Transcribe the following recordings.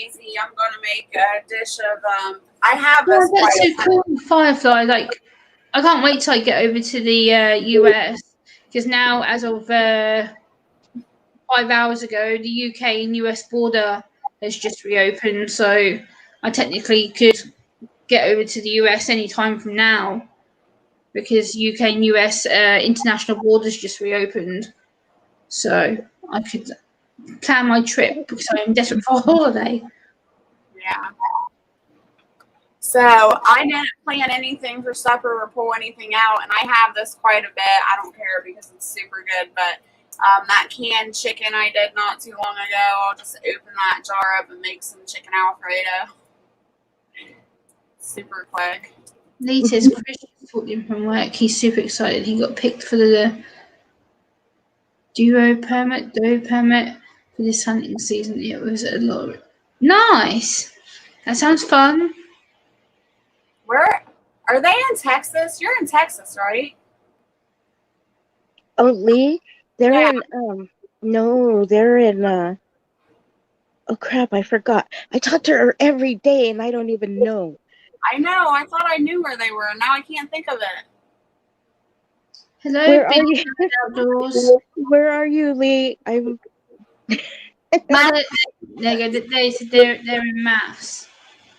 lazy, I'm gonna make a dish of I have Oh, this that's quite so cool, Firefly. Like, I can't wait till I get over to the US, because now, as of 5 hours ago, the UK and US border has just reopened, so I technically could get over to the US any time from now, because UK and US international borders just reopened. So I could plan my trip because I am desperate for a holiday. yeah. So I didn't plan anything for supper or pull anything out, and I have this quite a bit. I don't care because it's super good, but that canned chicken I did not too long ago, I'll just open that jar up and make some chicken Alfredo. Super quick. Latest Christian's talked in from work. He's super excited. He got picked for the duo permit for this hunting season. It was a lot. Nice. That sounds fun. Where are they in Texas? You're in Texas, right? Oh, Lee? They're Yeah. in, no, they're in, oh crap, I forgot. I talk to her every day and I don't even know. I know. I thought I knew where they were, and now I can't think of it. Hello, Where are Big you? Outdoors. Where are you, Lee? I'm. There you go. They're in maths.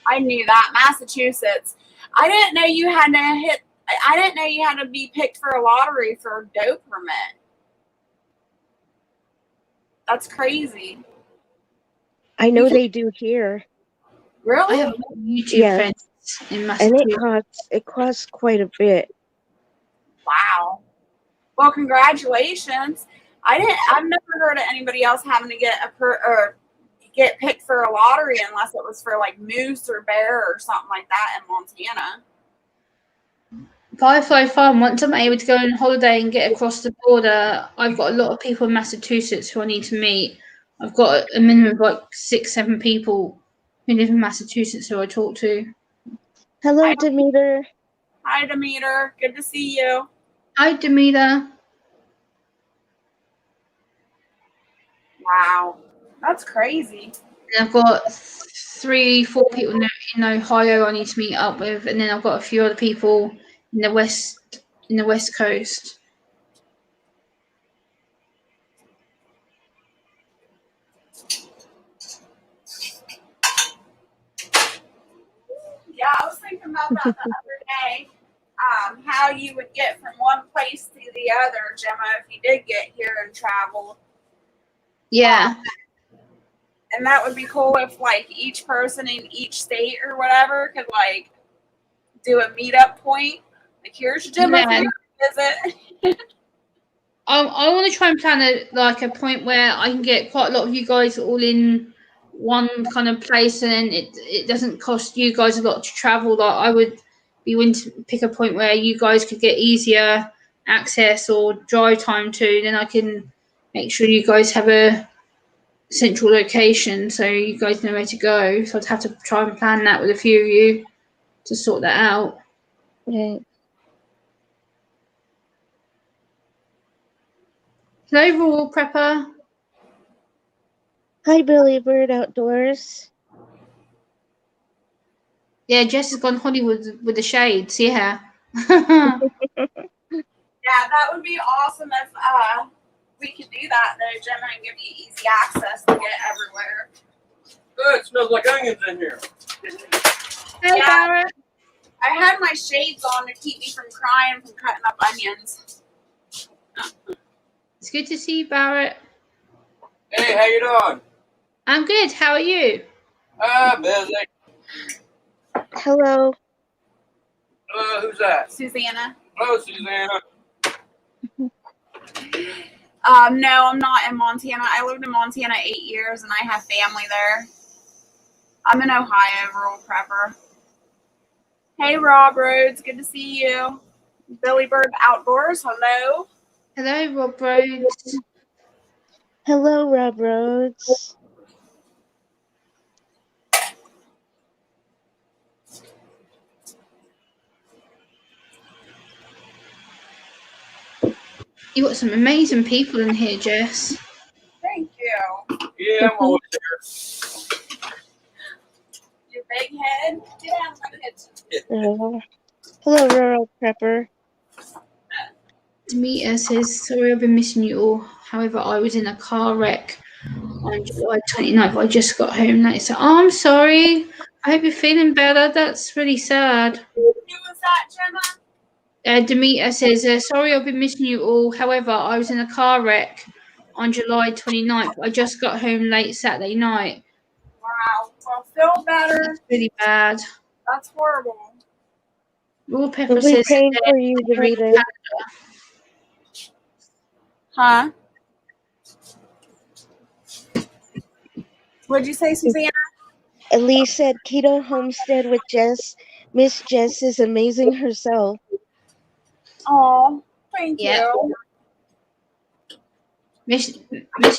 I knew that. Massachusetts. I didn't know you had to hit. I didn't know you had to be picked for a lottery for a doe permit. That's crazy. I know they do here. I Really? have a YouTube Yeah. friends in And Massachusetts. it costs quite a bit. Wow. Well, congratulations. I've never heard of anybody else having to get picked for a lottery unless it was for like moose or bear or something like that in Montana. Firefly Farm, once I'm able to go on holiday and get across the border, I've got a lot of people in Massachusetts who I need to meet. I've got a minimum of like 6-7 people who live in Massachusetts who I talk to. Hello, Hi. Demeter. Hi, Demeter. Good to see you. Hi, Demeter. Wow. That's crazy. And I've got 3-4 people in Ohio I need to meet up with, and then I've got a few other people in the West Coast. Yeah, I was thinking about that the other day. How you would get from one place to the other, Gemma, if you did get here and travel. Yeah. And that would be cool if like each person in each state or whatever could like do a meetup point. Like here's Gemma Yeah. visit. I want to try and plan a point where I can get quite a lot of you guys all in one kind of place, and then it doesn't cost you guys a lot to travel. Like I would be willing to pick a point where you guys could get easier access or drive time to. Then I can make sure you guys have a central location so you guys know where to go. So I'd have to try and plan that with a few of you to sort that out. Yeah. Hello, Rural Prepper. Hi, Billy Bird Outdoors. Yeah, Jess has gone Hollywood with the shades. Yeah. Yeah, that would be awesome if we could do that though, Gemma, and give you easy access to get everywhere. Good, it smells like onions in here. Hey, Yeah. Barrett. I had my shades on to keep me from crying from cutting up onions. It's good to see you, Barrett. Hey, how you doing? I'm good. How are you? Busy. Hello. Who's that? Susanna. Hello, Susanna. No, I'm not in Montana. I lived in Montana 8 years and I have family there. I'm in Ohio, Rural Prepper. Hey, Rob Rhodes. Good to see you. Billy Bird Outdoors. Hello. Hello, Rob Rhodes. Hello, Rob Rhodes. You got some amazing people in here, Jess. Thank you. Yeah, I'm always here. big head. Get out of my kitchen. Hello, Rural Prepper. Demeter says, sorry I've been missing you all. However, I was in a car wreck on July 29th. I just got home late. So, oh, I'm sorry. I hope you're feeling better. That's really sad. Who was that, Gemma? Demeter says, sorry I've been missing you all. However, I was in a car wreck on July 29th. I just got home late Saturday night. Wow. Well, feel better. That's really bad. That's horrible. Raw Pepper We're says, praying for you, Demeter. Huh? What'd you say, Susanna? Elise said Keto Homestead with Jess. Miss Jess is amazing herself. Oh, thank Yeah. you. Miss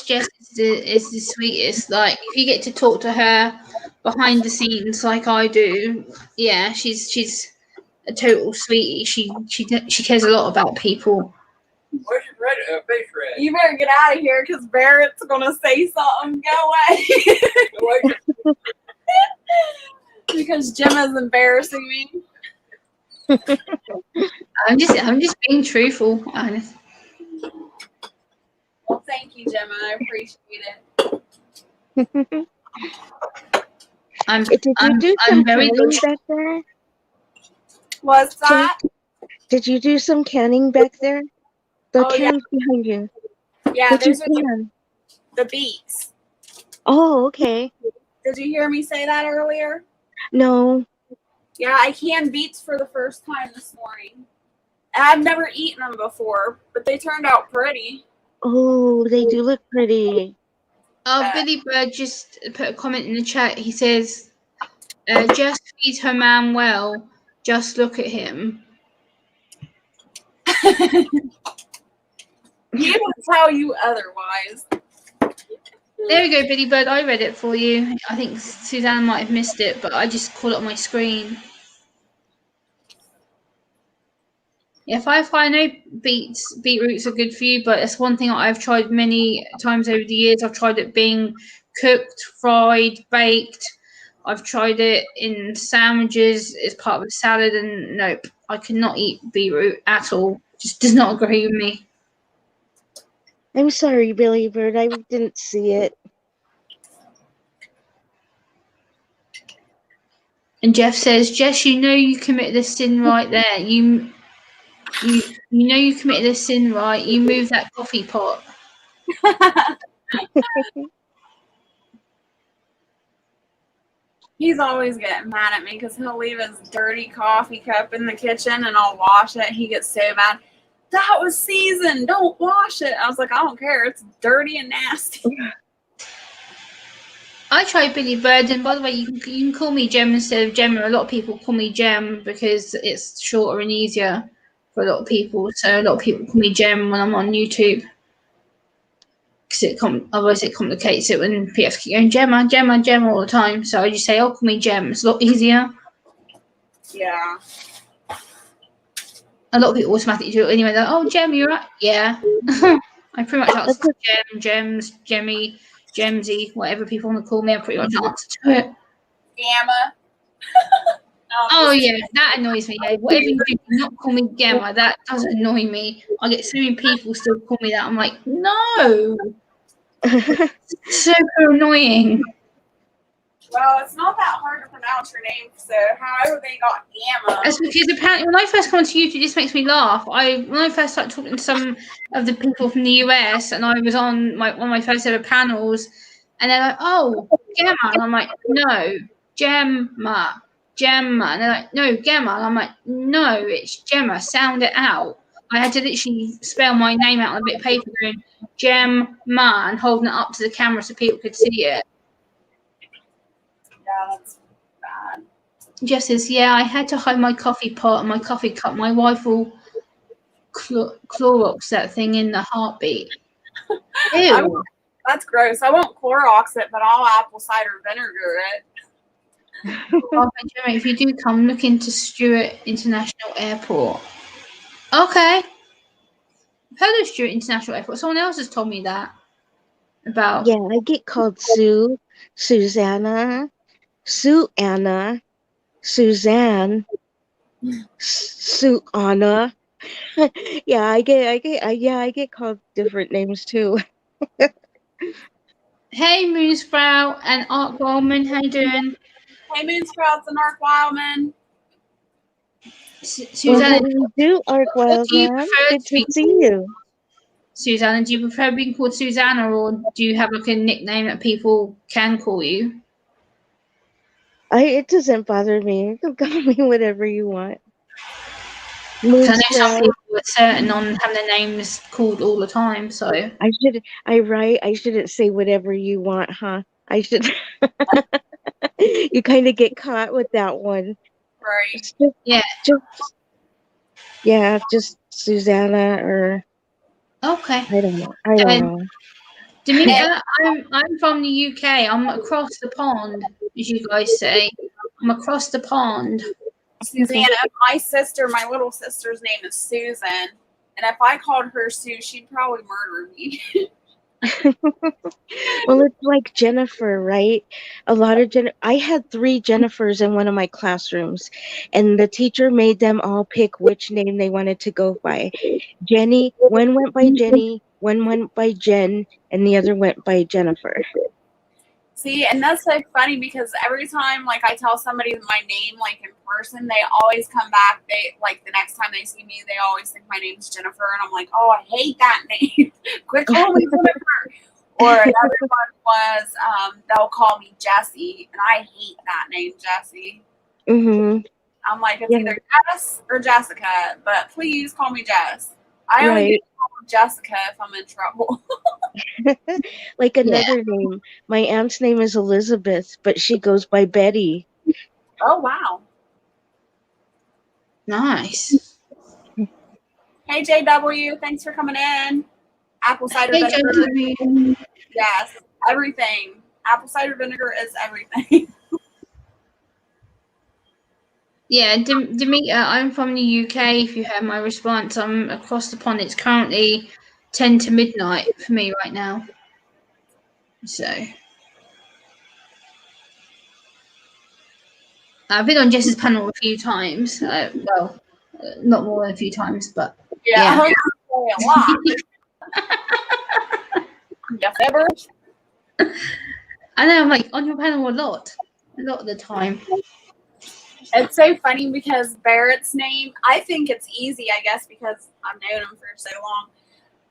Jess is the sweetest. Like, if you get to talk to her behind the scenes like I do, yeah, she's a total sweetie. She cares a lot about people. Where's your face red? You better get out of here because Barrett's gonna say something. Go away. Wait, Because Gemma's embarrassing me. I'm just being truthful. Honest. Well, thank you, Gemma. I appreciate it. Did you do some I'm very canning back there? What's that? Did you do some canning back there? The Oh, yeah. cans behind you. Yeah, What you there's a, can? the beets. Oh, okay. Did you hear me say that earlier? No. Yeah, I canned beets for the first time this morning. And I've never eaten them before, but they turned out pretty. Oh, they do look pretty. Oh, Billy Bird just put a comment in the chat. He says, "Just feed her man well. Just look at him." He will tell you otherwise. There we go, Billy Bird. I read it for you. I think Susanna might have missed it, but I just caught it on my screen. Yeah, if I know beetroots are good for you, but it's one thing I've tried many times over the years. I've tried it being cooked, fried, baked. I've tried it in sandwiches as part of a salad, and nope, I cannot eat beetroot at all. Just does not agree with me. I'm sorry, Billy Bird. I didn't see it. And Jeff says, Jess, you know you committed a sin right there. You know you committed a sin, right? You move that coffee pot. He's always getting mad at me because he'll leave his dirty coffee cup in the kitchen and I'll wash it. He gets so mad. That was seasoned. Don't wash it. I was like, I don't care. It's dirty and nasty. I tried Billy Bird, and by the way, you can call me Gem instead of Gemma. A lot of people call me Gem because it's shorter and easier for a lot of people. So a lot of people call me Gem when I'm on YouTube because otherwise it complicates it when people keep going Gemma, Gemma, Gemma all the time. So I just say, "Oh, call me Gem." It's a lot easier. Yeah. A lot of people automatically do it anyway. They're like, "Oh, Gem, you're right." Yeah. I pretty much answer to Gem, Gems, Jemmy, Gemsy, whatever people want to call me. I pretty much answer to it. Gamma. Oh yeah, that annoys me. Yeah. Whatever you do, do not call me Gemma. That does annoy me. I get so many people still call me that. I'm like, no, super annoying. Well, it's not that hard to pronounce your name, so however they got Gamma. That's because apparently when I first come onto YouTube, this makes me laugh. When I first started talking to some of the people from the US, and I was on one of my first ever panels, and they're like, "Oh, Gemma," and I'm like, "No, Gemma, Gemma," and they're like, "No, Gemma," and I'm like, "No, it's Gemma. Sound it out." I had to literally spell my name out on a bit of paper, going Gemma, and holding it up to the camera so people could see it. Yeah, that's bad. Jess says, "Yeah, I had to hide my coffee pot and my coffee cup. My wife will Clorox that thing in the heartbeat." Ew. That's gross. I won't Clorox it, but I'll apple cider vinegar it. Oh, Gemma, if you do come, look into Stewart International Airport. Okay. I've heard of Stewart International Airport. Someone else has told me that. About. Yeah, I get called Sue, Susanna. Sue Anna, Suzanne, Sue Anna. Yeah, I get called different names too. Hey, Moonsprout and Art Goldman, how you doing? Hey, Moonsprouts and Ark Wildman. Well, how Susanna, do you do, Ark what do you Wildman? prefer Good to to be see called? you. Susanna, do you prefer being called Susanna, or do you have like a nickname that people can call you? It doesn't bother me. You can call me whatever you want. Because I know some Moonsprout. people are certain on having their names called all the time. So I shouldn't say whatever you want, huh? I should. You kind of get caught with that one. Right. It's just, yeah, just, yeah, just Susanna or okay. I don't know. I don't And know. Demeter, I'm from the UK. I'm across the pond, as you guys say. I'm across the pond. Susanna, my sister, my little sister's name is Susan. And if I called her Sue, she'd probably murder me. Well, it's like Jennifer, right? A lot of I had 3 Jennifers in one of my classrooms, and the teacher made them all pick which name they wanted to go by. Jenny, one went by Jenny, one went by Jen, and the other went by Jennifer. See, and that's so funny because every time like I tell somebody my name like in person, they always come back. They like the next time they see me, they always think my name's Jennifer, and I'm like, oh, I hate that name. Quit calling me Jennifer. Or another one was they'll call me Jessie, and I hate that name, Jessie. Mm-hmm. I'm like, it's Yeah, either Jess or Jessica, but please call me Jess. I only right. get called Jessica if I'm in trouble. Like Yeah, another name. My aunt's name is Elizabeth, but she goes by Betty. Oh wow. nice. Hey JW, thanks for coming in. Apple cider Hey, vinegar. Josie. Yes, everything. Apple cider vinegar is everything. Yeah, Demeter, I'm from the UK. If you heard my response, I'm across the pond. It's currently 10 to midnight for me right now. So I've been on Jess's panel a few times. Not more than a few times, but Yeah, yeah. I was gonna say a lot. Yes, ever. I know I'm like on your panel a lot of the time. It's so funny because Barrett's name, I think it's easy, I guess, because I've known him for so long.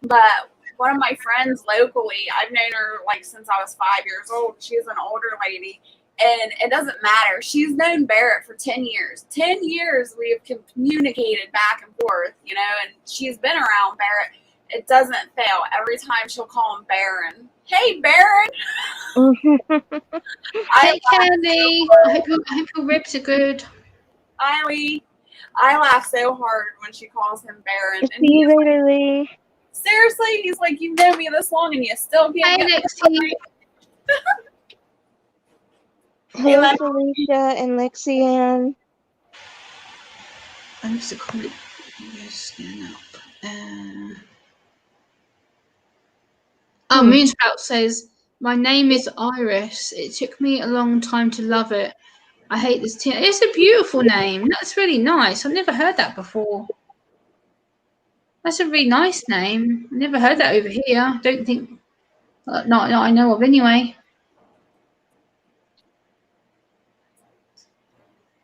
But one of my friends locally, I've known her like since I was 5 years old. She's an older lady, and it doesn't matter. She's known Barrett for 10 years. 10 years we have communicated back and forth, you know, and she's been around Barrett. It doesn't fail. Every time she'll call him Baron. Hey, Baron. Hey, Kelly. I hope your ribs are good. I laugh so hard when she calls him Baron. And See you he's later, Lee. seriously, he's like, you've known me this long and you still can't Hey, get Lexi. Hello, Felicia and Lexianne. I'm just going to scan up. Moonsprout says, my name is Iris. It took me a long time to love it. I hate this teen. It's a beautiful name. That's really nice. I've never heard that before. That's a really nice name. I've never heard that over here. Don't think, not I know of anyway.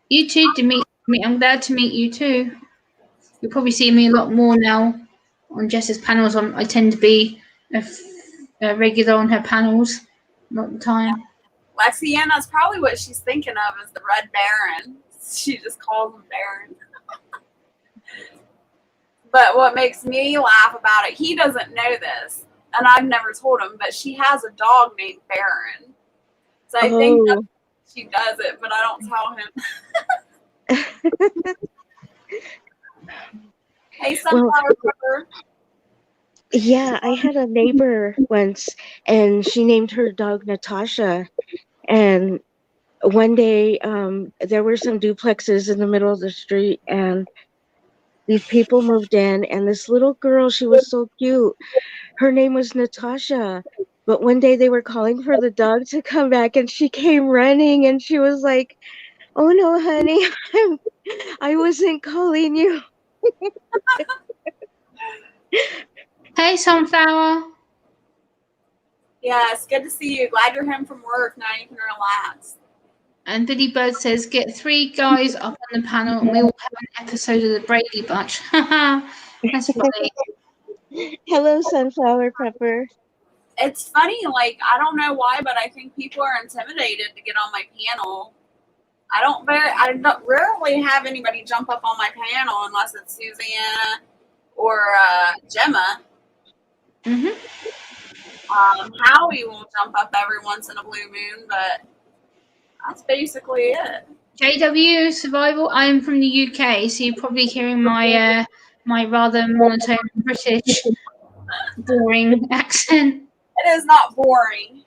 You too, Dimitri. I'm glad to meet you too. You'll probably see me a lot more now on Jess's panels. I tend to be a regular on her panels a lot of the time. Lexianne, that's probably what she's thinking of is the Red Baron. She just calls him Baron. But what makes me laugh about it, he doesn't know this, and I've never told him, but she has a dog named Baron. So I think that's she does it, but I don't tell him. Hey, Sunflower Pepper. Yeah, I had a neighbor once, and she named her dog Natasha. And one day, there were some duplexes in the middle of the street, and these people moved in, and this little girl, she was so cute. Her name was Natasha, But one day they were calling for the dog to come back, and she came running, and she was like, "Oh no, honey, I wasn't calling you." Hey, Sunflower. Yeah, it's good to see you. Glad you're home from work. Now you can relax. And Billy Bird says, get 3 guys up on the panel and we will have an episode of the Brady Bunch. That's funny. Hello, Sunflower Pepper. It's funny, like, I don't know why, but I think people are intimidated to get on my panel. I don't rarely have anybody jump up on my panel unless it's Susanna or Gemma. Mm-hmm. Howie will jump up every once in a blue moon, but that's basically it. JW Survival. I'm from the UK, so you're probably hearing my my rather monotone British boring accent. It is not boring.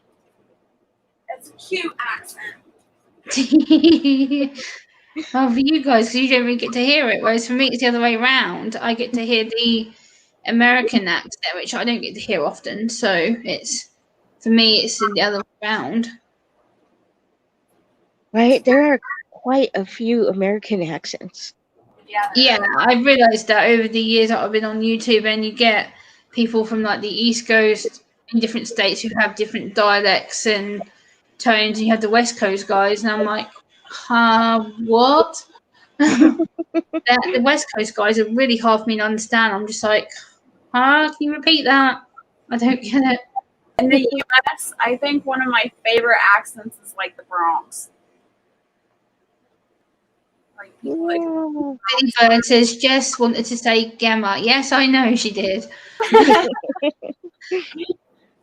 It's a cute accent. Well, for you guys, because you don't really get to hear it, whereas for me, it's the other way around. I get to hear the American accent, which I don't get to hear often. So it's for me, it's the other way around. Right? There are quite a few American accents. Yeah, I've realised that over the years that I've been on YouTube, and you get people from like the East Coast in different states who have different dialects and tones, and you have the West Coast guys, and I'm like, what? The West Coast guys are really hard for me to understand. I'm just like, can you repeat that? I don't get it. In the U.S., I think one of my favorite accents is like the Bronx. Like people like, Billy Bird says Jess wanted to say Gemma. Yes, I know she did.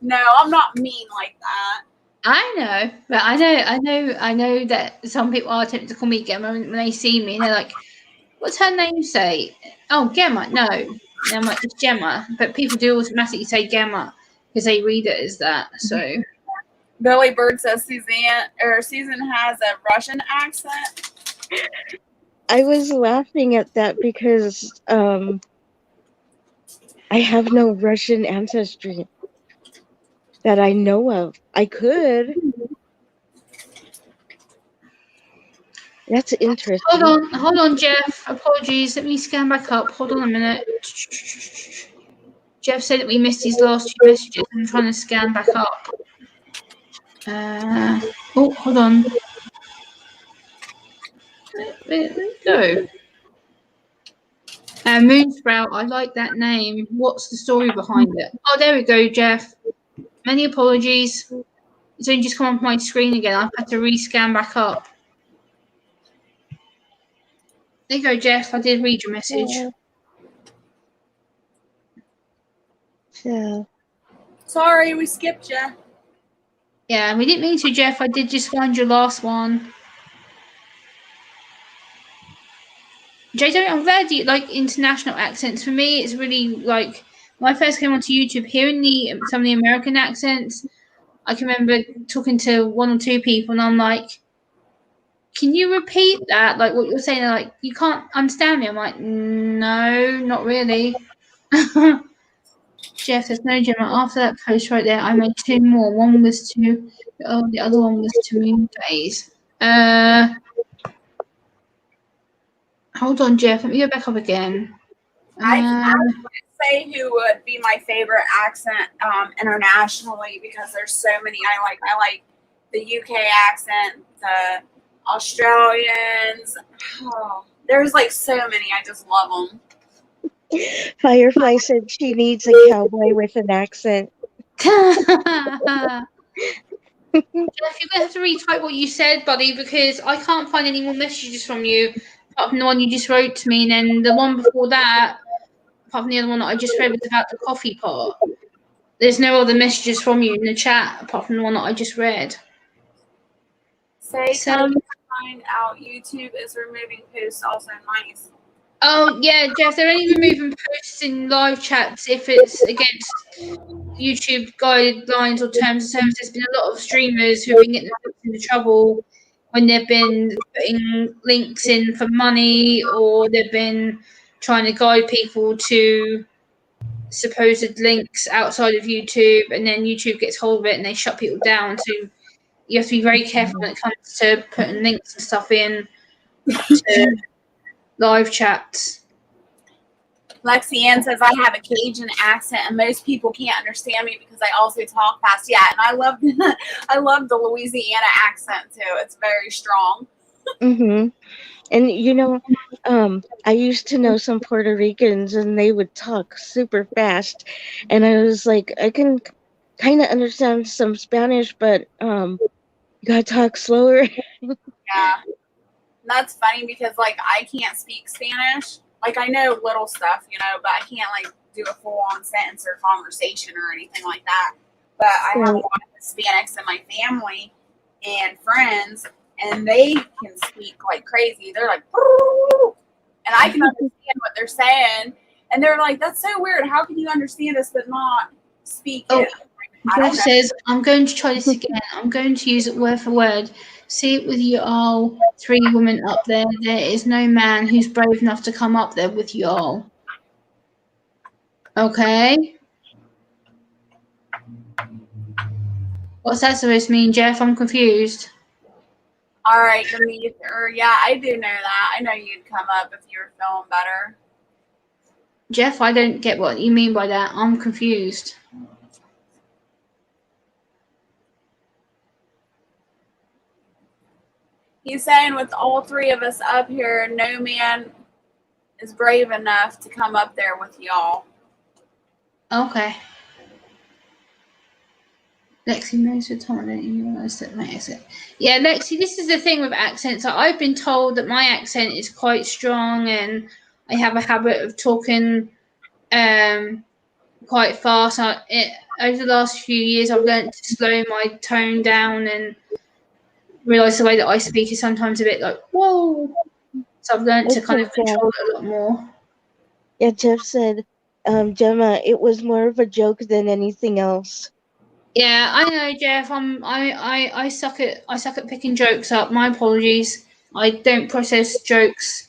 no, I'm not mean like that. I know, but I know that some people are tempted to call me Gemma when they see me, and they're like, "What's her name say?" Oh, Gemma. No, and I'm like, it's Gemma. But people do automatically say Gemma because they read it as that. So Billy Bird says Susan has a Russian accent. I was laughing at that because I have no Russian ancestry that I know of. I could. That's interesting. hold on, Jeff. Apologies. Let me scan back up. Hold on a minute. Jeff said that we missed his last 2 messages. I'm trying to scan back up. Hold on. There we go. Moonsprout, I like that name. What's the story behind it? Oh, there we go, Jeff. Many apologies. It's only just come off my screen again. I've had to rescan back up. There you go, Jeff. I did read your message. So, Sorry, we skipped you. Yeah, we didn't mean to, Jeff. I did just find your last one. JJ, I'm glad you like international accents. For me, it's really like when I first came onto YouTube, hearing some of the American accents. I can remember talking to 1 or 2 people, and I'm like, "Can you repeat that? Like what you're saying? They're like, you can't understand me." I'm like, "No, not really." Jeff, there's no Gemma. After that post right there, I made 2 more. One was to the other one was to Moon Phase. Hold on, Jeff. Let me go back up again. I would say who would be my favorite accent internationally, because there's so many I like the UK accent, the Australians. Oh, there's like so many. I just love them. Firefly said she needs a cowboy with an accent. Jeff, you're going to have to retype what you said, buddy, because I can't find any more messages from you apart from the one you just wrote to me, and then the one before that, apart from the other one that I just read, was about the coffee pot. There's no other messages from you in the chat apart from the one that I just read. Say, can you find out YouTube is removing posts also nice? Oh, yeah, Jeff, they're only removing posts in live chats if it's against YouTube guidelines or terms of service. There's been a lot of streamers who've been getting into trouble when they've been putting links in for money, or they've been trying to guide people to supposed links outside of YouTube, and then YouTube gets hold of it and they shut people down. So you have to be very careful when it comes to putting links and stuff in to live chats. Lexi Ann says I have a Cajun accent and most people can't understand me because I also talk fast. Yeah, and I love I love the Louisiana accent too. It's very strong. Mm-hmm. And I used to know some Puerto Ricans and they would talk super fast. And I was like, I can kind of understand some Spanish, but you gotta talk slower. Yeah. That's funny because like I can't speak Spanish. Like I know little stuff, but I can't like do a full on sentence or conversation or anything like that. But I have a Right. lot of Hispanics in my family and friends, and they can speak like crazy. They're like, "Boo," and I can understand what they're saying, and they're like, "That's so weird. How can you understand us but not speak Oh, it?" I don't Jeff know. says, I'm going to try this again. I'm going to use it word for word. See it with you all, 3 women up there. There is no man who's brave enough to come up there with you all. Okay? What's that supposed to mean, Jeff? I'm confused. All right, yeah, I do know that. I know you'd come up if you were feeling better. Jeff, I don't get what you mean by that. I'm confused. He's saying with all 3 of us up here, no man is brave enough to come up there with y'all. Okay. Lexi knows the time. I don't even realise that my accent. Yeah, Lexi, this is the thing with accents. I've been told that my accent is quite strong and I have a habit of talking quite fast. Over the last few years, I've learned to slow my tone down and realise the way that I speak is sometimes a bit like, whoa. So I've learned to It's kind of okay. control it a lot more. Yeah, Jeff said, Gemma, it was more of a joke than anything else. Yeah, I know, Jeff. I suck at picking jokes up. My apologies. I don't process jokes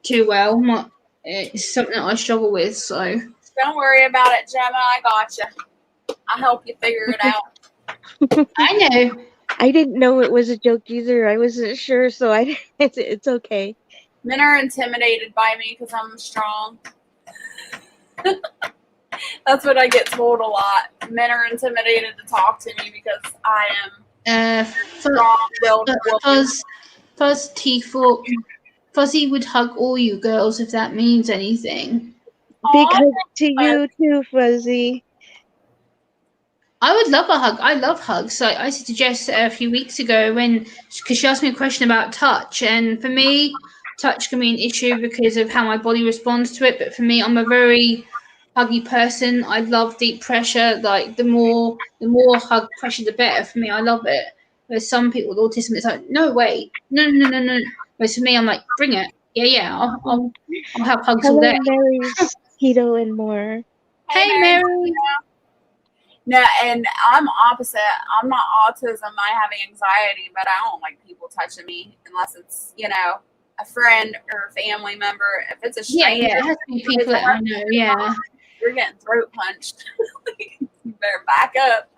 too well. It's something that I struggle with. So Don't worry about it, Gemma. I got you. I'll help you figure it out. I know. I didn't know it was a joke either. I wasn't sure, so it's okay. Men are intimidated by me because I'm strong. That's what I get told a lot. Men are intimidated to talk to me because I am strong-willed woman. Fuzz T4 Fuzzy would hug all you girls if that means anything. Big Aw, hug to you too, Fuzzy. I would love a hug. I love hugs. So I said to Jess a few weeks ago because she asked me a question about touch, and for me, touch can be an issue because of how my body responds to it. But for me, I'm a very huggy person. I love deep pressure. Like the more hug pressure, the better for me. I love it. There's some people with autism, it's like, no way, no. Whereas for me, I'm like, bring it. Yeah. I'll have hugs all Hello, day. Mary's keto and more. Hey, Mary. No, and I'm opposite. I'm not autism. I have anxiety, but I don't like people touching me unless it's, a friend or a family member. If it's a stranger, Yeah, it has to be people that I know, yeah. You're getting throat punched. You better back up.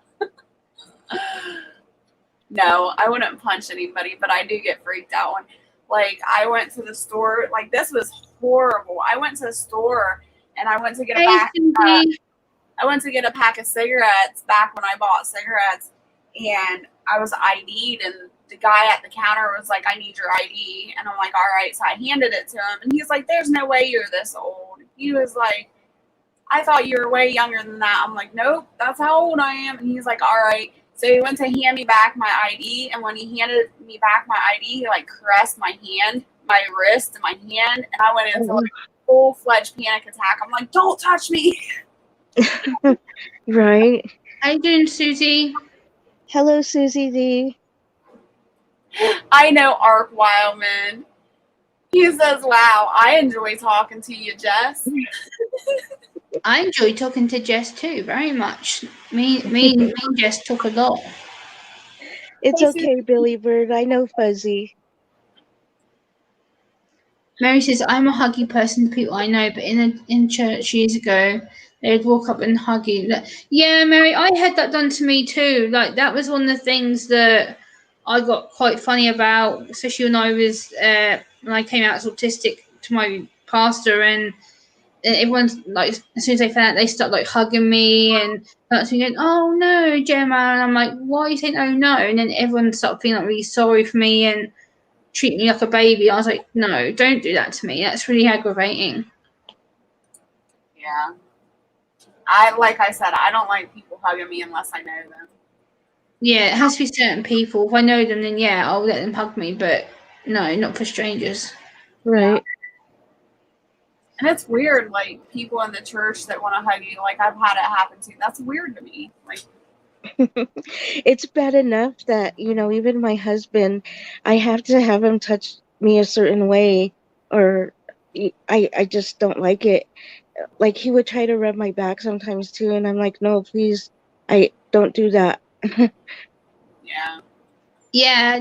No, I wouldn't punch anybody, but I do get freaked out when, like, I went to the store. Like, this was horrible. I went to the store and I went to get a pack. I went to get a pack of cigarettes back when I bought cigarettes, and I was ID'd, and the guy at the counter was like, I need your ID. And I'm like, all right. So I handed it to him, and he's like, there's no way you're this old. He was like, I thought you were way younger than that. I'm like, nope, that's how old I am. And he's like, all right. So he went to hand me back my ID, and when he handed me back my ID, he like caressed my hand, my wrist, and my hand, and I went into like a full-fledged panic attack. I'm like, don't touch me. Right. How you doing, Susie? Hello, Susie D. I know Ark Wildman. He says, wow, I enjoy talking to you, Jess. I enjoy talking to Jess too, very much. Me and Jess talk a lot. It's okay, Billy Bird. I know Fuzzy. Mary says, I'm a huggy person to people I know, but in church years ago, they would walk up and hug you. Yeah, Mary, I had that done to me too. Like, that was one of the things that I got quite funny about, especially when I came out as autistic to my pastor, and everyone's like, as soon as they found out, they start like hugging me and that's me going, "Oh no, Gemma," and I'm like, "Why are you saying oh no?" And then everyone started feeling like really sorry for me and treat me like a baby. I was like, "No, don't do that to me. That's really aggravating." Yeah. Like I said, I don't like people hugging me unless I know them. Yeah, it has to be certain people. If I know them, then yeah, I'll let them hug me. But no, not for strangers. Right. And it's weird, like people in the church that want to hug you. Like I've had it happen too. That's weird to me. Like, It's bad enough that, even my husband, I have to have him touch me a certain way, or I just don't like it. Like, he would try to rub my back sometimes too, and I'm like, no, please, I don't do that. yeah, Yeah,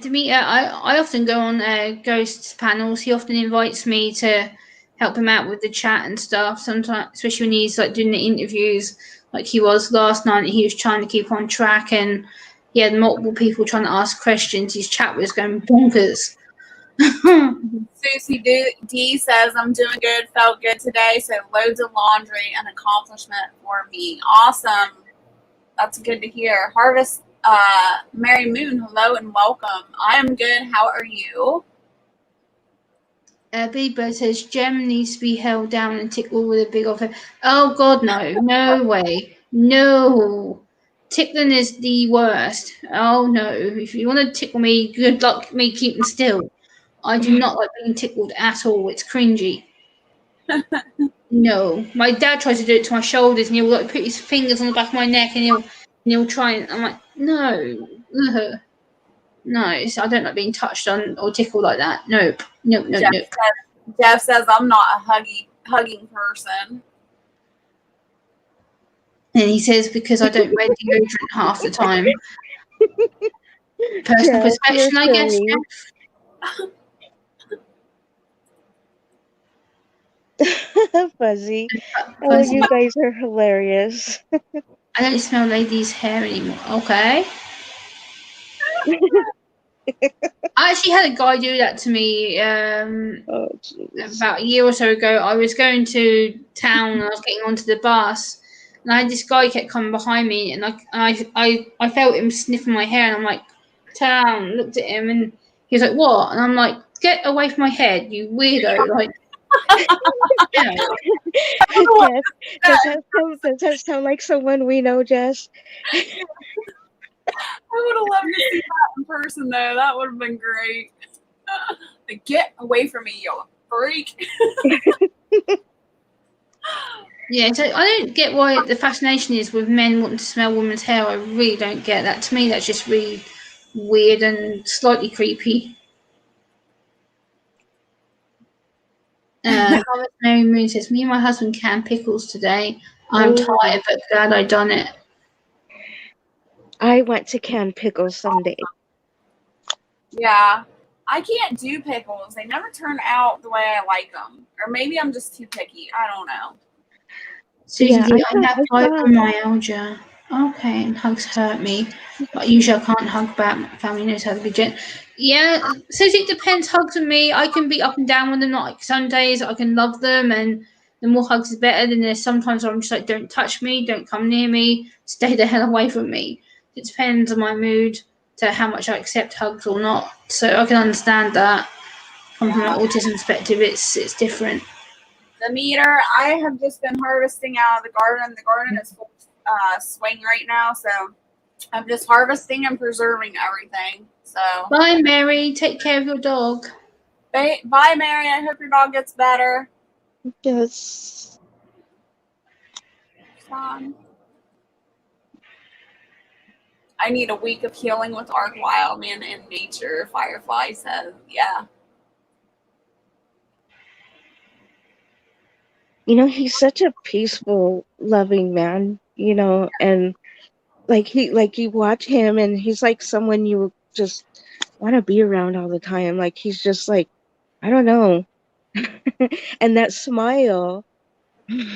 Demeter, I often go on ghosts panels. He often invites me to help him out with the chat and stuff. Sometimes, especially when he's like doing the interviews, like he was last night. He was trying to keep on track, and he had multiple people trying to ask questions. His chat was going bonkers. Susie D says I'm doing good, felt good today. So loads of laundry, an accomplishment for me. Awesome. That's good to hear. Harvest, Mary Moon, hello and welcome. I am good. How are you? Bieber says Gem needs to be held down and tickled with a big old head. Oh God, no way, no. Tickling is the worst. Oh no, if you want to tickle me, good luck me keeping still. I do not like being tickled at all. It's cringy. No, my dad tries to do it to my shoulders, and he'll like put his fingers on the back of my neck, and he'll try, and I'm like, no, ugh. No. So I don't like being touched on or tickled like that. Nope, nope, nope, nope. Jeff says I'm not a hugging person. And he says because I don't wear deodorant half the time. Personal Jeff, you're perception, I guess. silly. Fuzzy. Oh, Fuzzy. you guys are hilarious. I don't smell ladies' hair anymore. Okay. I actually had a guy do that to me Oh, jeez. about a year or so ago. I was going to town and I was getting onto the bus, and I had this guy kept coming behind me, and I felt him sniffing my hair, and I'm like, town, looked at him, and he was like, what? And I'm like, get away from my head, you weirdo! Like, you know. Jess, does that sound like someone we know, Jess? I would have loved to see that in person, though. That would have been great. Like, get away from me, you freak. Yeah, so I don't get why the fascination is with men wanting to smell women's hair. I really don't get that. To me, that's just really weird and slightly creepy. Harvest Mary Moon says, me and my husband canned pickles today. I'm tired, but glad I done it. I want to can pickles someday. Yeah. I can't do pickles. They never turn out the way I like them. Or maybe I'm just too picky. I don't know. Susie, Yeah, I have fibromyalgia. Okay, and hugs hurt me. But usually I can't hug back. My family knows how to be gentle. Yeah, Susie, it depends. Hugs with me, I can be up and down with them. Like some days I can love them, and the more hugs is better. Then there's sometimes I'm just like, don't touch me, don't come near me, stay the hell away from me. It depends on my mood to how much I accept hugs or not. So I can understand that. From an autism perspective, it's different. Demeter, I have just been harvesting out of the garden. The garden is full swing right now, so I'm just harvesting and preserving everything. So Bye, Mary. Take care of your dog. bye, Mary. I hope your dog gets better. Yes. I need a week of healing with Ark Wildman and nature. Firefly says, yeah. He's such a peaceful, loving man, and you watch him and he's like someone you just want to be around all the time. Like, he's just like, I don't know. And that smile. He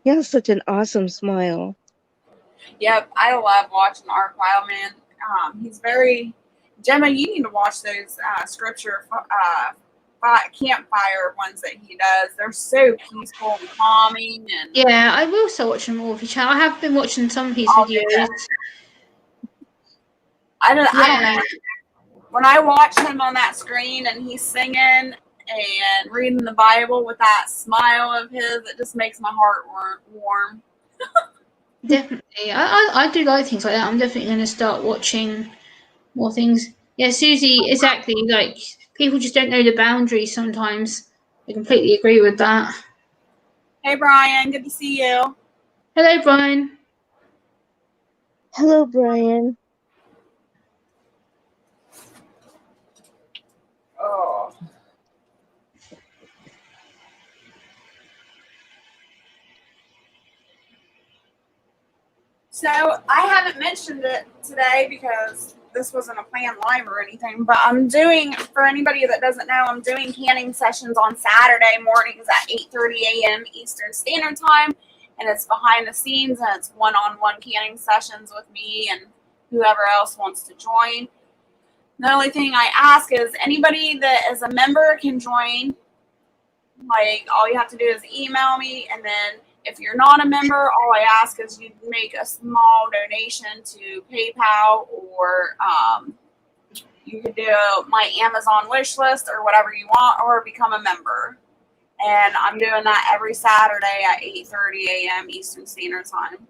has such an awesome smile. Yep, I love watching Art Wildman. He's very Gemma. You need to watch those scripture campfire ones that he does. They're so peaceful and calming. And Yeah, I will start watching more of his channel. I have been watching some of his I'll do videos. I don't Yeah. know. When I watch him on that screen and he's singing and reading the Bible with that smile of his, it just makes my heart warm. Definitely. I do like things like that. I'm definitely going to start watching more things. Yeah, Susie, exactly. Like, people just don't know the boundaries sometimes. I completely agree with that. Hey, Brian, good to see you. Hello, Brian. Hello, Brian. Oh. So I haven't mentioned it today because this wasn't a planned live or anything, but I'm doing, for anybody that doesn't know, I'm doing canning sessions on Saturday mornings at 8:30 a.m. Eastern Standard Time, and it's behind the scenes, and it's one-on-one canning sessions with me and whoever else wants to join. The only thing I ask is anybody that is a member can join. Like, all you have to do is email me, and then if you're not a member, all I ask is you make a small donation to PayPal, or you could do my Amazon wish list or whatever you want, or become a member. And I'm doing that every Saturday at 8:30 a.m. Eastern Standard Time.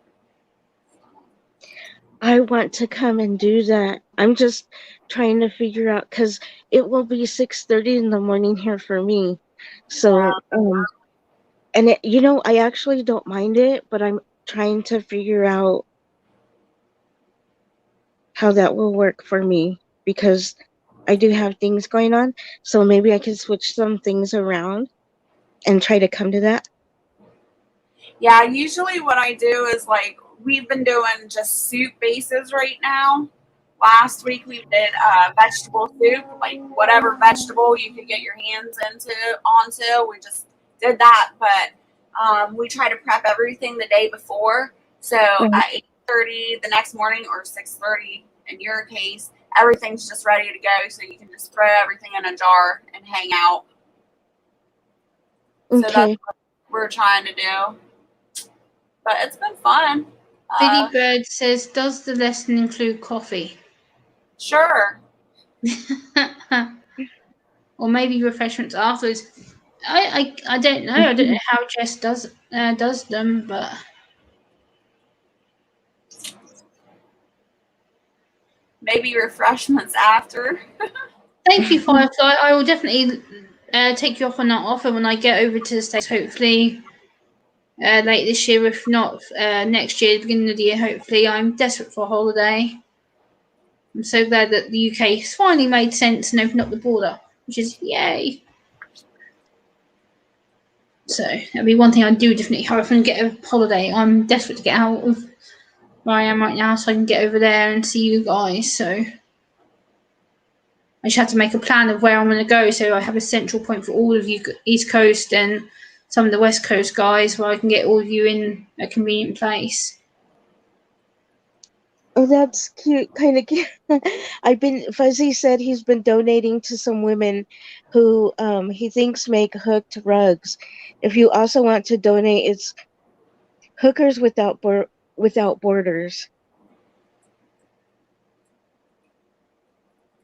I want to come and do that. I'm just trying to figure out because it will be 6:30 in the morning here for me. So, and I actually don't mind it, but I'm trying to figure out how that will work for me because I do have things going on. So maybe I can switch some things around and try to come to that. Yeah, usually what I do is, like, we've been doing just soup bases right now. Last week we did vegetable soup, like whatever vegetable you could get your hands onto. We just did that, but we try to prep everything the day before. So at 8:30 the next morning, or 6:30 in your case, everything's just ready to go. So you can just throw everything in a jar and hang out. So that's Okay. what we're trying to do. But it's been fun. Billy Bird says, does the lesson include coffee? Sure. Or maybe refreshments afterwards. I don't know. I don't know how Jess does them, but Maybe refreshments after. thank you, Firefly. I will definitely take you off on that offer when I get over to the States, hopefully late this year, if not next year, beginning of the year, hopefully. I'm desperate for a holiday. I'm so glad that the UK has finally made sense and opened up the border, which is yay. So that'll be one thing I do definitely hurry up and get a holiday. I'm desperate to get out of where I am right now so I can get over there and see you guys. So I just have to make a plan of where I'm going to go so I have a central point for all of you East Coast and some of the West Coast guys where I can get all of you in a convenient place. Oh, that's cute. Kind of cute. Fuzzy said he's been donating to some women who he thinks make hooked rugs. If you also want to donate, it's Hookers Without Borders.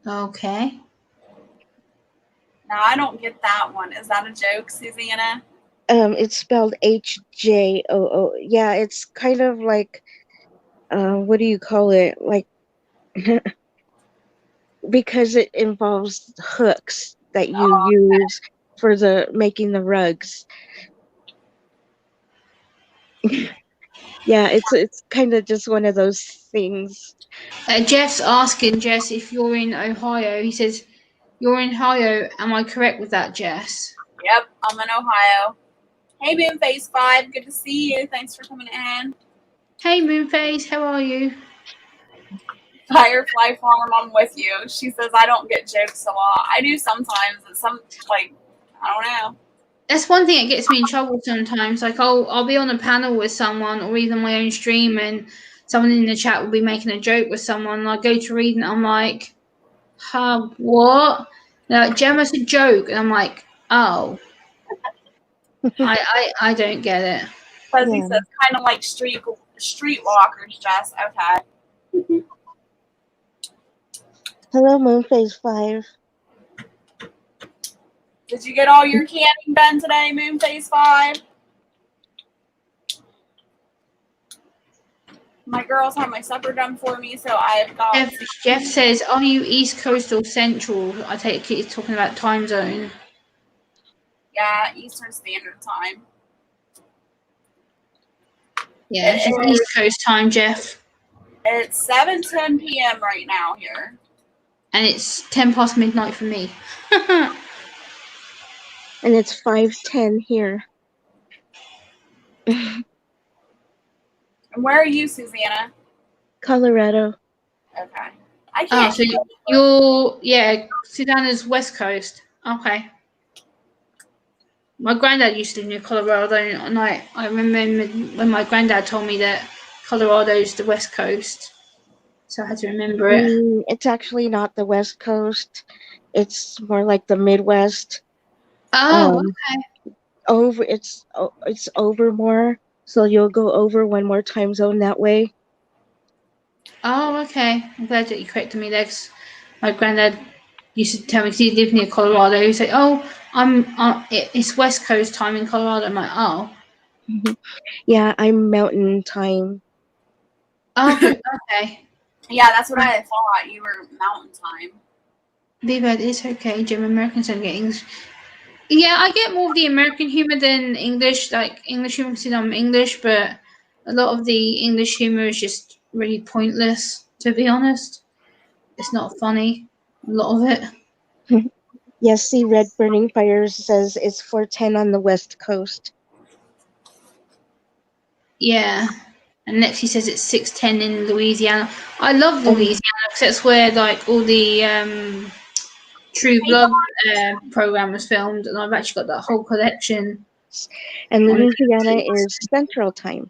Okay. Now, I don't get that one. Is that a joke, Susanna? It's spelled HJOO. Yeah, it's kind of like what do you call it? Like because it involves hooks that you use for the making the rugs. Yeah, it's kind of just one of those things. Jeff's asking Jess if you're in Ohio. He says, you're in Ohio. Am I correct with that, Jess? Yep, I'm in Ohio. Hey, Moonface 5. Good to see you. Thanks for coming in. Hey, Moonface. How are you? Firefly Farm, I'm with you. She says I don't get jokes a lot. I do sometimes. It's I don't know. That's one thing that gets me in trouble sometimes. Like I'll be on a panel with someone or even my own stream, and someone in the chat will be making a joke with someone, and I go to read and I'm like, huh, what? They're like, Gemma's a joke, and I'm like, oh. I don't get it. Fuzzy Yeah. says kind of like streetwalkers, Jess. Okay. Hello, Moonface 5. Did you get all your canning done today, Moonface 5? My girls have my supper done for me, so I've got. Jeff says, are you East Coast or Central? I take it he's talking about time zone. Yeah, Eastern Standard Time. Yeah, it's just East Coast time, Jeff. It's 7:10 p.m. right now here. And it's 10 past midnight for me. And it's 5:10 here. And where are you, Susanna? Colorado. Okay. I Oh, can't. so you're, yeah, Susanna's West Coast. Okay. My granddad used to live near Colorado, and I remember when my granddad told me that Colorado's the West Coast. So I had to remember it. It's actually not the West Coast. It's more like the Midwest. Oh, okay. It's over more, so you'll go over one more time zone that way. Oh, okay. I'm glad that you corrected me there, 'cause my granddad used to tell me, because he lived near Colorado, he'd say, oh, it's West Coast time in Colorado. I'm like, oh. Yeah, I'm Mountain Time. Oh, okay. Yeah, that's what I thought. You were Mountain Time. B-Bird, it's okay. Jim, Americans don't get English. Yeah, I get more of the American humor than English. Like, English humor, because I'm English, but a lot of the English humor is just really pointless, to be honest. It's not funny, a lot of it. Yes, see, Red Burning Fires says it's 4:10 on the West Coast. Yeah. And Lexi says it's 6:10 in Louisiana. I love Louisiana because that's where like all the True Blood program was filmed, and I've actually got that whole collection. And Louisiana is Central Time.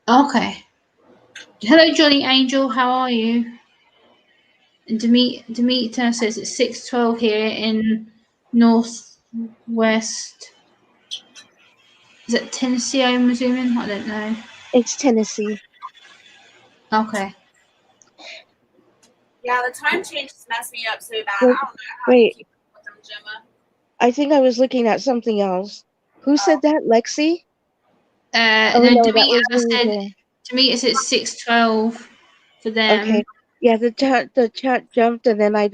Okay. Hello, Johnny Angel. How are you? And Demeter says it's 6:12 here in Northwest. Is it Tennessee? I'm assuming. I don't know. It's Tennessee. Okay. Yeah, the time changes mess me up so bad. Wait, I don't know how you keep up with them, Gemma. I think I was looking at something else. Who said that, Lexi? No, that Demeter was said. Louisiana. Demeter said 6:12 for them. Okay. Yeah, the chat jumped, and then I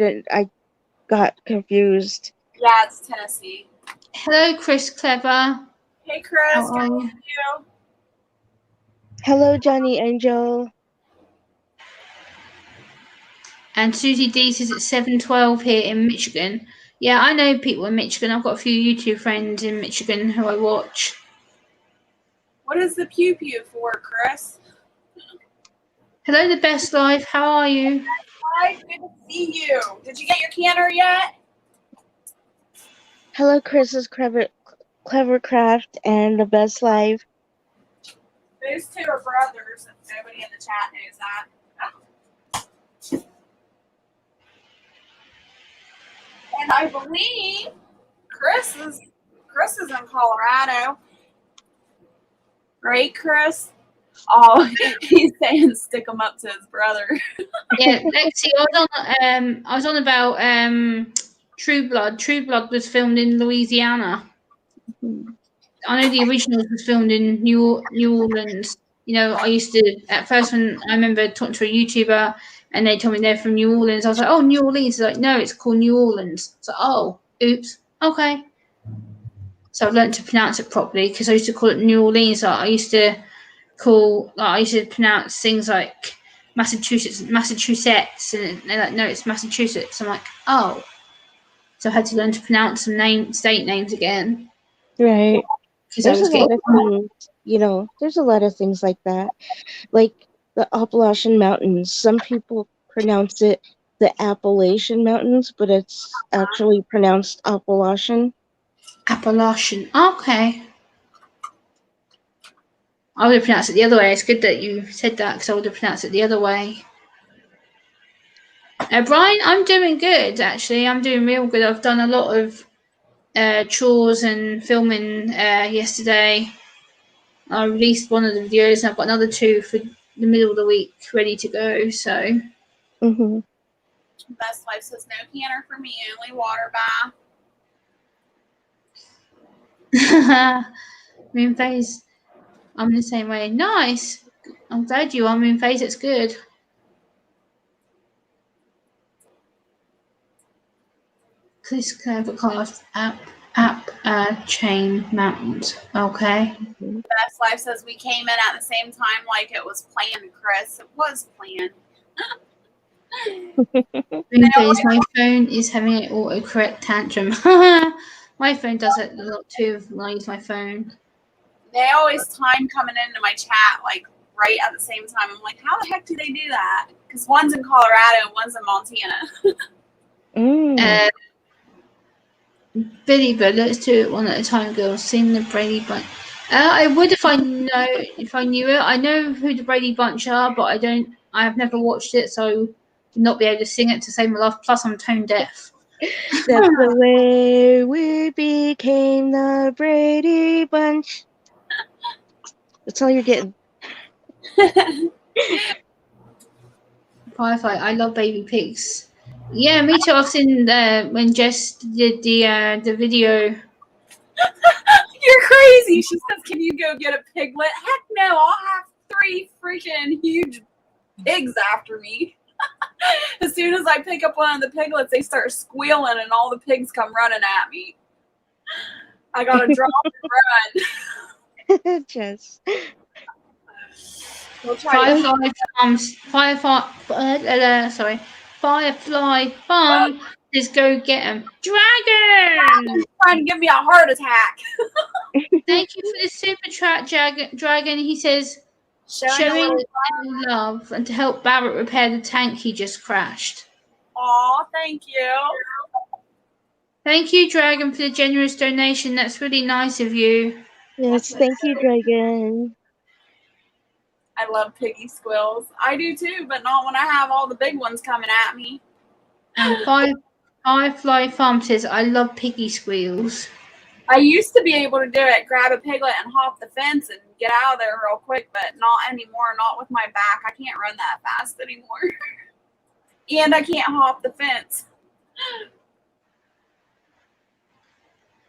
got confused. Yeah, it's Tennessee. Hello, Chris Clever. Hey, Chris. How are How are you? you? Hello, Johnny Angel. And Susie D says it's 7:12 here in Michigan. Yeah, I know people in Michigan. I've got a few YouTube friends in Michigan who I watch. What is the pew pew for, Chris? Hello, the best life. How are you? Hi, good to see you. Did you get your canner yet? Hello, Chris's Clever Craft and the Best Life. Those two are brothers, if nobody in the chat knows that. And I believe Chris is in Colorado. Right, Chris? Oh, he's saying stick him up to his brother. Yeah, Lexi, I was on about True Blood. True Blood was filmed in Louisiana. I know the original was filmed in New Orleans. You know, I used to at first when I remember talking to a YouTuber and they told me they're from New Orleans. I was like, "Oh, New Orleans." They're like, "No, it's called New Orleans." So, oh, oops, okay. So I've learned to pronounce it properly because I used to call it New Orleans. Like, I used to pronounce things like Massachusetts, and they're like, "No, it's Massachusetts." I'm like, "Oh." So I had to learn to pronounce some state names again. Right. Because I There's was a lot getting. of things, there's a lot of things like that. Like the Appalachian Mountains. Some people pronounce it the Appalachian Mountains, but it's actually pronounced Appalachian. Appalachian. Okay. I would have pronounced it the other way. It's good that you said that because I would have pronounced it the other way. Brian, I'm doing good actually. I'm doing real good. I've done a lot of chores and filming yesterday. I released one of the videos and I've got another 2 for the middle of the week ready to go. So Hmm. Best Life says no canner for me, only water bath. Moonface, I'm the same way. Nice. I'm glad you are Moonface. It's good. Chris Clevercraft app chain mountains. Okay. Best Life says we came in at the same time like it was planned, Chris. It was planned. Moonface, my phone is having an autocorrect tantrum. My phone does it a lot too when I use my phone. They always time coming into my chat like right at the same time. I'm like, how the heck do they do that? Because one's in Colorado and one's in Montana. Mm. Billy Bird, let's do it one at a time, girls. Sing the Brady Bunch. I would if I knew it. I know who the Brady Bunch are, but I have never watched it, so I would not be able to sing it to save my life. Plus, I'm tone deaf. That's the way we became the Brady Bunch. That's all you're getting. Firefly, I love baby pigs. Yeah, me too. I've seen when Jess did the video. You're crazy. She says, can you go get a piglet? Heck no, I'll have 3 freaking huge pigs after me. As soon as I pick up one of the piglets, they start squealing and all the pigs come running at me. I gotta drop and run. Jess. We'll try to Firefly Farm. Just go get him. Dragon! trying to give me a heart attack. Thank you for the super chat, Dragon. He says, Showing a showing little love and to help Barrett repair the tank he just crashed. aw, thank you. Thank you, Dragon, for the generous donation. That's really nice of you. Yes, thank you, Dragon. I love piggy squills. I do too, but not when I have all the big ones coming at me. And Firefly Farm says, I love piggy squeals. I used to be able to do it, grab a piglet and hop the fence and get out of there real quick, but not anymore, not with my back. I can't run that fast anymore. And I can't hop the fence.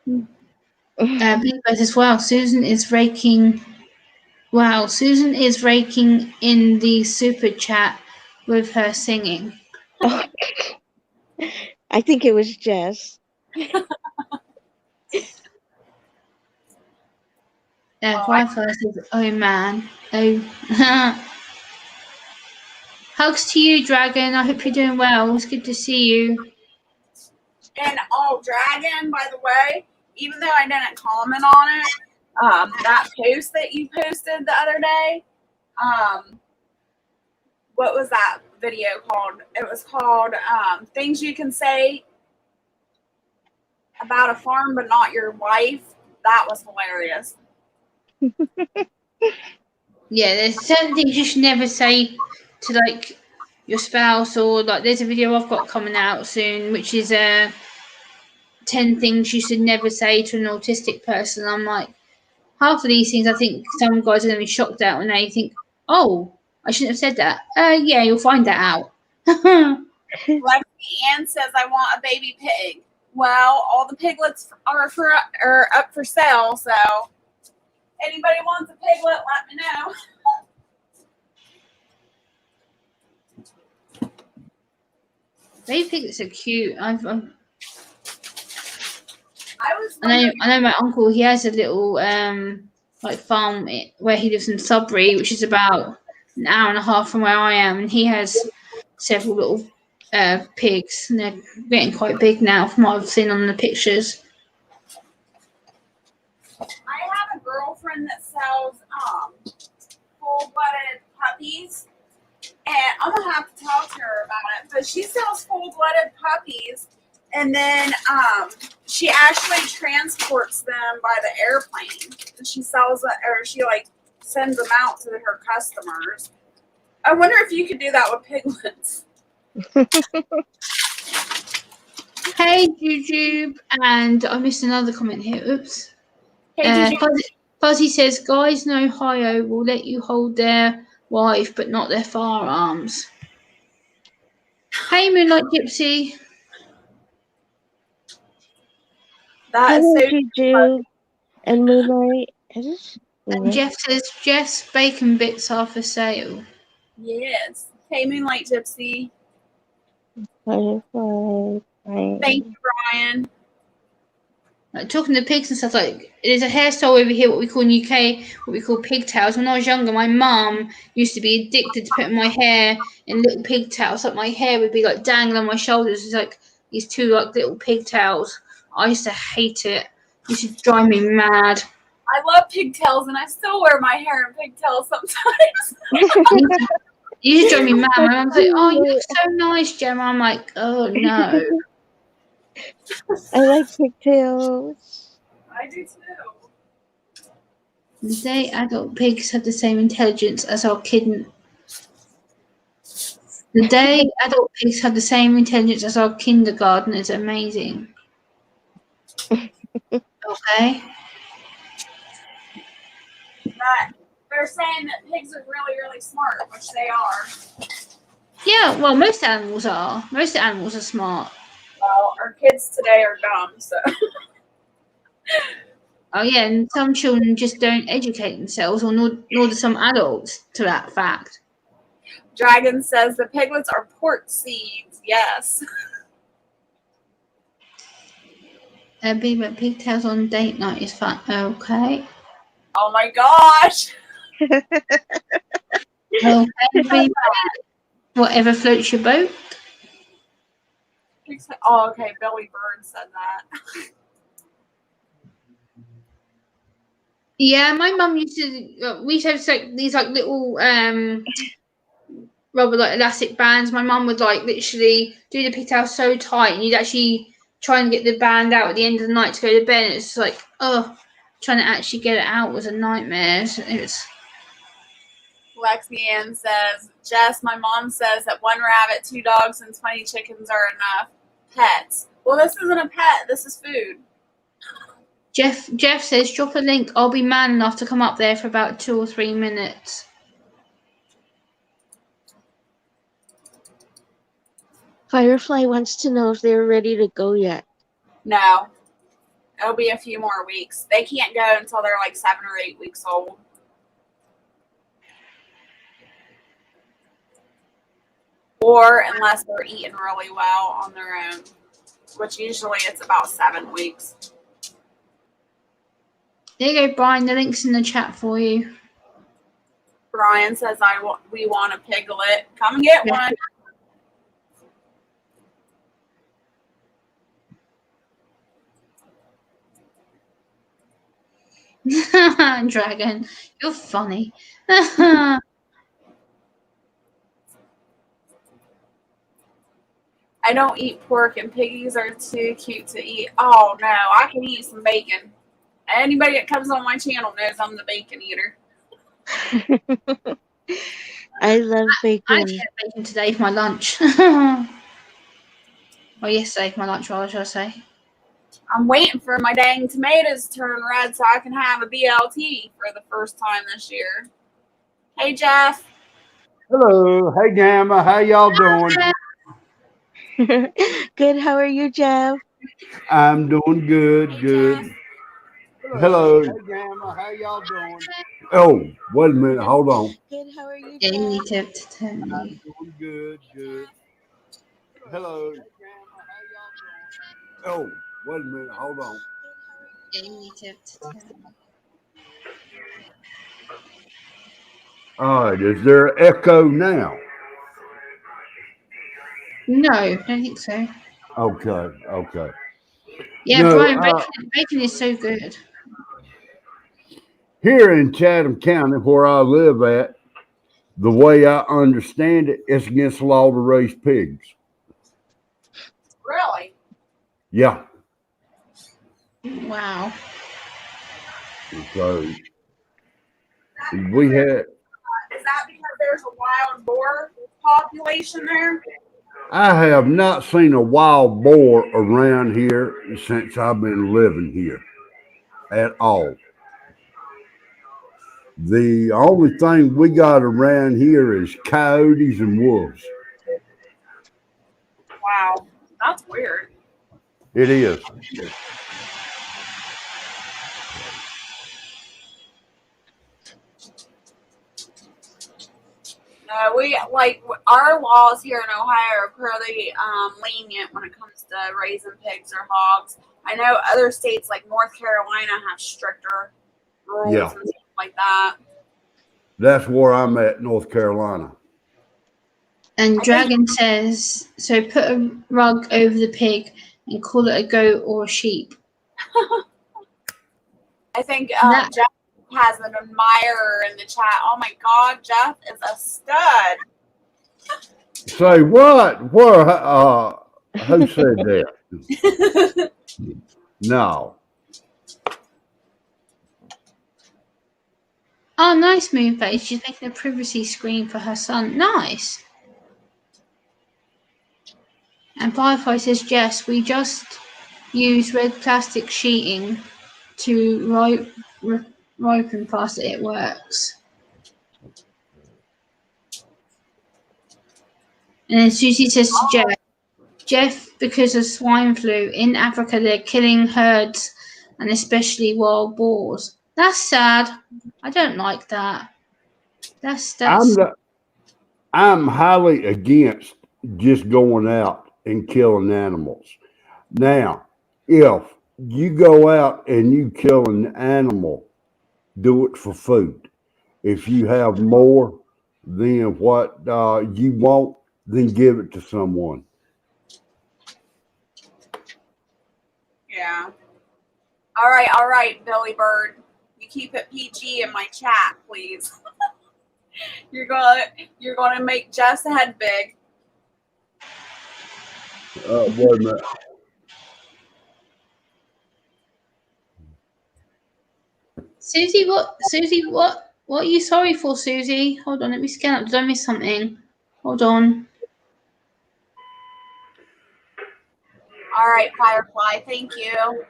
Big Bird as well. Susan is raking in the super chat with her singing. Oh. I think it was Jess. Firefly says, oh man. Oh. Hugs to you, Dragon. I hope you're doing well. It's good to see you. And Dragon, by the way, even though I didn't comment on it, that post that you posted the other day, what was that video called? It was called Things You Can Say About a Farm But Not Your Wife. That was hilarious. Yeah, there's certain things you should never say to like your spouse, or like there's a video I've got coming out soon which is 10 things you should never say to an autistic person. I'm like, half of these things I think some guys are going to be shocked at when they think, oh, I shouldn't have said that. Yeah, you'll find that out. Lexi Ann says, I want a baby pig. Well, all the piglets are up for sale, so anybody wants a piglet, let me know. Baby piglets are cute. I know know my uncle, he has a little like farm where he lives in Sudbury, which is about an hour and a half from where I am, and he has several little pigs, and they're getting quite big now from what I've seen on the pictures. I have a girlfriend that sells full-blooded puppies, and I'm gonna have to talk to her about it. But she sells full-blooded puppies, and then she actually transports them by the airplane. And she sells it, or she like sends them out to her customers. I wonder if you could do that with piglets. Hey, Jujube, and I missed another comment here. Oops. Hey, did you? Fuzzy says, guys in Ohio will let you hold their wife, but not their firearms. Hey, Moonlight Gypsy. That is Hello, so. Juju and Moonlight. Is this And Moonlight? Jeff says, Jeff's bacon bits are for sale. Yes. Hey, Moonlight Gypsy. Firefly. Thank you, Brian. Like, talking to pigs and stuff, like, there's a hairstyle over here, what we call in UK, what we call pigtails. When I was younger, my mum used to be addicted to putting my hair in little pigtails. Like, my hair would be, like, dangling on my shoulders. It's like these two, like, little pigtails. I used to hate it. It used to drive me mad. I love pigtails, and I still wear my hair in pigtails sometimes. It used to drive me mad. My mum's like, oh, you look so nice, Gemma. I'm like, oh, no. I like pigtails. I do too. The day adult pigs have the same intelligence as our kitten. The day adult pigs have the same intelligence as our kindergarten is amazing. Okay. But they're saying that pigs are really, really smart, which they are. Yeah, well, most animals are. Most animals are smart. Well, our kids today are dumb, so. Oh, yeah, and some children just don't educate themselves, or nor do some adults, to that fact. Dragon says the piglets are port seeds. Yes. Being about pigtails on date night is fun. Okay. Oh my gosh. Okay. Whatever floats your boat. Oh, okay. Billy Bird said that. Yeah, my mum used to. We used to have like these like little rubber like elastic bands. My mum would like literally do the pigtail so tight, and you'd actually try and get the band out at the end of the night to go to bed. And it's like, trying to actually get it out was a nightmare. It was. Lexi Ann says, Jess, my mom says that 1 rabbit, 2 dogs, and 20 chickens are enough pets. Well, this isn't a pet. This is food. Jeff says, drop a link. I'll be man enough to come up there for about 2 or 3 minutes. Firefly wants to know if they're ready to go yet. No. It'll be a few more weeks. They can't go until they're like 7 or 8 weeks old. Or unless they're eating really well on their own, which usually it's about 7 weeks. There you go, Brian. The link's in the chat for you. Brian says, we want a piglet. Come get one. Dragon, you're funny. I don't eat pork, and piggies are too cute to eat. Oh, no. I can eat some bacon. Anybody that comes on my channel knows I'm the bacon eater. I love bacon. I had bacon today for my lunch. Or yesterday for my lunch, rather, should I say. I'm waiting for my dang tomatoes to turn red so I can have a BLT for the first time this year. Hey, Jeff. Hello. Hey, Gamma. How y'all doing? Good. How are you, Jeff? I'm doing good. Hey, Good. Jeff. Hello. Hey, Gamma. How y'all doing? Oh, wait a minute. Hold on. Good. How are you, Yeah, you need Jeff? to tell I'm me. doing good. Good. Hello. Oh, wait a minute. Hold on. Yeah, you need to tell me. All right. Is there echo now? No, I don't think so. Okay. Okay. Yeah, No, Brian, bacon is so good. here in Chatham County, where I live at, the way I understand it, it's against the law to raise pigs. Really? Yeah. Wow. So we had. Is that because there's a wild boar population there? I have not seen a wild boar around here since I've been living here at all. The only thing we got around here is coyotes and wolves. Wow, that's weird. It is. We like our laws here in Ohio are pretty lenient when it comes to raising pigs or hogs. I know other states like North Carolina have stricter rules Yeah. and stuff like that. That's where I'm at, North Carolina. And Dragon says, so put a rug over the pig and call it a goat or a sheep. I think That- Jeff has an admirer in the chat. Oh my God, Jeff is a stud. Say what? Where? Who said that? No. Oh, nice, Moonface. She's making a privacy screen for her son. Nice. And Firefly says, Jess, we just use red plastic sheeting to ripen past it. It works. And then Susie says to Jeff, because of swine flu in Africa, they're killing herds and especially wild boars. That's sad. I don't like that. That's I'm highly against just going out and killing animals. Now, if you go out and you kill an animal, do it for food. If you have more than what you want, then give it to someone. Yeah. All right, Billy Bird. You keep it PG in my chat, please. You're gonna make Jeff's head big. Wait a minute. Susie, what are you sorry for, Susie? Hold on, let me scan up. Did I miss something? Hold on. All right, Firefly. Thank you.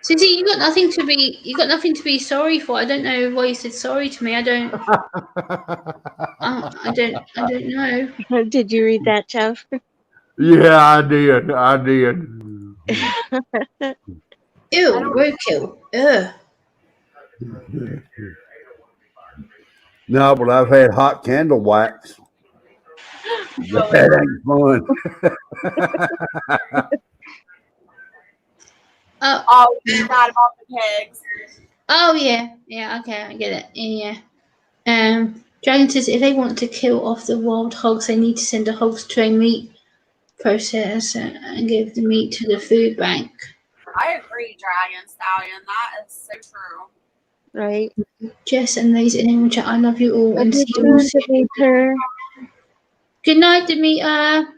Susie, you got nothing to be sorry for. I don't know why you said sorry to me. I don't know. Did you read that, Jeff? Yeah, I did. Ew, roadkill. Ugh. No, but I've had hot candle wax. That ain't fun. Oh, we forgot about the pigs. Oh yeah, okay, I get it. Yeah. Dragon says if they want to kill off the wild hogs, they need to send the hogs to a meat processor and give the meat to the food bank. I agree, Dragon Stallion. That is so true. Right. Jess and Lazy in chat. I love you all. And Good see you all night, soon. Demeter. Good night, Demeter.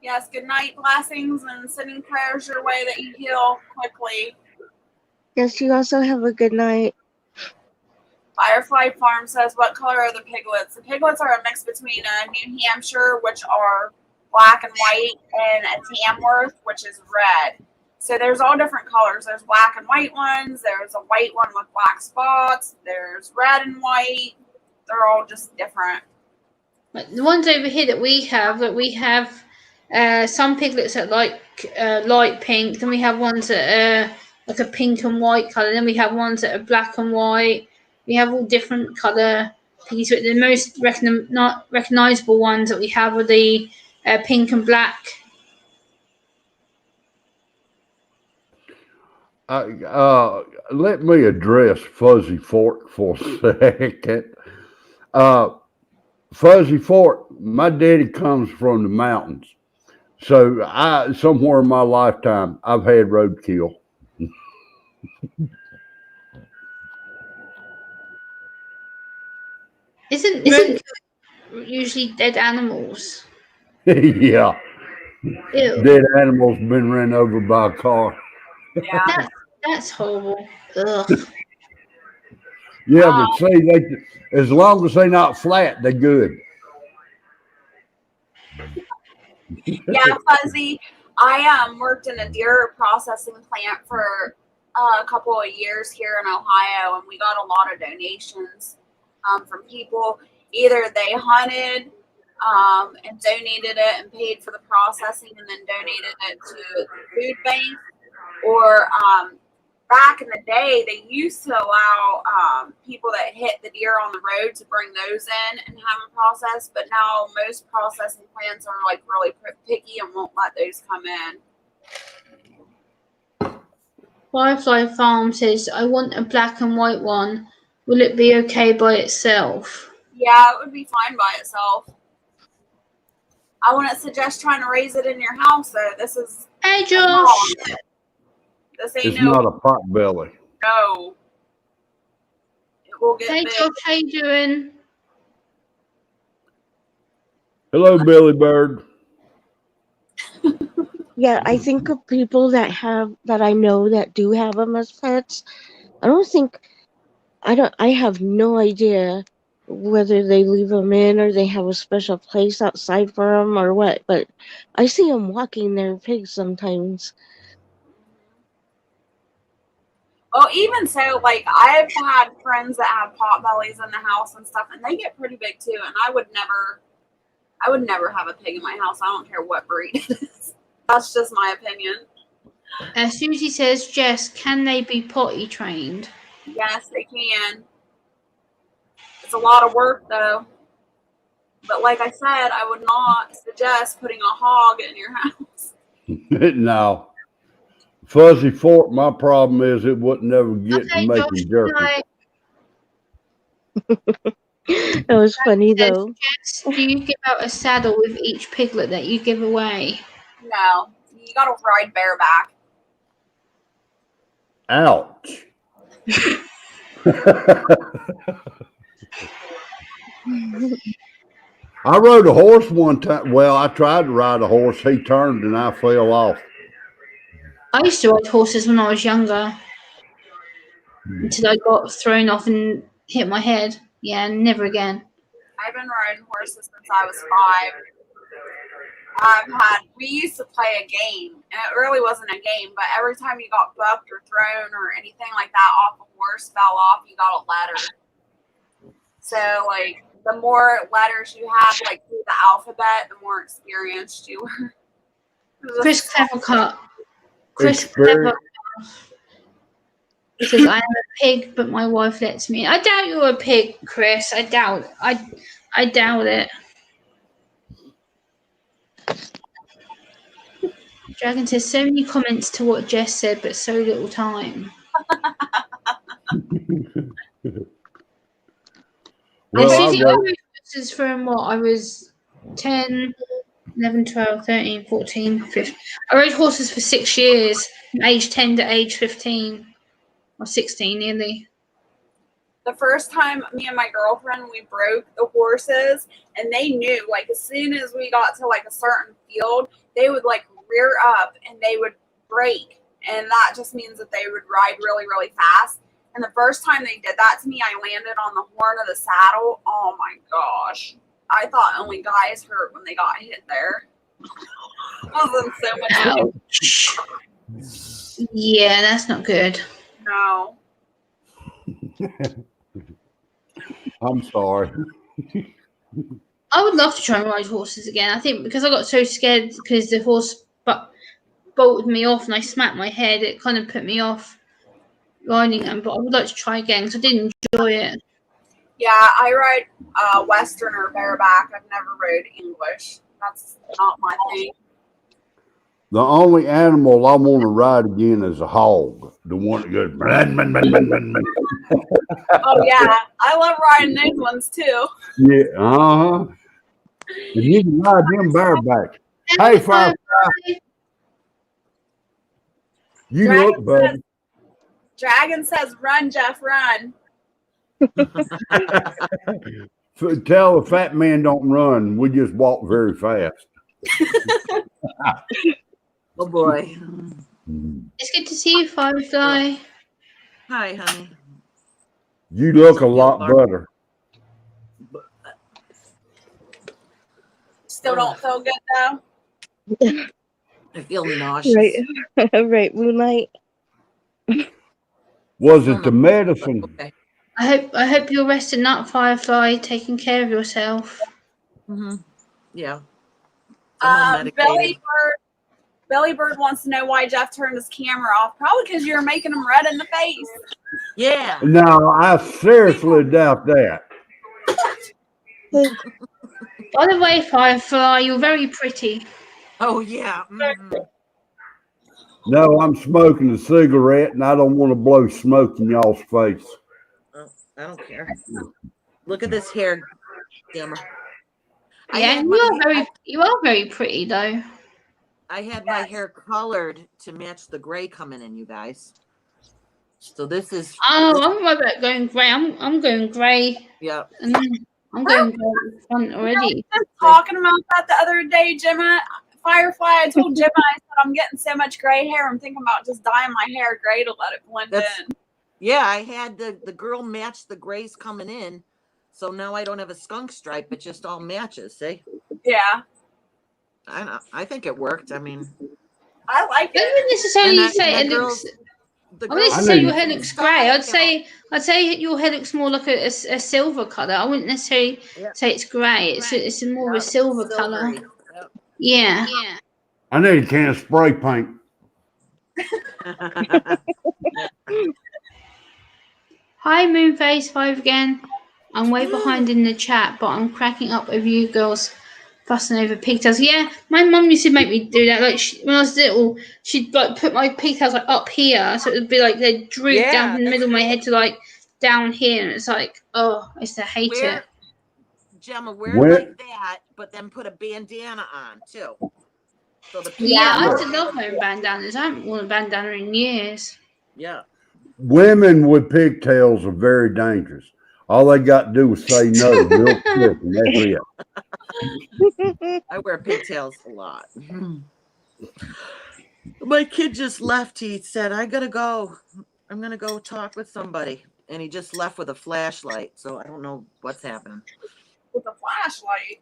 Yes, good night, blessings, and sending prayers your way that you heal quickly. Yes, you also have a good night. Firefly Farm says, what color are the piglets? The piglets are a mix between a New Hampshire, which are black and white, and a Tamworth, which is red. So there's all different colors. There's black and white ones. There's a white one with black spots. There's red and white. They're all just different. But the ones over here that we have some piglets that like light pink. Then we have ones that are like a pink and white color. Then we have ones that are black and white. We have all different color piggies. But the most not recognizable ones that we have are the pink and black. Let me address Fuzzy Fort for a second. Fuzzy Fort, my daddy comes from the mountains. So somewhere in my lifetime, I've had roadkill. Isn't usually dead animals. Yeah, Ew. dead animals been run over by a car. Yeah. That's horrible. Ugh. Yeah, but see, as long as they're not flat, they're good. Yeah, Fuzzy. I worked in a deer processing plant for a couple of years here in Ohio, and we got a lot of donations from people. Either they hunted and donated it and paid for the processing, and then donated it to the food bank, or back in the day, they used to allow people that hit the deer on the road to bring those in and have them processed. But now most processing plants are like really picky and won't let those come in. Firefly Farm says, I want a black and white one. Will it be okay by itself? Yeah, it would be fine by itself. I wouldn't suggest trying to raise it in your house, though. This is Hey, Josh. this ain't It's no. not a pot belly. No. It will get Hey, big. Josh, how you doing? Hello, Billy Bird. Yeah, I think of people that I know that do have them as pets. I have no idea whether they leave them in or they have a special place outside for them or what, but I see them walking their pigs sometimes. Well, even so, like I've had friends that have pot bellies in the house and stuff, and they get pretty big too. And I would never have a pig in my house. I don't care what breed it is. That's just my opinion. Susie says, Jess, can they be potty trained? Yes, they can. It's a lot of work though. But like I said, I would not suggest putting a hog in your house. No. Fuzzy Fork, my problem is it wouldn't never get to Okay, making Josh, jerky. That was funny says, though. Jess, do you give out a saddle with each piglet that you give away? No, you gotta ride bareback. Ouch. I rode a horse one time. Well, I tried to ride a horse. He turned and I fell off. I used to ride horses when I was younger until I got thrown off and hit my head. Yeah, never again. I've been riding horses since I was 5. We used to play a game, and it really wasn't a game, but every time you got bucked or thrown or anything like that off a horse, fell off, you got a letter. So, like, the more letters you have, like, through the alphabet, the more experienced you were. Chris Clevercut. Chris Experience. Clevercut says, I am a pig, but my wife lets me. I doubt you're a pig, Chris. I doubt it. Dragon says, so many comments to what Jess said, but so little time. Well, Susie, I I wrote, rode horses from what? I was 10, 11, 12, 13, 14, 15. I rode horses for 6 years, from age 10 to age 15, or 16 nearly. The first time me and my girlfriend, we broke the horses, and they knew, like, as soon as we got to, like, a certain field, they would, like, rear up, and they would break, and that just means that they would ride really, really fast. And the first time they did that to me, I landed on the horn of the saddle. Oh, my gosh. I thought only guys hurt when they got hit there. I was in so much pain. Ouch. Yeah, that's not good. No. I'm sorry. I would love to try and ride horses again. I think because I got so scared because the horse bolted me off and I smacked my head, it kind of put me off riding them. But I would like to try again because I did enjoy it. Yeah, I ride Western or bareback. I've never rode English. That's not my thing. The only animal I want to ride again is a hog. The one that goes. Blah, blah, blah, blah, blah, blah. Oh, yeah. I love riding those ones, too. Yeah, and you can ride them bareback. Hey, Firefly. You look, buddy. Dragon says, run, Jeff, run. Tell the fat man don't run. We just walk very fast. Oh boy. It's good to see you, Firefly. Hi, honey. You look a lot better. Still don't feel good though. I feel nauseous. Right. Right, Moonlight. Was it the medicine? Okay. I hope you're resting up, Firefly, taking care of yourself. Mm-hmm. Yeah. I'm all medicated. Billy Bird wants to know why Jeff turned his camera off. Probably because you're making him red in the face. Yeah. No, I seriously doubt that. By the way, Firefly, you're very pretty. Oh yeah. Mm-hmm. No, I'm smoking a cigarette and I don't want to blow smoke in y'all's face. Oh, I don't care. Look at this hair, Dimmer. Yeah, you are very pretty though. I had my hair colored to match the gray coming in, you guys. So this is. Oh, I'm right about going grey. I'm going grey. Yeah. And I'm going grey in front already. I was talking about that the other day, Gemma. Firefly, I told Gemma, I said, I'm getting so much gray hair. I'm thinking about just dyeing my hair gray to let it blend in. Yeah, I had the girl match the grays coming in. So now I don't have a skunk stripe. It just all matches. See? Yeah. I think it worked. I mean, I like I it. wouldn't necessarily And that- say and it that looks. the I wouldn't girl- say know your you- hair looks grey. I'd say your hair looks more like a silver colour. I wouldn't necessarily say it's grey. It's more of a silver colour. Yep. Yeah. I need a can of spray paint. Hi, Moonface5 again. I'm way behind in the chat, but I'm cracking up over you girls fussing over pigtails. Yeah, my mum used to make me do that. Like when I was little, she'd like put my pigtails like up here, so it would be like they droop Yeah, down from the that's middle of my cool. head to like down here, and it's like, oh, I used to hate it. Gemma, wear Where- like that, but then put a bandana on too. So the Yeah, I pigtails- used to love wearing bandanas. I haven't worn a bandana in years. Yeah. Women with pigtails are very dangerous. All they got to do is say no real quick, and that's it. I wear pigtails a lot. My kid just left. He said, I gotta go. I'm gonna go talk with somebody. And he just left with a flashlight. So I don't know what's happening. With a flashlight.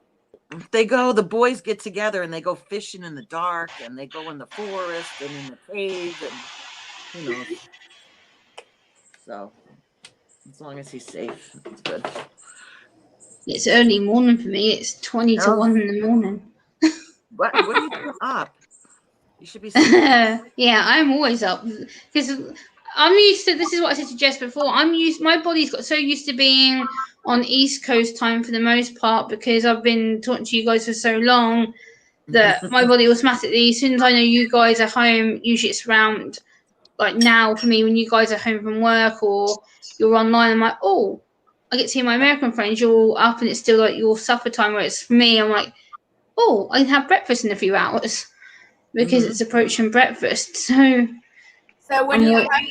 The boys get together and they go fishing in the dark and they go in the forest and in the cave and who knows. So as long as he's safe, it's good. It's early morning for me. It's 20 to Oh. 1 in the morning. What are you doing up? You should be Yeah, I'm always up because I'm used to. This is what I said to Jess before. My body's got so used to being on East Coast time for the most part because I've been talking to you guys for so long that my body automatically, as soon as I know you guys are home, usually it's around like now for me when you guys are home from work or you're online. I'm like, oh, I get to see my American friends. You're all up and it's still like your supper time. Where it's for me, I'm like, oh, I can have breakfast in a few hours because it's approaching breakfast. So So when you come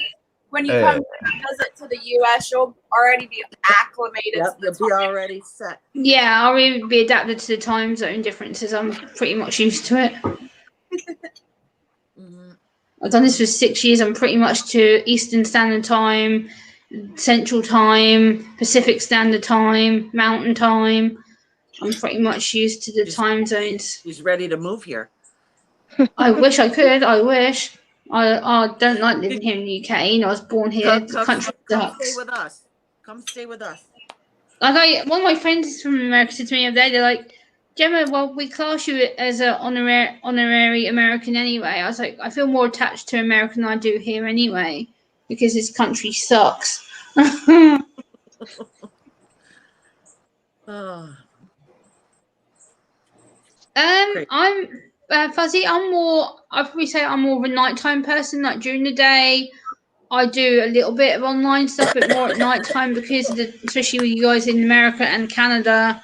to visit to the U.S., you'll already be acclimated. Yep, to the you'll be time. already set. yeah, I'll really be adapted to the time zone differences. I'm pretty much used to it. Mhm. I've done this for 6 years. I'm pretty much to Eastern Standard Time, Central Time, Pacific Standard Time, Mountain Time. I'm pretty much used to the time zones. He's ready to move here. I wish I could. I wish. I don't like living here in the UK. You know, I was born here. The country come stay sucks. with us. Come stay with us. Like one of my friends from America said to me the other day, they're like, Gemma, well, we class you as an honorary American anyway. I was like, I feel more attached to America than I do here anyway, because this country sucks. Oh, Great. I'm Fuzzy. I'd probably say I'm more of a nighttime person. Like during the day, I do a little bit of online stuff, but more at nighttime because especially with you guys in America and Canada,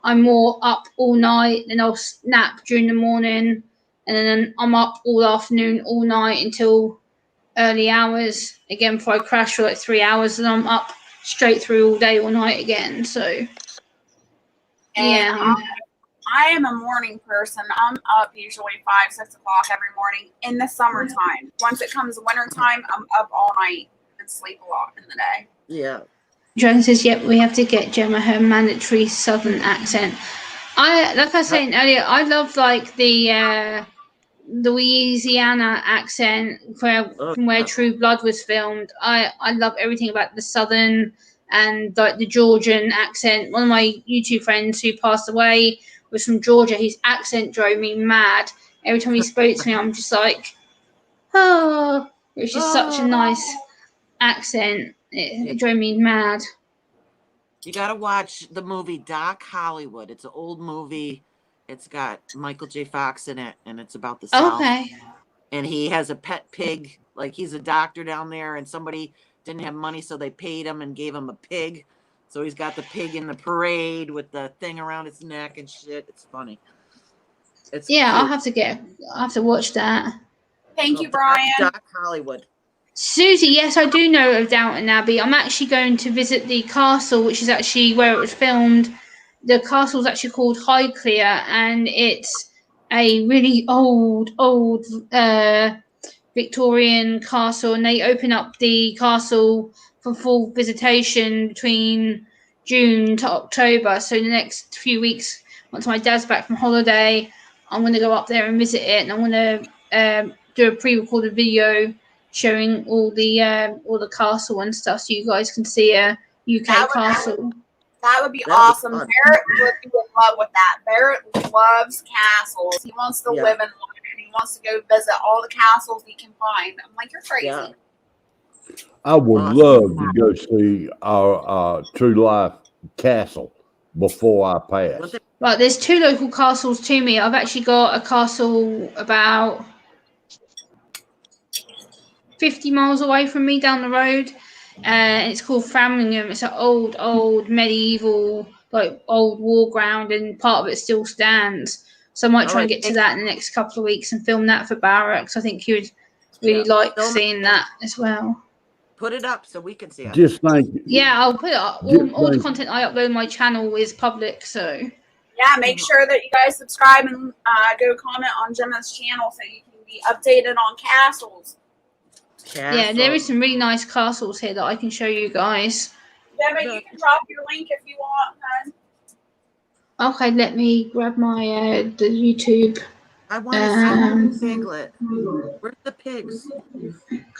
I'm more up all night. Then I'll nap during the morning, and then I'm up all afternoon, all night until early hours again before I crash for like 3 hours, and I'm up straight through all day, all night again. So And Yeah. I am a morning person. I'm up usually 5, 6 o'clock every morning in the summertime. Once it comes wintertime, I'm up all night and sleep a lot in the day. Yeah. Joan says, "Yep, we have to get Gemma her mandatory Southern accent." Like I was saying earlier, I love like the Louisiana accent from where True Blood was filmed. I love everything about the Southern and like the Georgian accent. One of my YouTube friends who passed away was from Georgia. His accent drove me mad. Every time he spoke to me, I'm just like, oh, it's just such a nice accent. It drove me mad. You got to watch the movie Doc Hollywood. It's an old movie. It's got Michael J. Fox in it, and it's about the South. Okay. And he has a pet pig. Like, he's a doctor down there, and somebody didn't have money, so they paid him and gave him a pig. So he's got the pig in the parade with the thing around its neck and shit. It's funny. It's Yeah, cute. I'll have to watch that. Thank you, Brian. Doc Hollywood. Susie, yes, I do know of Downton Abbey. I'm actually going to visit the castle, which is actually where it was filmed. The castle is actually called Highclere, and it's a really old Victorian castle. And they open up the castle for full visitation between June to October. So the next few weeks, once my dad's back from holiday, I'm going to go up there and visit it, and I'm going to do a pre-recorded video showing all the castle and stuff, so you guys can see a UK castle. That would be That would be awesome. fun. Barrett would be in love with that. Barrett loves castles. He wants to live in one, and he wants to go visit all the castles he can find. I'm like, you're crazy. Yeah. I would love to go see our True Life castle before I pass. Right, there's 2 local castles to me. I've actually got a castle about 50 miles away from me down the road. It's called Framlingham. It's an old medieval, like old war ground, and part of it still stands. So I might try and get to that in the next couple of weeks and film that for Barrett, because I think he would really like seeing that as well. Put it up so we can see it. Just think. Yeah, I'll put it up. All the content I upload on my channel is public, so. Yeah, make sure that you guys subscribe and go comment on Gemma's channel so you can be updated on castles. Yeah, there is some really nice castles here that I can show you guys. Gemma, you can drop your link if you want, hun. Okay, let me grab my the YouTube. I want to see the piglet. Where's the pigs?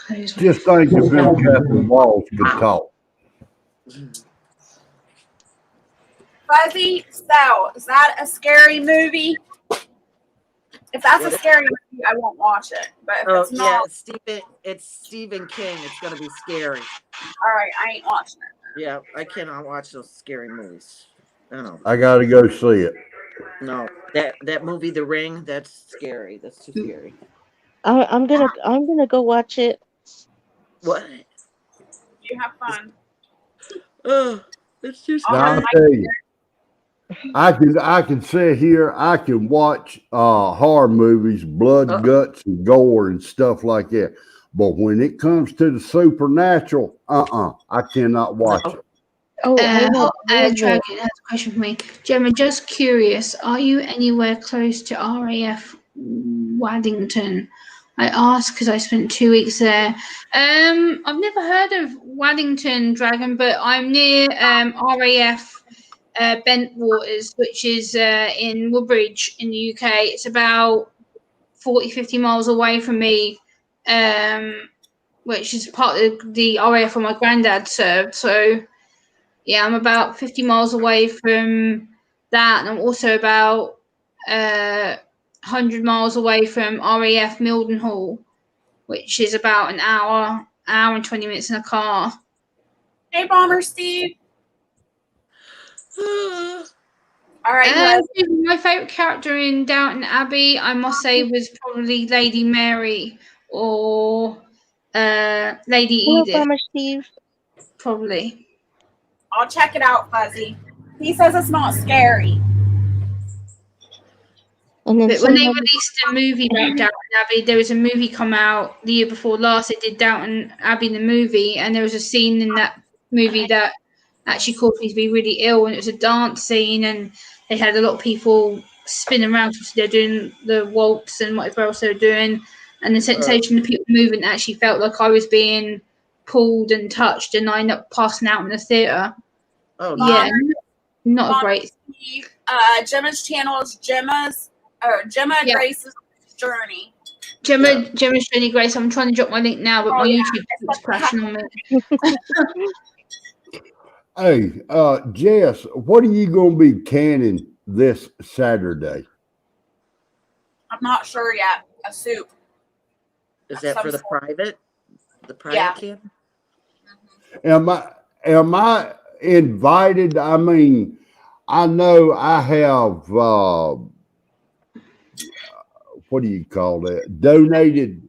Just think if them castle walls could talk. Fuzzy, so is that a scary movie? If that's a scary movie, I won't watch it. But if it's not, it's Stephen King. It's gonna be scary. All right, I ain't watching it. Yeah, I cannot watch those scary movies. I don't know. I gotta go see it. No, that movie, The Ring, that's scary. That's too scary. I'm gonna go watch it. What? You have fun. Oh, it's too scary. Now, I tell you, I can sit here. I can watch horror movies, blood, guts, and gore and stuff like that. But when it comes to the supernatural, I cannot watch it. Dragon has a question for me. Gemma, just curious, are you anywhere close to RAF Waddington? I asked because I spent 2 weeks there. I've never heard of Waddington, Dragon, but I'm near RAF Bentwaters, which is in Woodbridge in the UK. It's about 40-50 miles away from me, which is part of the RAF where my granddad served. So, yeah, I'm about 50 miles away from that, and I'm also about 100 miles away from RAF Mildenhall, which is about an hour and 20 minutes in a car. Hey, Bomber Steve. All right. My favourite character in Downton Abbey, I must say, was probably Lady Mary or Lady Edith. Bomber Steve. Probably. I'll check it out, Fuzzy. He says it's not scary. And then but when they released a movie about Downton Abbey, there was a movie come out the year before last. They did Downton Abbey the movie, and there was a scene in that movie that actually caused me to be really ill, and it was a dance scene, and they had a lot of people spinning around. So they're doing the waltz and whatever else they were doing, and the sensation of the people moving actually felt like I was being pulled and touched, and I ended up passing out in the theater. Oh, Yeah, not a Mom, great. Gemma's channel is Gemma Yeah. Grace's Journey. Gemma's Journey Grace. I'm trying to drop my link now, but my YouTube keeps crashing on me. Hey, Jess, what are you going to be canning this Saturday? I'm not sure yet. A soup. is that for the Some sort. private? The private Yeah. kid? Am I invited? I mean, I know I have what do you call that? Donated,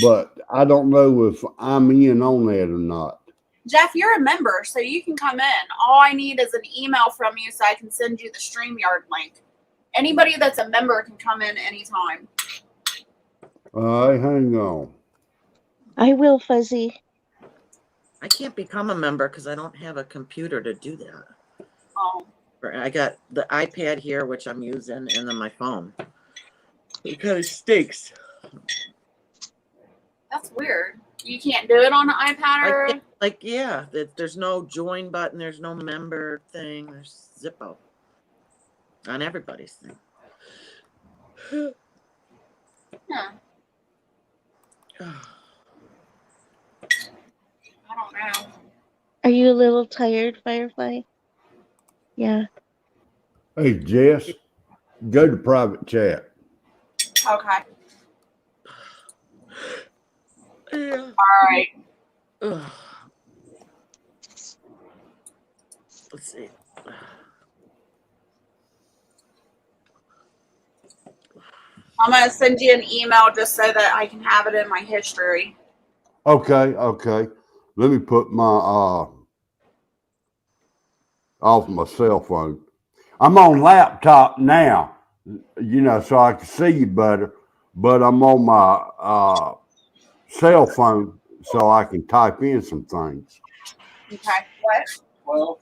but I don't know if I'm in on that or not. Jeff, you're a member, so you can come in. All I need is an email from you so I can send you the StreamYard link. Anybody that's a member can come in anytime. All right, hang on. I will, Fuzzy. I can't become a member because I don't have a computer to do that. Oh, I got the iPad here, which I'm using, and then my phone. It kind of stinks. that's weird. You can't do it on an iPad or... There's no join button. There's no member thing. There's Zippo on everybody's thing. Huh. I don't know. Are you a little tired, Firefly? Yeah. Hey, Jess, go to private chat. Okay. Yeah. All right. Ugh. Let's see. I'm going to send you an email just so that I can have it in my history. Okay. Let me put my off my cell phone. I'm on laptop now, so I can see you better, but I'm on my cell phone so I can type in some things. Okay. What? Well,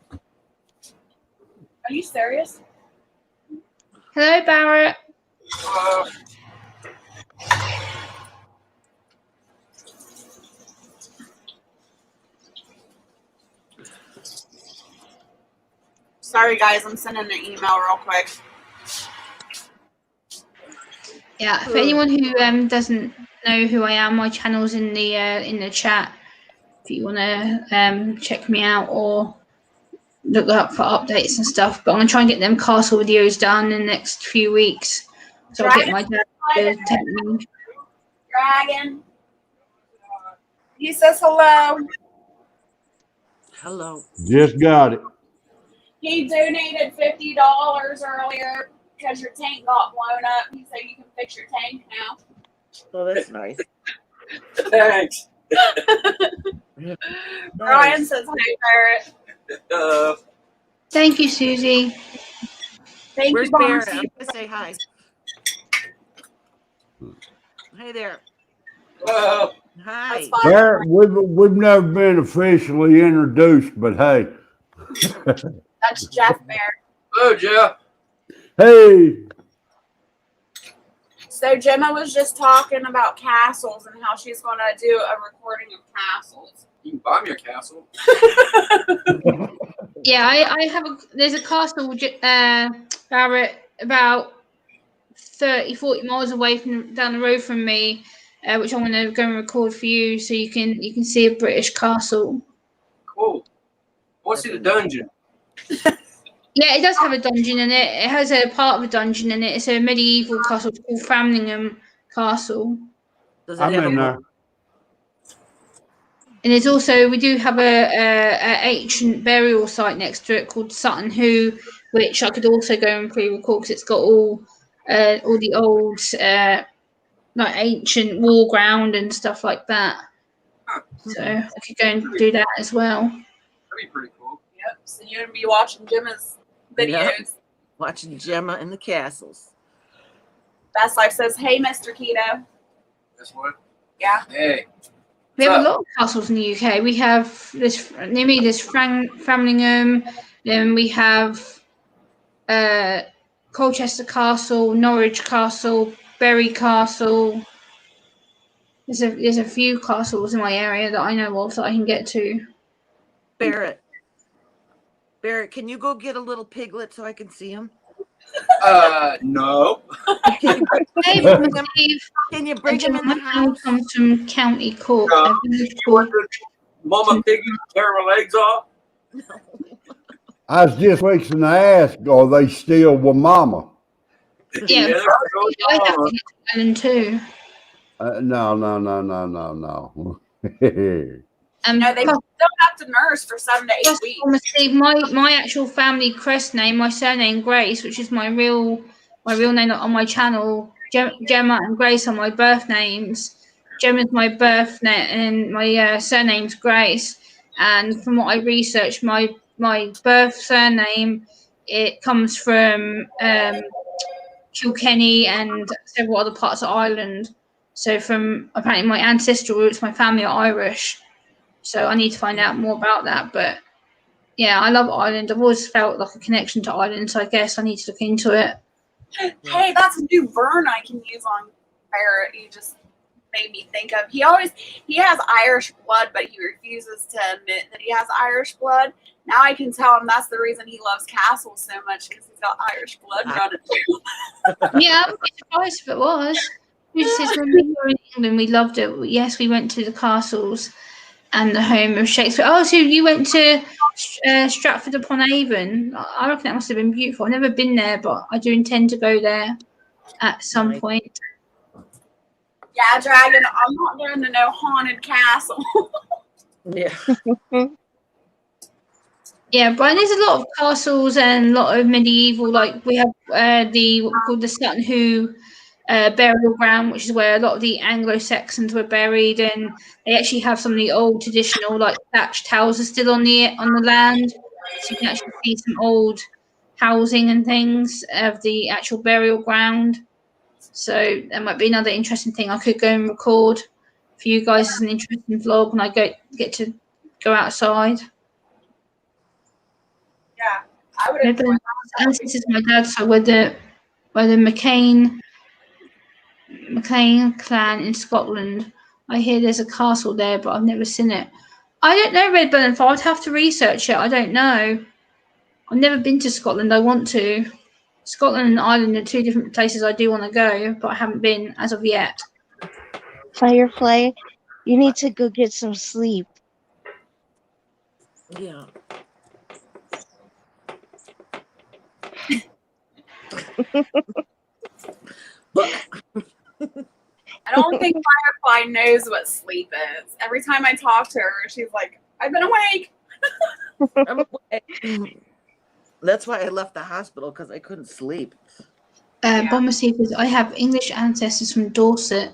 Are you serious? Hello, Barrett. Sorry, guys. I'm sending an email real quick. Yeah, for anyone who doesn't know who I am, my channel's in the chat. If you want to check me out or look up for updates and stuff. But I'm gonna try and get them castle videos done in the next few weeks. So I'll get my dad to take me. Dragon. He says hello. Hello. Just got it. He donated $50 earlier because your tank got blown up. He said you can fix your tank now. Oh, that's nice. thanks. Brian says hi, Barrett. Thank you, Susie. Thank Where's you, Barrett? Bonsi. I'm gonna say hi. Hey there. Well, Hi. That's fine. Barrett, we've never been officially introduced, but hey. That's Jeff Barrett. hello, Jeff. Hey. So Gemma was just talking about castles and how she's going to do a recording of castles. You can buy me a castle. Yeah, I have there's a castle, Barrett, about 30-40 miles away from down the road from me, which I want to go and record for you, so you can see a British castle. Cool. I want to see the dungeon. Yeah, it does have a dungeon in it. It has a part of a dungeon in it. It's a medieval castle called Framlingham Castle. Does it I'm have in a there. And there's also, we do have a ancient burial site next to it called Sutton Hoo, which I could also go and pre-record because it's got all the old like ancient war ground and stuff like that. So I could go and do that as well. That'd be pretty cool. Yep. So you're going to be watching Gemma's videos. Yep. Watching Gemma and the castles. Best Life says, hey, Mr. Keto. That's what? Yeah. Hey. We have a lot of castles in the UK. We have this near me. There's Framlingham. Then we have Colchester Castle, Norwich Castle, Bury Castle. There's a few castles in my area that I know of that I can get to. Barrett, can you go get a little piglet so I can see him? No. Can you bring, Hey, can you bring him, Steve, can you bring him in my the family house? comes from County Cork. No. a village You want called- to Mama Piggy tear my legs off? I was just fixing to ask, are they still with Mama? Yeah, they're going I have on. to get to Ireland too. No. No, they still have to nurse for 7 to 8 Yes, weeks. honestly, my actual family crest name, my surname Grace, which is my real name on my channel. Gemma and Grace are my birth names. Gemma's my birth name, and my surname's Grace. And from what I researched, my birth surname, it comes from Kilkenny and several other parts of Ireland. So from apparently my ancestral roots, my family are Irish. So I need to find out more about that. But yeah, I love Ireland. I've always felt like a connection to Ireland, so I guess I need to look into it. Hey, that's a new burn I can use on Barrett. You just made me think of. He has Irish blood, but he refuses to admit that he has Irish blood. Now I can tell him that's the reason he loves castles so much, because he's got Irish blood running through. Yeah, I would be surprised if it was. He says when we were in England, we loved it. Yes, we went to the castles and the home of Shakespeare. Oh, so you went to Stratford upon Avon? I reckon that must have been beautiful. I've never been there, but I do intend to go there at some Nice. point. Yeah, Dragon, I'm not going to no haunted castle. Yeah. Yeah, but there's a lot of castles and a lot of medieval. Like we have what we call the Sutton Hoo burial ground, which is where a lot of the Anglo-Saxons were buried, and they actually have some of the old traditional like thatched houses still on the land, so you can actually see some old housing and things of the actual burial ground. So that might be another interesting thing I could go and record for you guys as an interesting vlog when I get to go outside. Yeah, I would Yeah, enjoy the ancestors of my dad, so where the McCain clan in Scotland. I hear there's a castle there, but I've never seen it. I don't know Redburn, I'd have to research it. I don't know. I've never been to Scotland. I want to. Scotland and Ireland are two different places I do want to go, but I haven't been as of yet. Firefly, you need to go get some sleep. Yeah. I don't think Firefly knows what sleep is. Every time I talk to her, she's like, I've been awake. That's why I left the hospital, because I couldn't sleep. Yeah. Bomber Seekers, I have English ancestors from Dorset,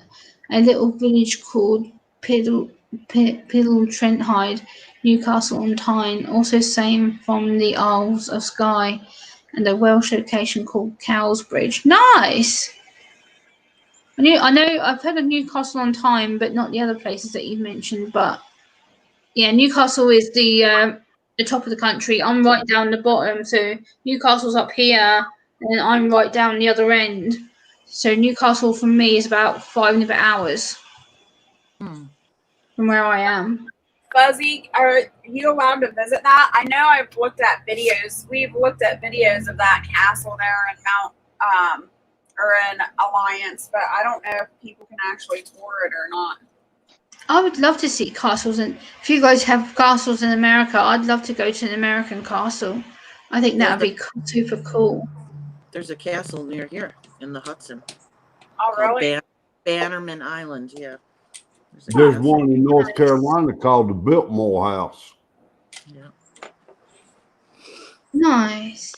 a little village called Piddle Trenthide, Newcastle on Tyne, also same from the Isles of Skye, and a Welsh location called Cowsbridge. Nice! I know I've heard of Newcastle on Tyne, but not the other places that you've mentioned. But yeah, Newcastle is the top of the country. I'm right down the bottom, so Newcastle's up here, and I'm right down the other end. So Newcastle from me is about 5 and a bit hours from where I am. Fuzzy, are you allowed to visit that? I know I've looked at videos. We've looked at videos of that castle there in Mount or in Alliance, but I don't know if people can actually tour it or not. I would love to see castles, and if you guys have castles in America, I'd love to go to an American castle. I think that would be super cool. There's a castle near here in the Hudson. Oh, called really? Bannerman Island, yeah. There's one in North Carolina called the Biltmore House. Yeah. Nice.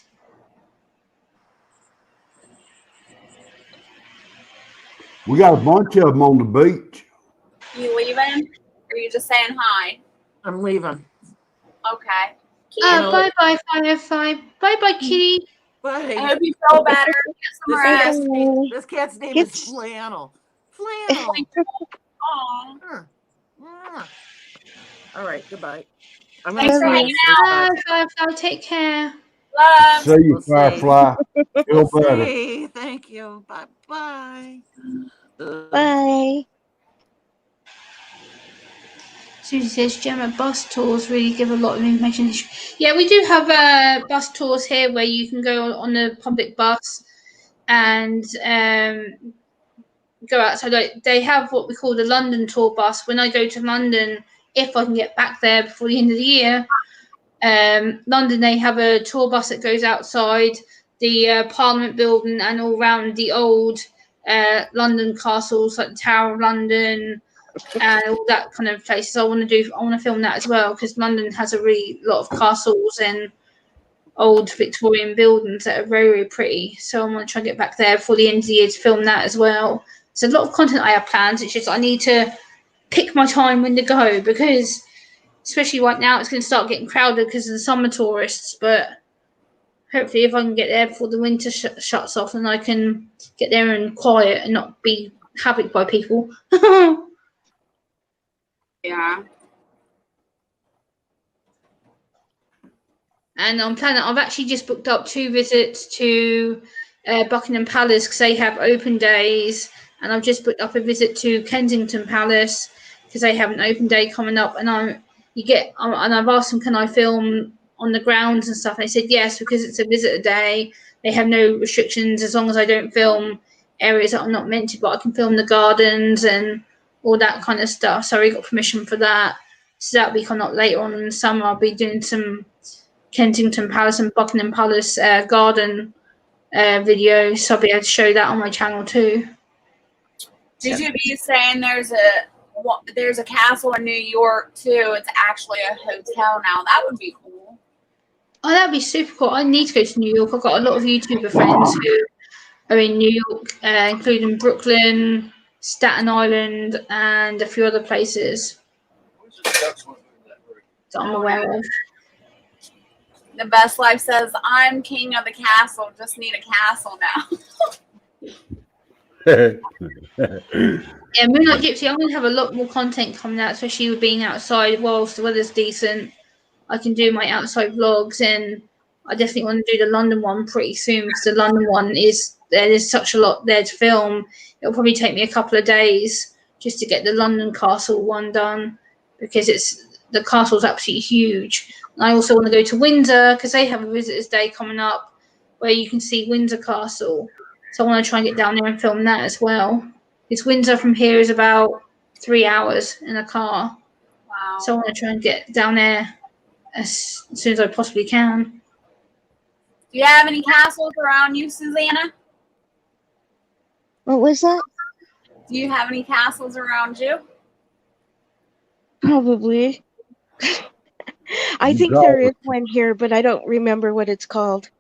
We got a bunch of them on the beach. You leaving? Or are you just saying hi? I'm leaving. Okay. Bye-bye, Firefly. Bye-bye, kitty. I Bye. hope you feel better. Get some rest. This cat's name is It's- Flannel. Flannel. Aw. All right, goodbye. I'm Thanks for gonna hanging out. Bye, Firefly. Take care. Love. See you, We'll see. Firefly. Feel We'll better. see. Thank you. Bye bye. Bye. Susie says Gemma bus tours really give a lot of information. Yeah, we do have bus tours here where you can go on the public bus and go outside. Like, they have what we call the London tour bus. When I go to London, if I can get back there before the end of the year, London, they have a tour bus that goes outside the Parliament building and all around the old London castles, like the Tower of London and all that kind of places. I want to film that as well because London has a really lot of castles and old Victorian buildings that are very, very pretty. So I want to try and get back there before the end of the year to film that as well. So a lot of content I have planned. It's just I need to pick my time when to go because especially right now it's going to start getting crowded because of the summer tourists. But hopefully if I can get there before the winter shuts off and I can get there and quiet and not be havoc by people. Yeah. And I'm planning. I've actually just booked up 2 visits to Buckingham Palace because they have open days, and I've just booked up a visit to Kensington Palace because they have an open day coming up. And I've asked them, can I film on the grounds and stuff? And they said yes because it's a visitor day. They have no restrictions as long as I don't film areas that I'm not meant to, but I can film the gardens and all that kind of stuff. So I already got permission for that. So that'll be coming up later on in the summer. I'll be doing some Kensington Palace and Buckingham Palace garden video, so I'll be able to show that on my channel too. Did you be saying there's a castle in New York too? It's actually a hotel now. That would be cool. Oh, that'd be super cool. I need to go to New York. I've got a lot of YouTuber friends who are in New York, including Brooklyn, Staten Island, and a few other places that I'm aware of. The Best Life says, I'm king of the castle. Just need a castle now. Yeah, Moonlight Gypsy, I'm going to have a lot more content coming out, especially with being outside whilst the weather's decent. I can do my outside vlogs, and I definitely want to do the London one pretty soon because the London one there's such a lot there to film. It'll probably take me a couple of days just to get the London Castle one done because the castle's absolutely huge. And I also want to go to Windsor because they have a visitors day coming up where you can see Windsor Castle. So I want to try and get down there and film that as well. Because Windsor from here is about 3 hours in a car. Wow. So I want to try and get down there as soon as I possibly can. Do you have any castles around you, Susanna? What was that? Do you have any castles around you? Probably. I think there is one here, but I don't remember what it's called.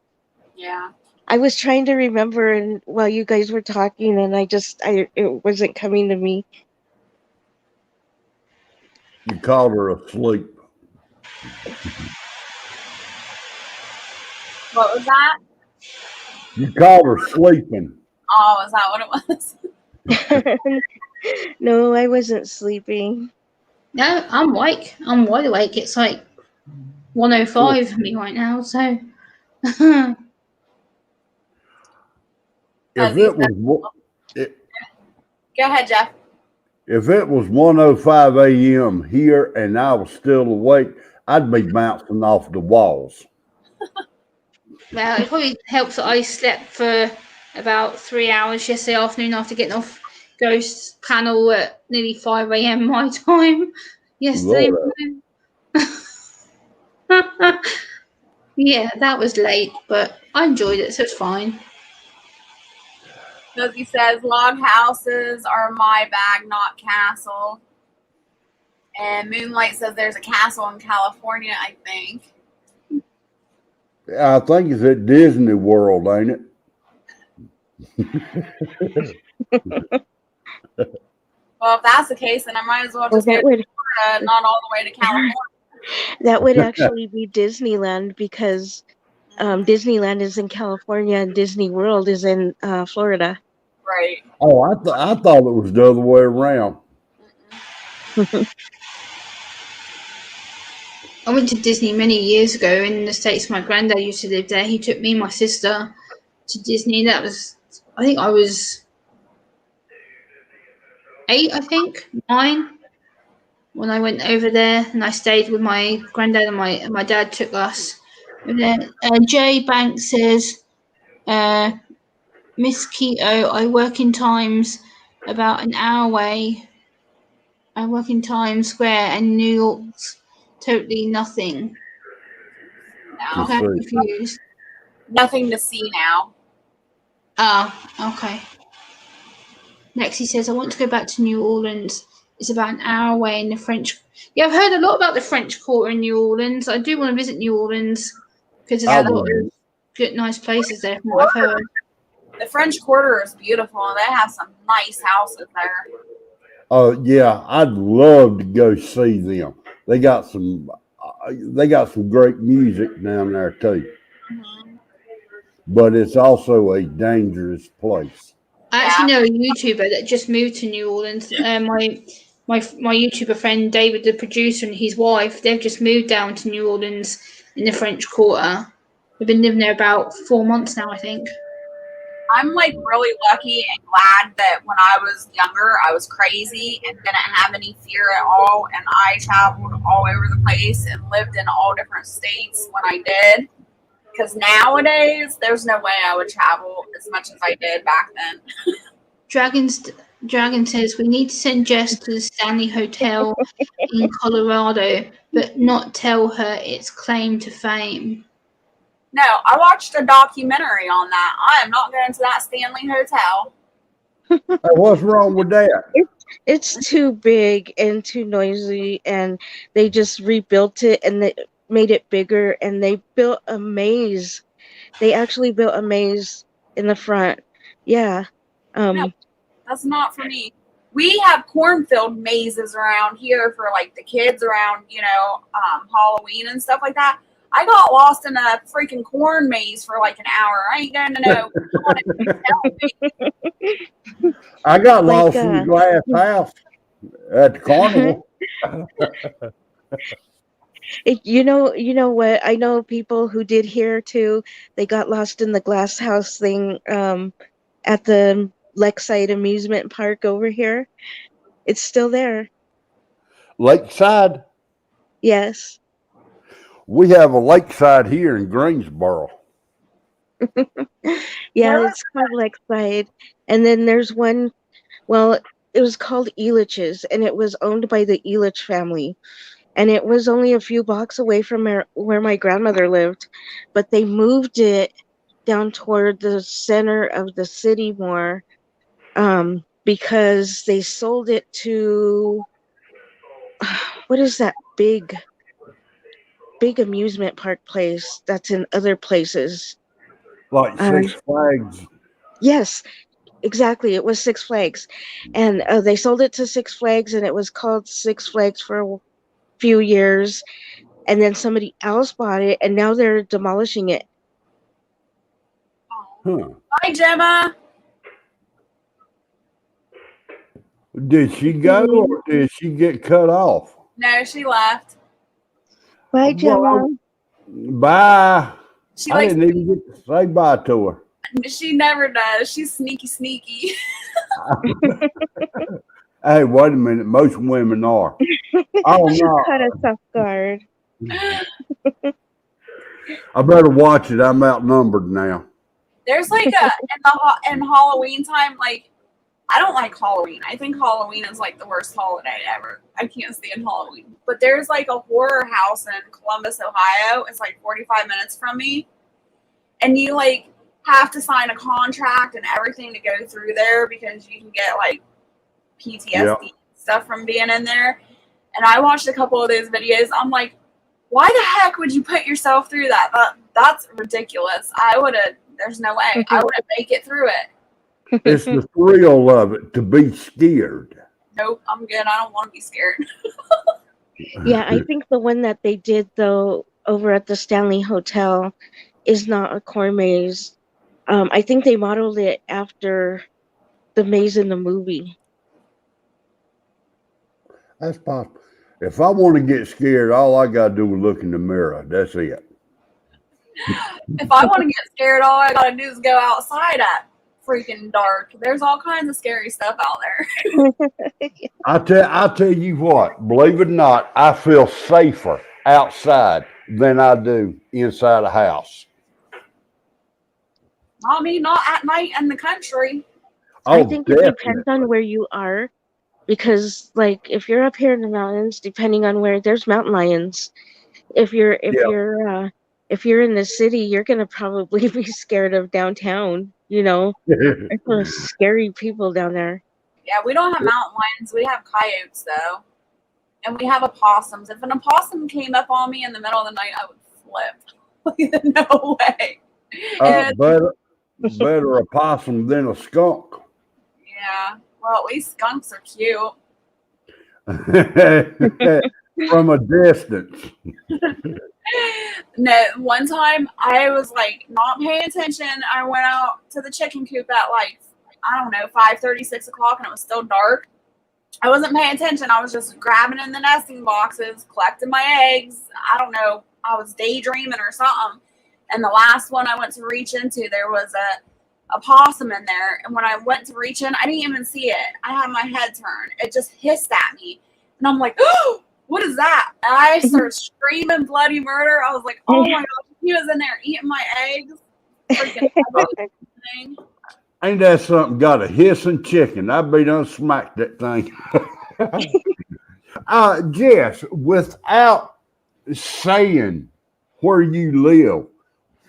Yeah. I was trying to remember, and while you guys were talking, and it wasn't coming to me. You called her asleep. What was that? You called her sleeping. Oh, is that what it was? No, I wasn't sleeping. No, I'm awake. I'm wide awake. It's like 1:05 for me right now, so If it was, Go ahead, Jeff. if it was 1:05 a.m. here and I was still awake, I'd be bouncing off the walls. well, it probably helps that I slept for about 3 hours yesterday afternoon after getting off Ghost's panel at nearly 5 a.m. my time yesterday morning. Yeah, that was late, but I enjoyed it, so it's fine. Josie says, log houses are my bag, not castle. And Moonlight says there's a castle in California, I think. I think it's at Disney World, ain't it? Well, if that's the case, then I might as well just go to Florida, not all the way to California. That would actually be Disneyland because Disneyland is in California and Disney World is in Florida. Right. Oh, I thought it was the other way around. I went to Disney many years ago in the States. My granddad used to live there. He took me and my sister to Disney. That was, I think I was 8, I think 9 when I went over there, and I stayed with my granddad, and my dad took us. And then Jay Banks says, Miss Keto, I work in Times about an hour away. I work in Times Square, and New York's totally nothing. No, Okay, I'm see. confused. nothing to see now. Okay. Next, he says, I want to go back to New Orleans. It's about an hour away in the French. Yeah, I've heard a lot about the French Quarter in New Orleans. I do want to visit New Orleans because I there's a lot would. of good, nice places there from what I've heard. The French Quarter is beautiful. They have some nice houses there. Yeah, I'd love to go see them. They got some great music down there too. Mhm. But it's also a dangerous place. I actually know a YouTuber that just moved to New Orleans. My YouTuber friend David, the producer, and his wife, they've just moved down to New Orleans in the French Quarter. They've been living there about 4 months now, I think. I'm like really lucky and glad that when I was younger, I was crazy and didn't have any fear at all. And I traveled all over the place and lived in all different states when I did. Because nowadays, there's no way I would travel as much as I did back then. Dragon says we need to send Jess to the Stanley Hotel in Colorado, but not tell her its claim to fame. No, I watched a documentary on that. I am not going to that Stanley Hotel. Hey, what's wrong with that? It's too big and too noisy, and they just rebuilt it and they made it bigger, and they built a maze. They actually built a maze in the front. Yeah. No, that's not for me. We have cornfield mazes around here for like the kids around, Halloween and stuff like that. I got lost in a freaking corn maze for like an hour. I ain't going to know what to tell me. I got Like, lost in the glass house at the carnival. you know what? I know people who did here too. They got lost in the glass house thing at the Lakeside Amusement Park over here. It's still there. Lakeside. Yes. We have a lakeside here in Greensboro. Yeah, Where it's called Lakeside. And then there's one, well, it was called Elitch's, and it was owned by the Elitch family. And it was only a few blocks away from where my grandmother lived, but they moved it down toward the center of the city more, because they sold it to what is that big amusement park place that's in other places? Like Six Flags. Yes, exactly. It was Six Flags, and they sold it to Six Flags, and it was called Six Flags for a few years, and then somebody else bought it, and now they're demolishing it. Huh. Hi, Gemma. Did she go or did she get cut off? No, she left. Bye, Gemma. Bye. She I likes. didn't even get to say bye to her. She never does. She's sneaky. Hey, wait a minute. Most women are. Oh She no. caught us off guard. I better watch it. I'm outnumbered now. There's like in Halloween time, like I don't like Halloween. I think Halloween is like the worst holiday ever. I can't stand Halloween. But there's like a horror house in Columbus, Ohio. It's like 45 minutes from me. And you like have to sign a contract and everything to go through there because you can get like PTSD stuff from being in there. And I watched a couple of those videos. I'm like, why the heck would you put yourself through that? That's ridiculous. There's no way. I wouldn't make it through it. It's the thrill of it to be scared. Nope, I'm good. I don't want to be scared. Yeah, I think the one that they did though over at the Stanley Hotel is not a corn maze. I think they modeled it after the maze in the movie. That's possible. If I want to get scared, all I gotta do is look in the mirror. That's it. If I want to get scared, all I gotta do is go outside at freaking dark. There's all kinds of scary stuff out there. I tell you what, believe it or not, I feel safer outside than I do inside a house. I mean, not at night in the country. I Oh, think it definitely. depends on where you are, because like if you're up here in the mountains, depending on where, there's mountain lions. If you're in the city, you're gonna probably be scared of downtown. There's some scary people down there. Yeah, we don't have mountain lions. We have coyotes though, and we have opossums. If an opossum came up on me in the middle of the night, I would flip. No way. And- better a possum than a skunk. yeah. Well, at least skunks are cute. From a distance. No, one time I was like not paying attention. I went out to the chicken coop at like, I don't know, 5:30, 6 o'clock, and it was still dark. I wasn't paying attention. I was just grabbing in the nesting boxes, collecting my eggs. I don't know. I was daydreaming or something. And the last one I went to reach into, there was a possum in there. And when I went to reach in, I didn't even see it. I had my head turned. It just hissed at me. And I'm like, oh, what is that? And I started screaming bloody murder. I was like, oh my gosh, he was in there eating my eggs. Freaking thing. Ain't that something? Got a hissing chicken. I be done smacked that thing. Jess, without saying where you live,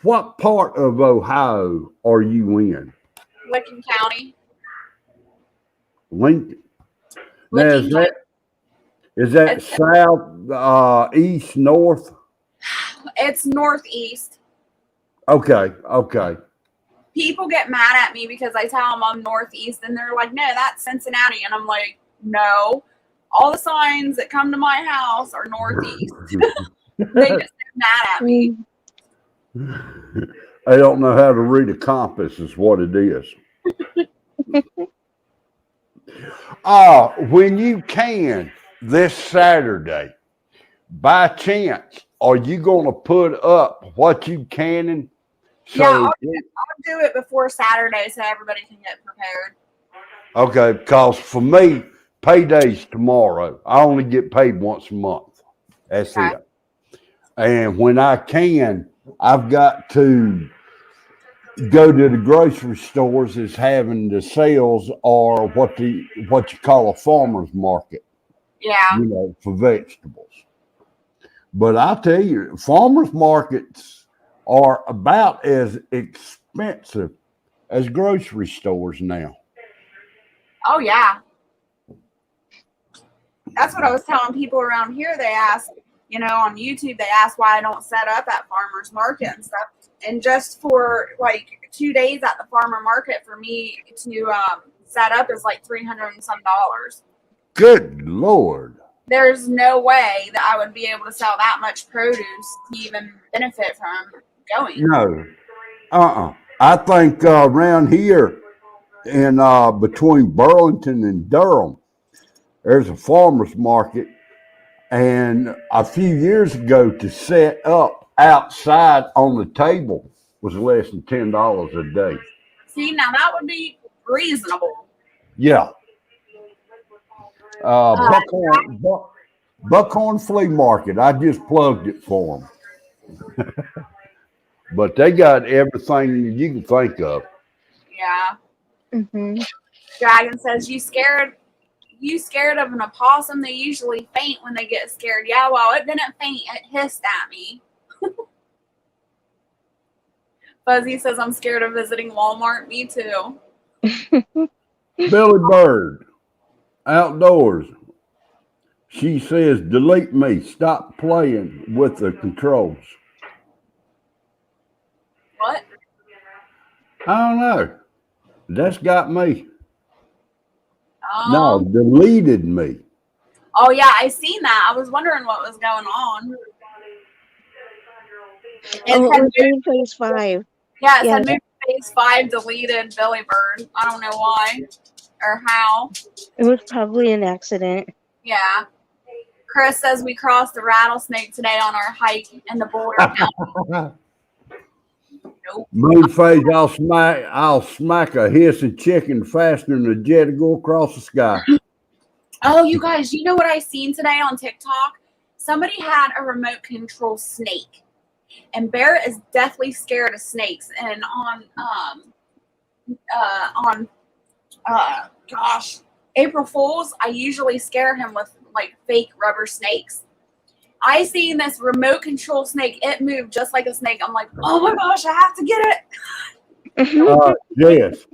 what part of Ohio are you in? Licking County. Lincoln. Now, Licking is that It's- south, east, north? It's northeast. Okay. People get mad at me because I tell them I'm northeast, and they're like, no, that's Cincinnati. And I'm like, no, all the signs that come to my house are northeast. They get so mad at me. I don't know how to read a compass is what it is. When you can this Saturday, by chance, are you going to put up what you can? Yeah, I'll do it before Saturday so everybody can get prepared. Okay, because for me, payday's tomorrow. I only get paid once a month. That's Okay. it. And when I can, I've got to go to the grocery stores that's having the sales, or what you call a farmer's market, Yeah. for vegetables. But I tell you, farmers markets are about as expensive as grocery stores now. Oh, yeah. That's what I was telling people around here. They asked, on YouTube, they asked why I don't set up at farmers market and stuff. And just for like 2 days at the farmer market for me to set up is like $300 and some. Good Lord. There's no way that I would be able to sell that much produce to even benefit from going. No. I think around here in between Burlington and Durham, there's a farmer's market. And a few years ago, to set up outside on the table was less than $10 a day. See, now that would be reasonable. Yeah. Buckhorn Flea Market. I just plugged it for them. But they got everything you can think of. Yeah. Mm-hmm. Dragon says, you scared of an opossum? They usually faint when they get scared. Yeah, well, it didn't faint. It hissed at me. Fuzzy says, I'm scared of visiting Walmart. Me too. Billy Bird, outdoors. She says, delete me. Stop playing with the controls. What? I don't know. That's got me. No, deleted me. Oh, yeah, I seen that. I was wondering what was going on. It Oh, said it was Phase 5. Yeah, it Yeah. said Movie Phase 5 deleted Billy Bird. I don't know why or how. It was probably an accident. Yeah. Chris says we crossed the rattlesnake today on our hike in the Boulder Mountain. Nope. Moonface, I'll smack a hissing chicken faster than a jet to go across the sky. Oh, you guys, you know what I seen today on TikTok? Somebody had a remote control snake, and Barrett is deathly scared of snakes. And gosh, April Fools, I usually scare him with like fake rubber snakes. I seen this remote control snake. It moved just like a snake. I'm like, oh my gosh, I have to get it. Yes.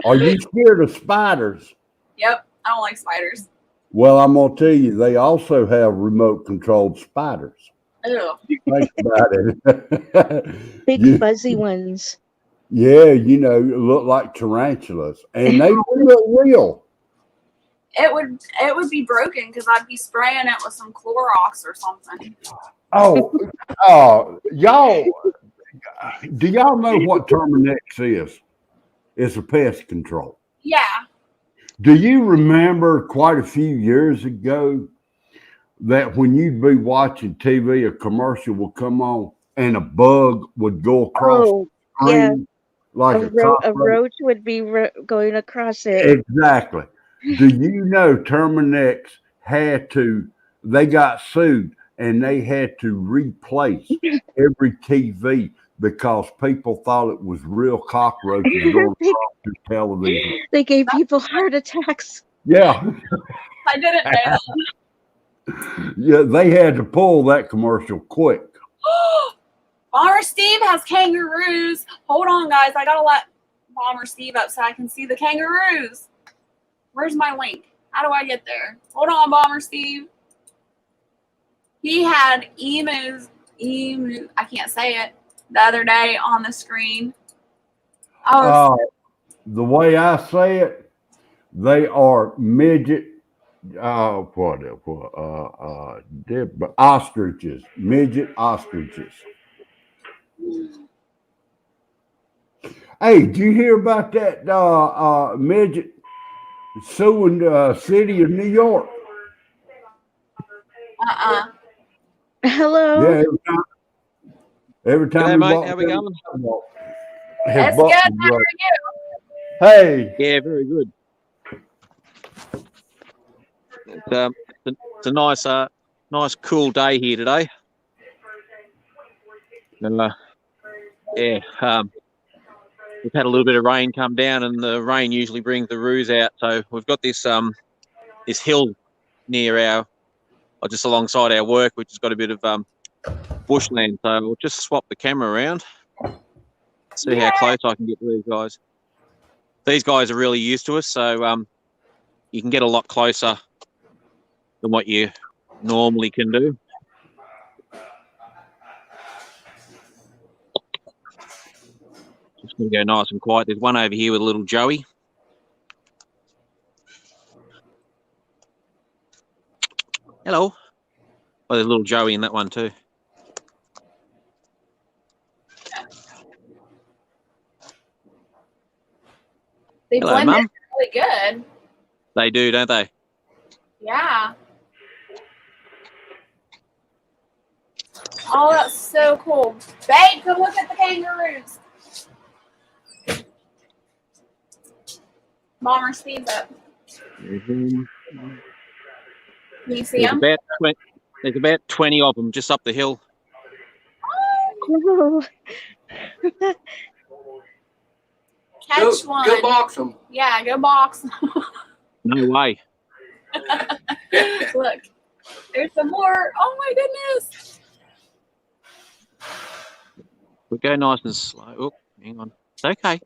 Are you scared of spiders? Yep, I don't like spiders. Well, I'm gonna tell you, they also have remote controlled spiders. Ew. Think about it. Big fuzzy ones. Yeah, you know, look like tarantulas, and they look real. It would be broken because I'd be spraying it with some Clorox or something. Y'all, do y'all know what Terminex is? It's a pest control. Yeah. Do you remember quite a few years ago that when you'd be watching TV, a commercial would come on and a bug would go across Oh, the screen like a cockroach? roach would be going across it. Exactly. Do you know Terminex they got sued and they had to replace every TV because people thought it was real cockroaches going across the television. They gave people heart attacks. Yeah. I didn't know that. Yeah, they had to pull that commercial quick. Bomber Steve has kangaroos. Hold on, guys. I gotta let Bomber Steve up so I can see the kangaroos. Where's my link? How do I get there? Hold on, Bomber Steve. He had emu, I can't say it, the other day on the screen. The way I say it, they are midget, ostriches, midget ostriches. Hey, did you hear about that midget suing the city of New York? Hello. Yeah, every time G'day, we mate. walk How we through- going? That's his good. butt How was are right. you? Hey, Yeah, very good. It's a nice cool day here today. We've had a little bit of rain come down, and the rain usually brings the roos out. So we've got this this hill near just alongside our work, which has got a bit of bushland. So we'll just swap the camera around, see how close I can get to these guys. These guys are really used to us, so you can get a lot closer than what you normally can do. Just going to go nice and quiet. There's one over here with a little Joey. Hello. Oh, there's a little Joey in that one too. They Hello, blend in Mum. really good. They do, don't they? Yeah. Oh, that's so cool. Babe, come look at the kangaroos. Bomber Steve's up. Can you see them? There's about 20 of them just up the hill. Oh, Catch one. Go box them. Yeah, go box. No way. Look, there's some more. Oh my goodness. We'll go nice and slow. Oh, hang on. It's okay.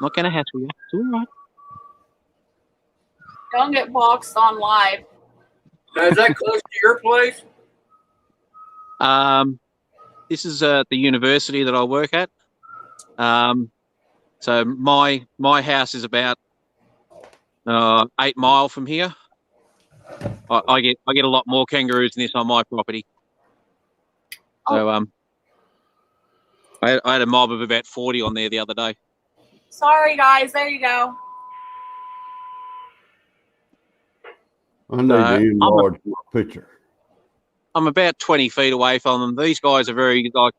Not going to hassle you. It's all right. Don't get boxed on live. Now, is that close to your place? This is the university that I work at. So my house is about 8 miles from here. I get a lot more kangaroos than this on my property. So I had a mob of about 40 on there the other day. Sorry, guys. There you go. I need to enlarge my picture. I'm about 20 feet away from them. These guys are very, like,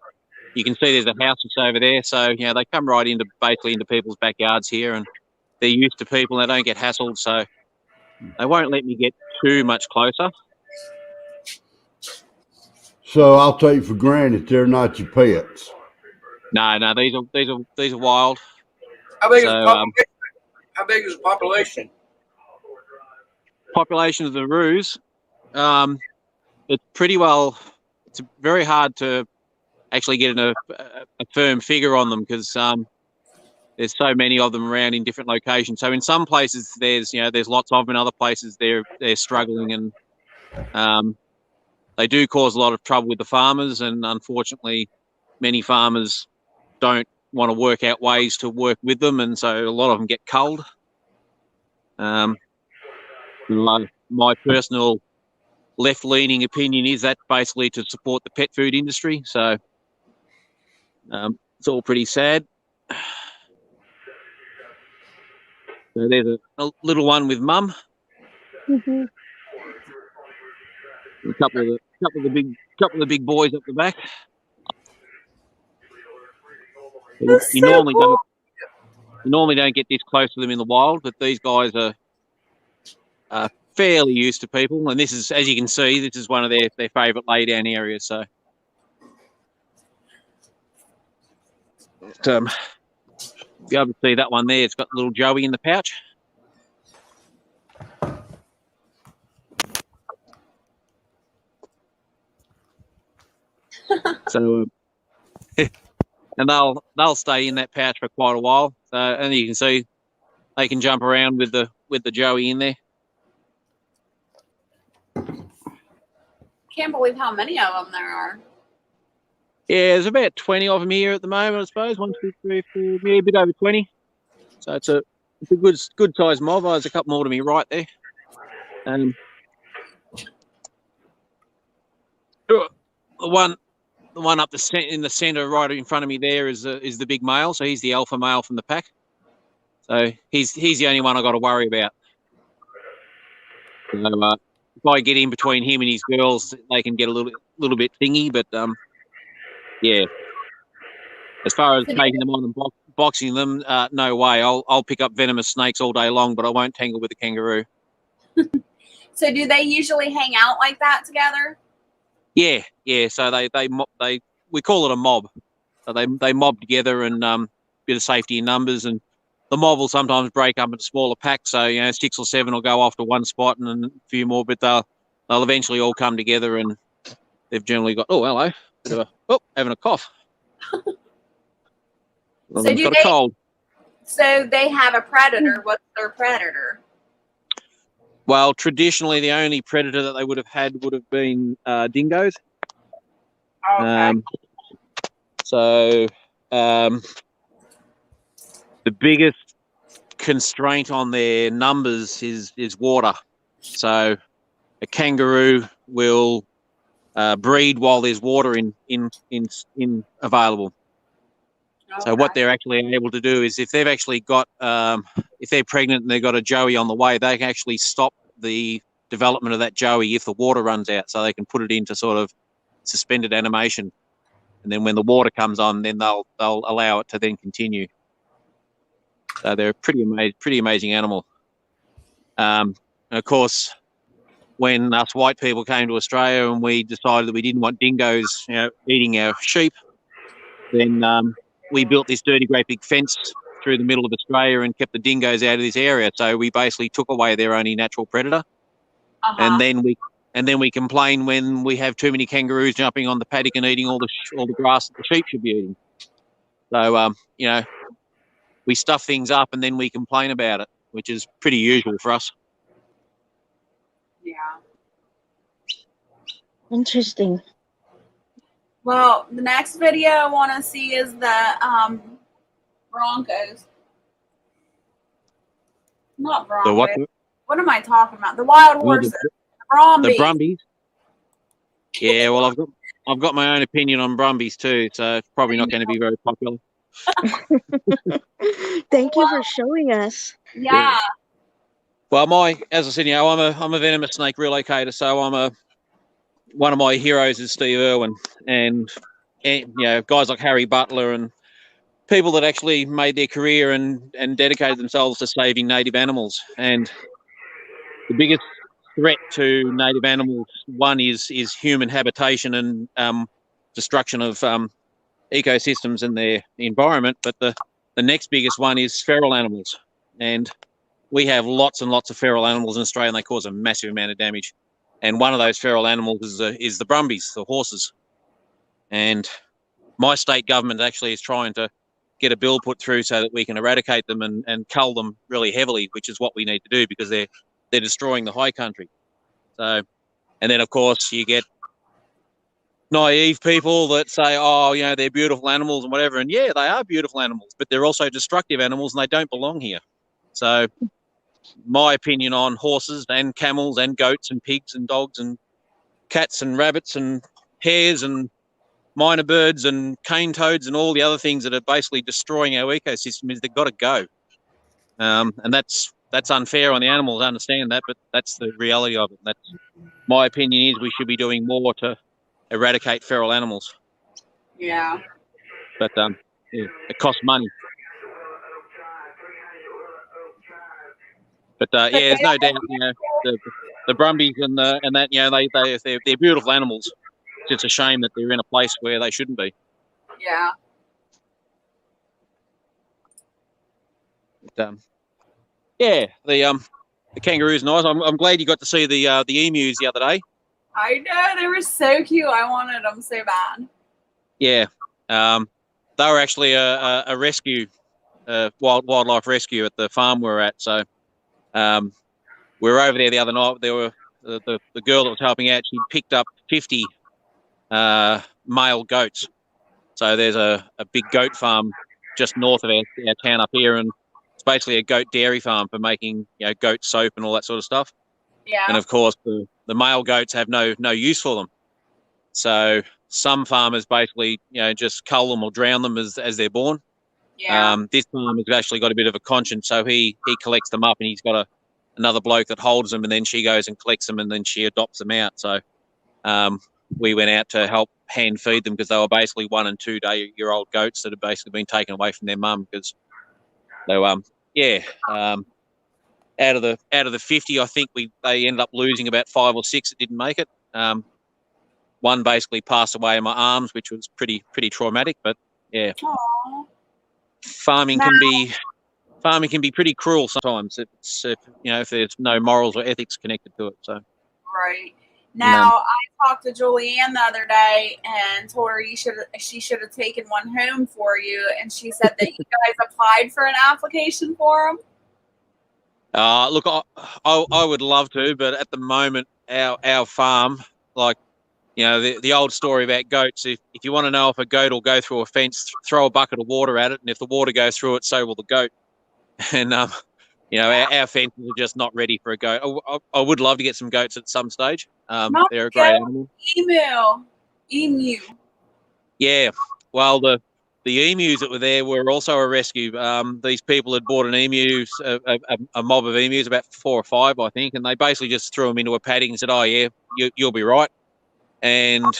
you can see there's a house just over there. So, you know, they come right into basically into people's backyards here, and they're used to people and they don't get hassled. So they won't let me get too much closer. So I'll take for granted they're not your pets. No, these are wild. How big is So, the population? How big is the population? Population of the roos, it's pretty well. It's very hard to actually get a firm figure on them because there's so many of them around in different locations. So in some places there's lots of them. In other places they're struggling, and they do cause a lot of trouble with the farmers. And unfortunately, many farmers don't want to work out ways to work with them, and so a lot of them get culled. My personal left-leaning opinion is that basically to support the pet food industry. So it's all pretty sad. So there's a little one with mum. Mhm. A couple of the big boys up the back. That's You so normally cool. don't get this close to them in the wild, but these guys are fairly used to people, and this is, as you can see, this is one of their favourite lay down areas. So be able to see that one there. It's got little Joey in the pouch. So and they'll stay in that pouch for quite a while. So, and you can see they can jump around with the Joey in there. Can't believe how many of them there are. Yeah, there's about 20 of them here at the moment, I suppose. 1, 2, 3, 4, yeah, a bit over 20. So it's a good sized mob. There's a couple more to me right there. The one up in the centre, right in front of me, there is the big male. So he's the alpha male from the pack. So he's the only one I got to worry about. So if I get in between him and his girls, they can get a little bit thingy. But yeah, as far as taking them on and boxing them, no way. I'll pick up venomous snakes all day long, but I won't tangle with a kangaroo. So do they usually hang out like that together? Yeah. So we call it a mob. So they mob together, and bit of safety in numbers, and the mob will sometimes break up into smaller packs. So 6 or 7 will go off to one spot, and then a few more, but they'll eventually all come together, and they've generally got having a cough. So got a cold. So they have a predator. What's their predator? Well, traditionally, the only predator that they would have had would have been dingoes. Okay. The biggest constraint on their numbers is water. So a kangaroo will breed while there's water in available. So what they're actually able to do is, if they've actually got, if they're pregnant and they've got a joey on the way, they can actually stop the development of that joey if the water runs out. So they can put it into sort of suspended animation, and then when the water comes on, then they'll allow it to then continue. So they're a pretty amazing animal. And of course, when us white people came to Australia and we decided that we didn't want dingoes, eating our sheep, then we built this dirty great big fence through the middle of Australia and kept the dingoes out of this area. So we basically took away their only natural predator. And then we complain when we have too many kangaroos jumping on the paddock and eating all the grass that the sheep should be eating. So we stuff things up and then we complain about it, which is pretty usual for us. Yeah. Interesting. Well, the next video I want to see is the Broncos. Not Broncos. The what? What am I talking about? The wild horses. The Brumbies. The Brumbies. Yeah, well, I've got my own opinion on Brumbies too, so it's probably not going to be very popular. Thank you for showing us. Yeah. Well, as I said, I'm a venomous snake relocator, so I'm one of my heroes is Steve Irwin, and guys like Harry Butler and people that actually made their career and dedicated themselves to saving native animals. And the biggest threat to native animals, one is human habitation and destruction of ecosystems and their environment. But the next biggest one is feral animals. And we have lots and lots of feral animals in Australia, and they cause a massive amount of damage. And one of those feral animals is the brumbies, the horses. And my state government actually is trying to get a bill put through so that we can eradicate them and cull them really heavily, which is what we need to do because they're destroying the high country. So, and then of course you get naive people that say, oh, they're beautiful animals and whatever. And yeah, they are beautiful animals, but they're also destructive animals and they don't belong here. So my opinion on horses and camels and goats and pigs and dogs and cats and rabbits and hares and minor birds and cane toads and all the other things that are basically destroying our ecosystem is they've got to go. And that's unfair on the animals, I understand that, but that's the reality of it. That's my opinion is we should be doing more to eradicate feral animals. Yeah. But it costs money. But there's no doubt, the brumbies and that, they're beautiful animals. It's just a shame that they're in a place where they shouldn't be. Yeah. But, the kangaroo's nice. I'm glad you got to see the emus the other day. I know, they were so cute. I wanted them so bad. Yeah, they were actually a rescue, wildlife rescue at the farm we were at. So we were over there the other night. There were the girl that was helping out. She picked up 50 male goats. So there's a big goat farm just north of our town up here, and it's basically a goat dairy farm for making goat soap and all that sort of stuff. Yeah. And of course, the male goats have no use for them. So some farmers basically just cull them or drown them as they're born. Yeah. This farmer's actually got a bit of a conscience, so he collects them up, and he's got another bloke that holds them, and then she goes and collects them, and then she adopts them out. So we went out to help hand feed them because they were basically 1 and 2 year old goats that had basically been taken away from their mum because they were out of the 50, I think they ended up losing about 5 or 6 that didn't make it. One basically passed away in my arms, which was pretty traumatic. But yeah, Aww. farming can be pretty cruel sometimes. If there's no morals or ethics connected to it. So Right. Now, I talked to Julianne the other day and told her she should have taken one home for you, and she said that you guys applied for an application for them. Look, I would love to, but at the moment, our farm, like, the old story about goats, if you want to know if a goat will go through a fence, throw a bucket of water at it, and if the water goes through it, so will the goat. And, our fences are just not ready for a goat. I would love to get some goats at some stage. They're a great animal. Emu. Yeah, well, the emus that were there were also a rescue. These people had bought an emu, a mob of emus, about 4 or 5, I think, and they basically just threw them into a paddock and said, "Oh yeah, you'll be right." And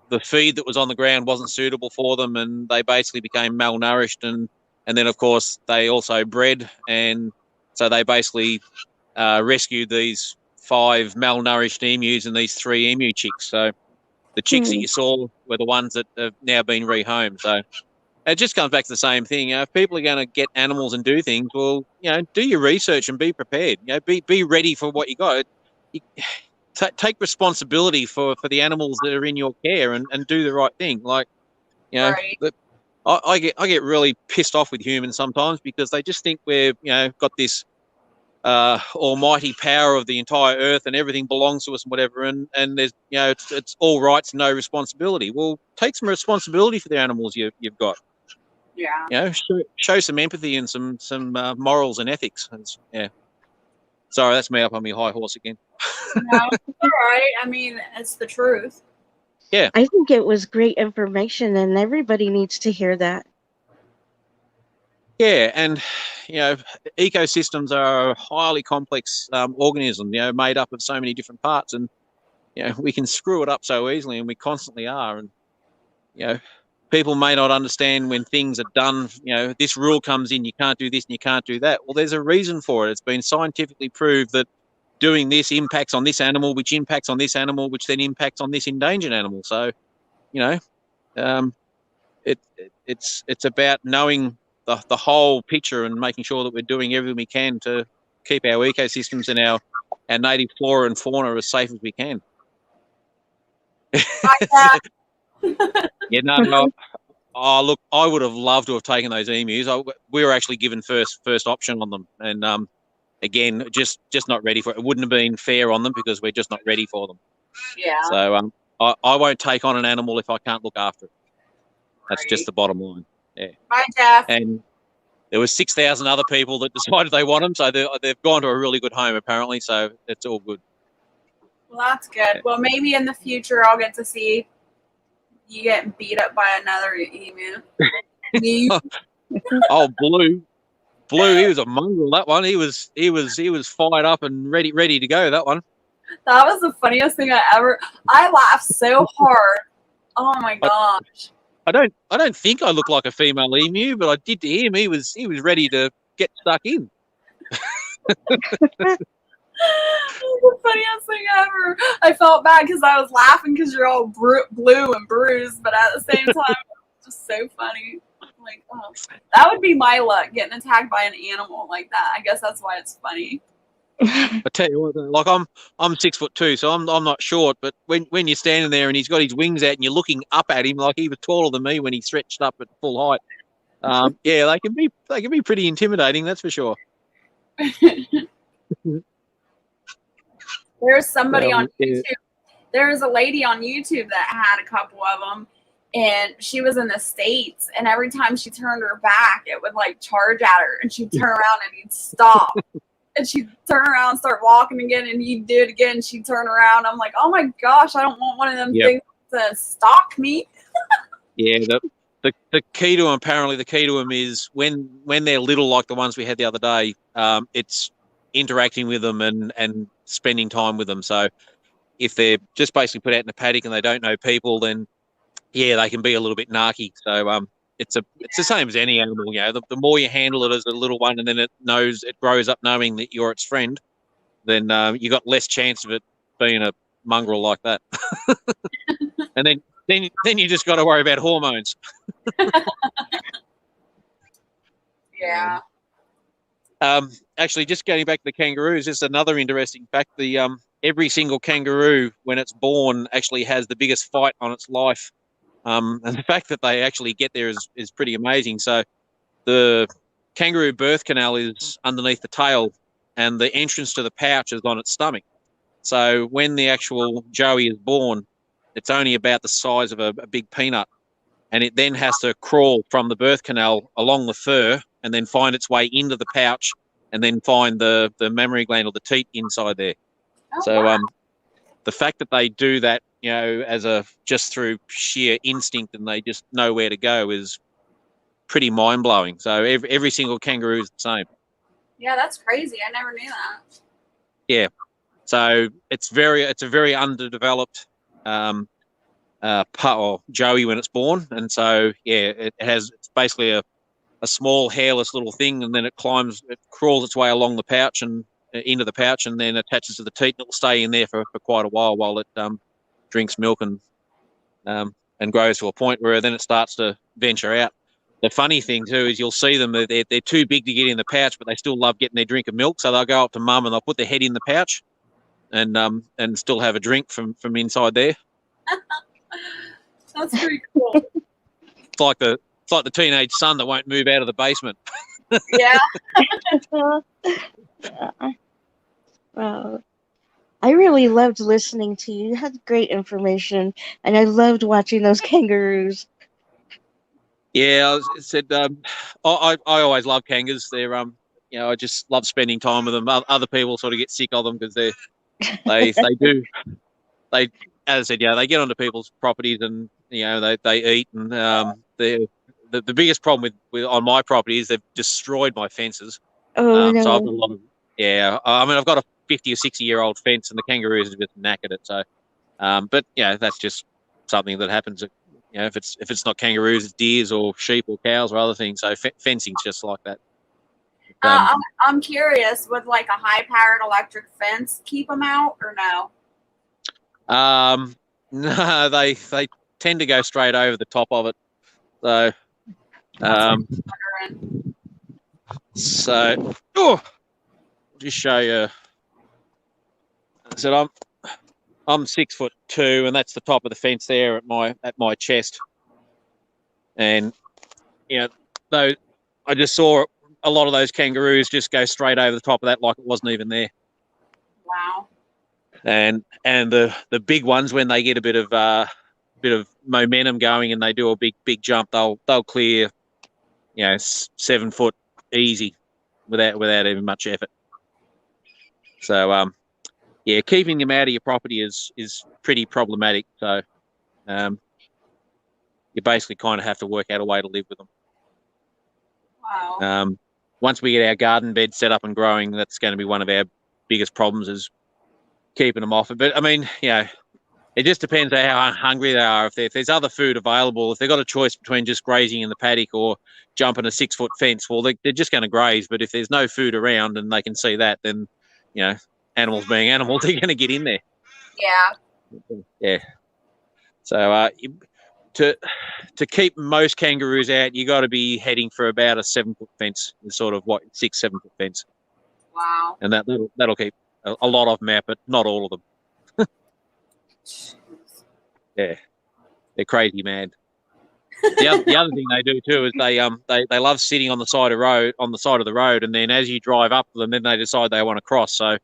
the feed that was on the ground wasn't suitable for them, and they basically became malnourished. And then of course they also bred, and so they basically rescued these 5 malnourished emus and these 3 emu chicks. So the chicks that you saw were the ones that have now been rehomed. So it just comes back to the same thing. If people are going to get animals and do things, well, do your research and be prepared. Be ready for what you got. Take responsibility for the animals that are in your care and do the right thing. Like, Right. I get really pissed off with humans sometimes because they just think we're got this almighty power of the entire earth and everything belongs to us and whatever, and there's it's all rights, no responsibility. Well, take some responsibility for the animals you've got. Yeah. Show some empathy and some morals and ethics. Sorry, that's me up on my high horse again. No, it's all right. I mean, it's the truth. I think it was great information, and everybody needs to hear that. Yeah, and ecosystems are a highly complex organism, made up of so many different parts, and we can screw it up so easily, and we constantly are. And people may not understand when things are done. This rule comes in, you can't do this and you can't do that. Well, there's a reason for it. It's been scientifically proved that doing this impacts on this animal, which impacts on this animal, which then impacts on this endangered animal. So, it's about knowing the whole picture and making sure that we're doing everything we can to keep our ecosystems and our native flora and fauna as safe as we can. No. Oh, look, I would have loved to have taken those emus. We were actually given first option on them, and again, just not ready for it. It wouldn't have been fair on them because we're just not ready for them. Yeah. So I won't take on an animal if I can't look after it. That's just the bottom line. Yeah. Bye, Jeff. And there was 6,000 other people that decided they want them, so they've gone to a really good home apparently. So it's all good. Well, that's good. Well, maybe in the future I'll get to see you getting beat up by another emu. Oh, Blue, he was a mongrel. That one, he was fired up and ready to go. That one. That was the funniest thing I laughed so hard. Oh my gosh. I don't think I look like a female emu, but I did to him. He was ready to get stuck in. The funniest thing ever. I felt bad because I was laughing because you're all blue and bruised, but at the same time, it was just so funny. Like, oh, that would be my luck, getting attacked by an animal like that. I guess that's why it's funny. I tell you what, like I'm 6'2", so I'm not short. But when you're standing there and he's got his wings out and you're looking up at him, like he was taller than me when he stretched up at full height. Yeah, they can be pretty intimidating. That's for sure. There's somebody on YouTube. There's a lady on YouTube that had a couple of them, and she was in the States, and every time she turned her back, it would like charge at her, and she'd turn around and he'd stop. And she'd turn around and start walking again, and he'd do it again. She'd turn around. I'm like, oh my gosh, I don't want one of them things to stalk me. Yeah, the key to them, apparently the key to them is when they're little, like the ones we had the other day, it's interacting with them and spending time with them. So if they're just basically put out in the paddock and they don't know people, then yeah, they can be a little bit narky. So it's the same as any animal. The more you handle it as a little one, and then it grows up knowing that you're its friend, then you got less chance of it being a mongrel like that. And then you just got to worry about hormones. Yeah. Actually, just going back to the kangaroos, just another interesting fact: every single kangaroo, when it's born, actually has the biggest fight on its life. And the fact that they actually get there is pretty amazing. So the kangaroo birth canal is underneath the tail, and the entrance to the pouch is on its stomach. So when the actual joey is born, it's only about the size of a big peanut, and it then has to crawl from the birth canal along the fur and then find its way into the pouch and then find the mammary gland or the teat inside there. Oh, so wow. The fact that they do that, as just through sheer instinct, and they just know where to go, is pretty mind blowing. So every single kangaroo is the same. Yeah, that's crazy. I never knew that. Yeah. So it's a very underdeveloped pup or joey when it's born, and so yeah, it's basically a small hairless little thing, and then it crawls its way along the pouch and into the pouch, and then attaches to the teat, and it'll stay in there for quite a while it drinks milk and grows to a point where then it starts to venture out. The funny thing too is you'll see them, they're too big to get in the pouch, but they still love getting their drink of milk, so they'll go up to mum and they'll put their head in the pouch and still have a drink from inside there. That's pretty cool. It's like the teenage son that won't move out of the basement. Yeah. Wow. I really loved listening to you. You had great information, and I loved watching those kangaroos. Yeah, I always love kangaroos. They're I just love spending time with them. Other people sort of get sick of them because they as I said, they get onto people's properties and they eat, and the biggest problem with on my property is they've destroyed my fences. Oh no! So I've got a lot of I've got a 50 or 60-year-old fence, and the kangaroos have just knackered it. So But that's just something that happens. If it's not kangaroos, it's deers or sheep or cows or other things. So fencing's just like that. I'm curious, would like a high-powered electric fence keep them out or no? No, they tend to go straight over the top of it. So, just show you. So I'm 6'2", and that's the top of the fence there at my chest. And though I just saw a lot of those kangaroos just go straight over the top of that like it wasn't even there. Wow. And the big ones, when they get a bit of momentum going and they do a big jump, they'll clear 7 foot easy without even much effort. So keeping them out of your property is pretty problematic. So you basically kind of have to work out a way to live with them. Wow. Once we get our garden bed set up and growing, that's going to be one of our biggest problems, is keeping them off it. But I mean, it just depends on how hungry they are. If there's other food available, if they've got a choice between just grazing in the paddock or jumping a 6 foot fence, well, they're just going to graze. But if there's no food around and they can see that, then animals being animals, they're going to get in there. Yeah. So to keep most kangaroos out, you got to be heading for about a 7 foot fence, sort of 6-7 foot fence. Wow. And that'll keep a lot of them out, but not all of them. Yeah, they're crazy mad. The other thing they do too is they love sitting on the side of the road, and then as you drive up to them, then they decide they want to cross. So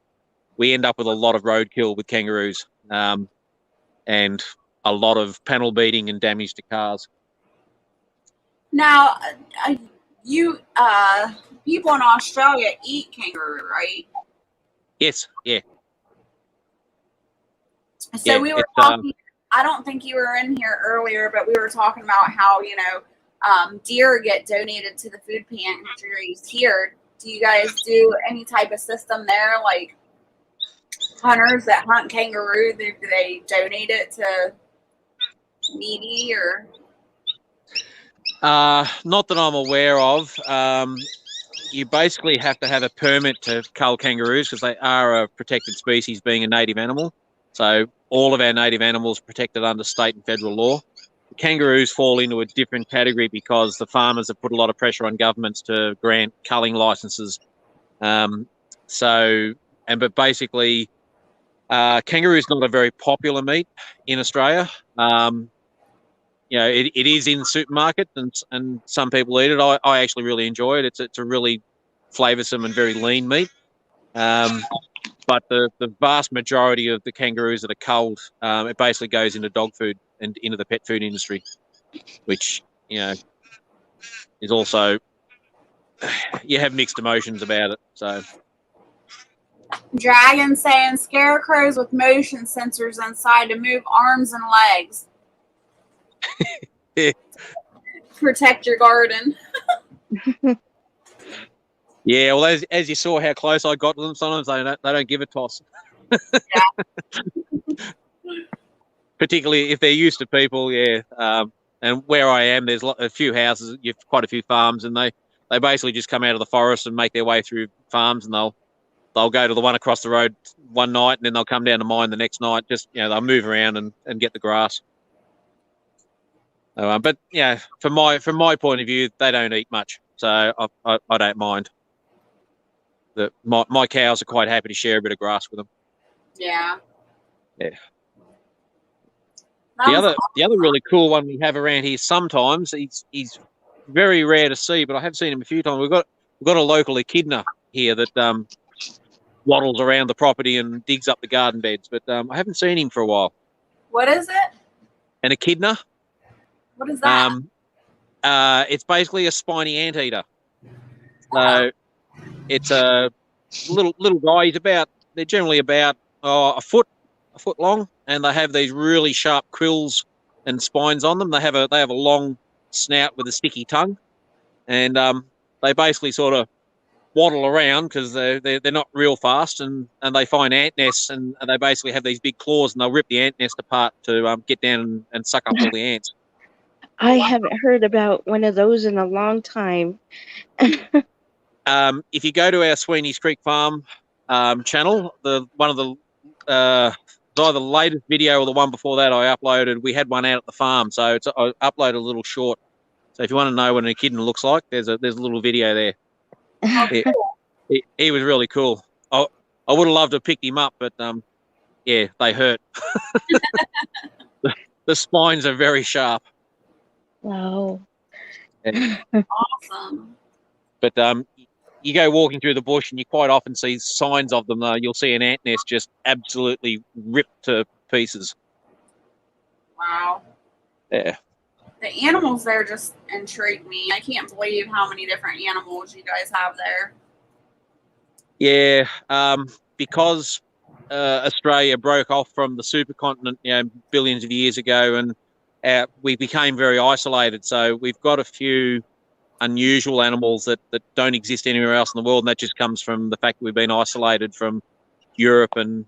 we end up with a lot of roadkill with kangaroos, and a lot of panel beating and damage to cars. Now, you people in Australia eat kangaroo, right? Yes, yeah. So we were talking. I don't think you were in here earlier, but we were talking about how deer get donated to the food pantries here. Do you guys do any type of system there, like hunters that hunt kangaroo? Do they donate it to needy or? Not that I'm aware of. You basically have to have a permit to cull kangaroos because they are a protected species, being a native animal. So all of our native animals are protected under state and federal law. The kangaroos fall into a different category because the farmers have put a lot of pressure on governments to grant culling licenses. But basically, kangaroo is not a very popular meat in Australia. It is in the supermarket, and some people eat it. I actually really enjoy it. It's a really flavoursome and very lean meat. But the vast majority of the kangaroos that are culled, it basically goes into dog food and into the pet food industry, which is also, you have mixed emotions about it. So. Dragon saying scarecrows with motion sensors inside to move arms and legs. Yeah. Protect your garden. Yeah, well, as you saw how close I got to them, sometimes they don't give a toss. Yeah. Particularly if they're used to people, yeah. And where I am, there's a few houses, you've quite a few farms, and they basically just come out of the forest and make their way through farms, and they'll go to the one across the road one night, and then they'll come down to mine the next night. Just they'll move around and get the grass. But from my point of view, they don't eat much, so I don't mind. My cows are quite happy to share a bit of grass with them. Yeah. Yeah. The other really cool one we have around here sometimes, he's very rare to see, but I have seen him a few times. We've got a local echidna here that waddles around the property and digs up the garden beds, but I haven't seen him for a while. What is it? An echidna. What is that? It's basically a spiny anteater. So it's a little guy. They're generally about a foot long, and they have these really sharp quills and spines on them. They have a long snout with a sticky tongue, and they basically sort of waddle around because they're not real fast, and they find ant nests, and they basically have these big claws, and they'll rip the ant nest apart to get down and suck up all the ants. I haven't heard about one of those in a long time. If you go to our Sweeney's Creek Farm channel, either the latest video or the one before that I uploaded, we had one out at the farm, so I uploaded a little short. So if you want to know what an echidna looks like, there's a little video there. He was really cool. I would have loved to have picked him up, but yeah, they hurt. The spines are very sharp. Wow. Awesome. But you go walking through the bush and you quite often see signs of them. You'll see an ant nest just absolutely ripped to pieces. Wow. Yeah. The animals there just intrigue me. I can't believe how many different animals you guys have there. Yeah, because Australia broke off from the supercontinent, billions of years ago, and we became very isolated. So we've got a few unusual animals that don't exist anywhere else in the world, and that just comes from the fact that we've been isolated from Europe and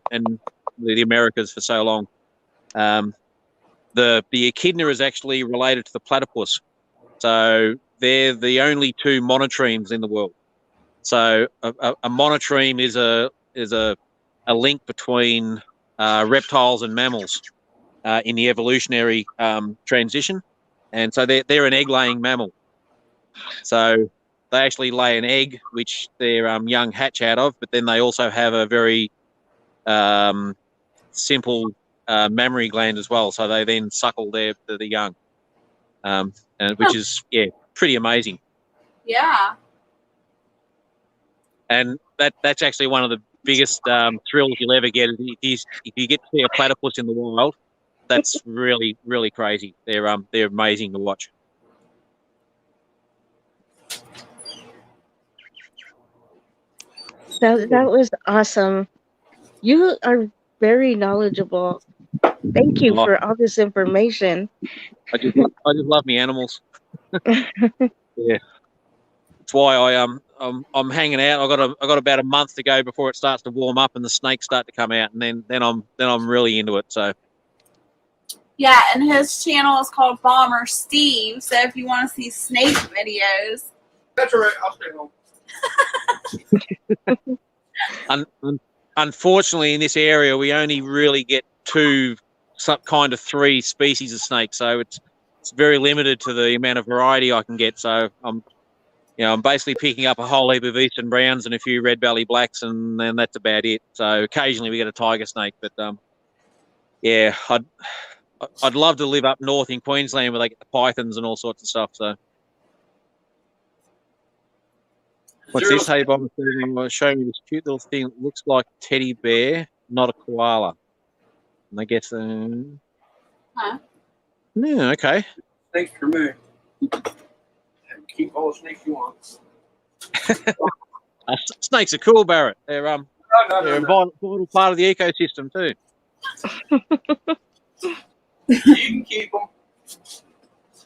the Americas for so long. The echidna is actually related to the platypus, so they're the only two monotremes in the world. So a monotreme is a link between reptiles and mammals in the evolutionary transition, and so they're an egg-laying mammal. So they actually lay an egg, which their young hatch out of, but then they also have a very simple mammary gland as well. So they then suckle the young, and which is pretty amazing. Yeah. And that's actually one of the biggest thrills you'll ever get. If you get to see a platypus in the wild, that's really, really crazy. They're amazing to watch. That was awesome. You are very knowledgeable. Thank you for all this information. I just love me animals. Yeah, that's why I'm hanging out. I got about a month to go before it starts to warm up and the snakes start to come out, and then I'm really into it. So Yeah, and his channel is called Bomber Steve. So if you want to see snake videos, That's all right. I'll stay home. Unfortunately, in this area, we only really get some kind of 3 species of snakes, so it's very limited to the amount of variety I can get. So I'm basically picking up a whole heap of eastern browns and a few red belly blacks, and then that's about it. So occasionally we get a tiger snake, but yeah, I'd love to live up north in Queensland where they get the pythons and all sorts of stuff. So. What's this? Hey, Bob, show me this cute little thing that looks like a teddy bear, not a koala. And I guess, Huh? Yeah, okay. Snakes for me. Keep all the snakes you want. Snakes are cool, Barrett. They're No. a vital part of the ecosystem too. You can keep them.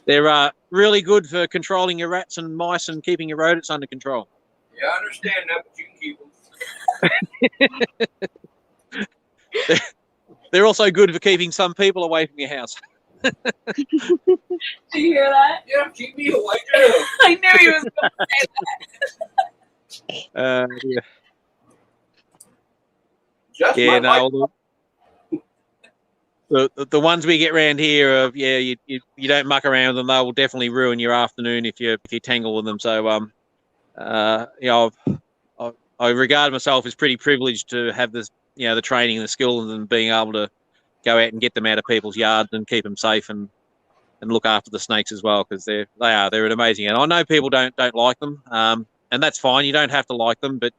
They're really good for controlling your rats and mice and keeping your rodents under control. Yeah, I understand that, but you can keep them. Did They're also good for keeping some people away from your house. you hear that? Yeah, keep me away too. I knew he was going to say that. Yeah. Just Yeah, my no. The ones we get around here, you don't muck around with them. They will definitely ruin your afternoon if you tangle with them. So I regard myself as pretty privileged to have this, the training and the skills and being able to go out and get them out of people's yards and keep them safe and look after the snakes as well, because they're an amazing. And I know people don't like them, and that's fine. You don't have to like them, but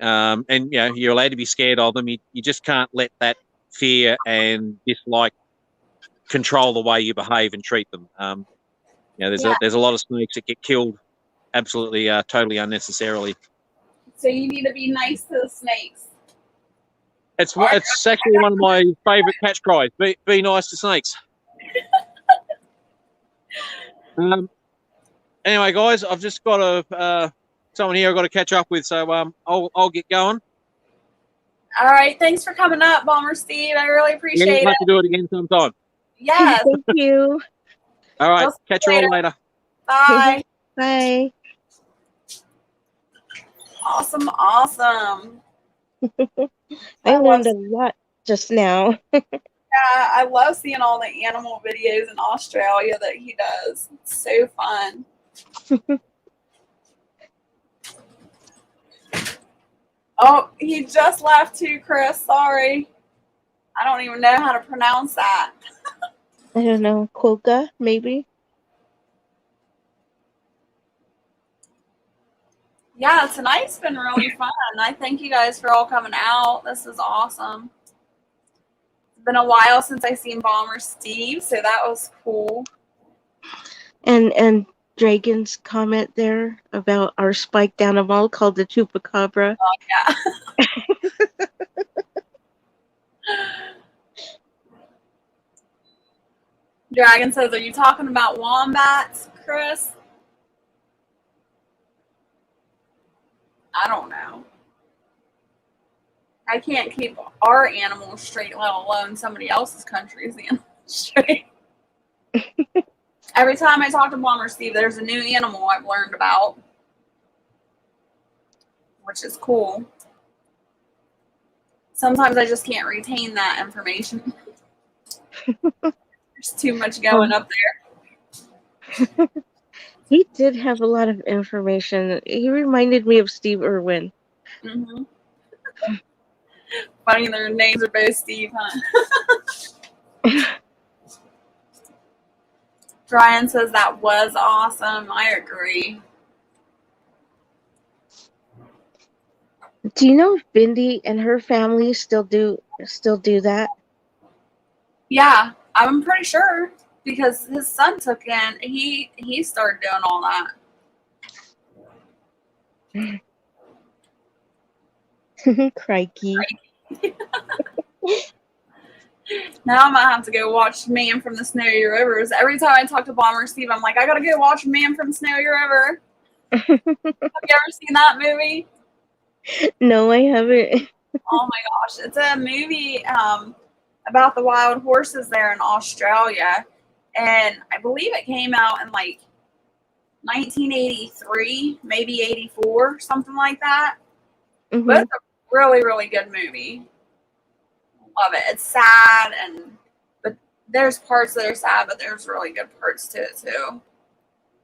you're allowed to be scared of them. You just can't let that fear and dislike control the way you behave and treat them. There's a lot of snakes that get killed absolutely totally unnecessarily. So you need to be nice to the snakes. It's actually one of my favourite catch cries. Be nice to snakes. Anyway, guys, I've just got to someone here I've got to catch up with. So I'll get going. All right. Thanks for coming up, Bomber Steve. I really Yeah, appreciate we'll have it. to do it again sometime. Yes. Thank you. All right, We'll see catch you you all later. Bye. Bye. Awesome. Awesome. I learned love- a lot just now. Yeah, I love seeing all the animal videos in Australia that he does. It's so fun. Oh, he just left too, Chris. Sorry. I don't even know how to pronounce that. I don't know. Quokka, maybe? Yeah, tonight's been really fun. I thank you guys for all coming out. This is awesome. It's been a while since I seen Bomber Steve, so that was cool. And Dragon's comment there about our spiked animal called the chupacabra. Yeah. Dragon says, are you talking about wombats, Chris? I don't know. I can't keep our animals straight, let alone somebody else's country's animals straight. Every time I talk to Bomber Steve, there's a new animal I've learned about, which is cool. Sometimes I just can't retain that information. There's too much going up there. He did have a lot of information. He reminded me of Steve Irwin. Mm-hmm. Funny, their names are both Steve, huh? Brian says that was awesome. I agree. Do you know if Bindi and her family still do that? Yeah, I'm pretty sure because his son took in. He started doing all that. Crikey. Now I might have to go watch Man from the Snowy Rivers. Every time I talk to Bomber Steve, I'm like, I gotta go watch Man from Snowy River. Have you ever seen that movie? No, I haven't. Oh my gosh, it's a movie about the wild horses there in Australia, and I believe it came out in like 1983, maybe 84, something like that. Mhm. But it's a really, really good movie. Love it. It's sad, but there's parts that are sad, but there's really good parts to it too.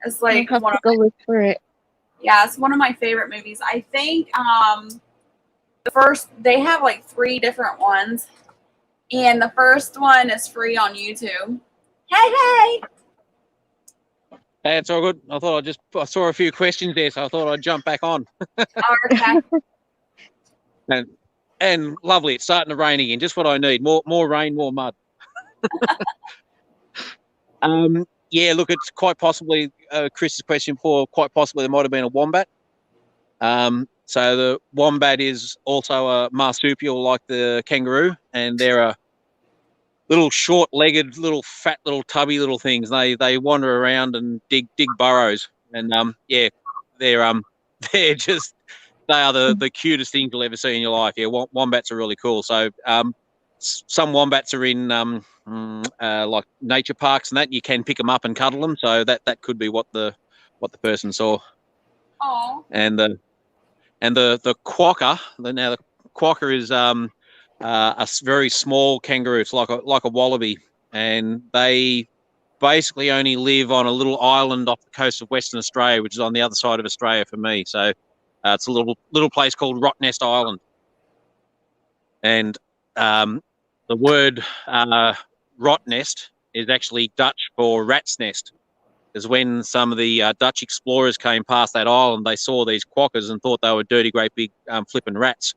It's like I'll have to go look for it. yeah, it's one of my favorite movies. I think the first, they have like 3 different ones, and the first one is free on YouTube. Hey, Hey, it's all good. I saw a few questions there, so I thought I'd jump back on. okay. And lovely, it's starting to rain again. Just what I need. More rain, more mud. Yeah, look, it's quite possibly Chris's question before. Quite possibly there might have been a wombat. So the wombat is also a marsupial like the kangaroo, and they're a little short-legged, little fat, little tubby little things. They wander around and dig burrows, and yeah, they're just. They are the cutest things you'll ever see in your life. Yeah, wombats are really cool. So some wombats are in like nature parks and that. You can pick them up and cuddle them. So that could be what the person saw. Oh. And the quokka. Now the quokka is a very small kangaroo. It's like a wallaby, and they basically only live on a little island off the coast of Western Australia, which is on the other side of Australia for me. So. It's a little place called Rottnest Island, and the word Rottnest is actually Dutch for rat's nest. Because when some of the Dutch explorers came past that island, they saw these quokkas and thought they were dirty, great big flipping rats.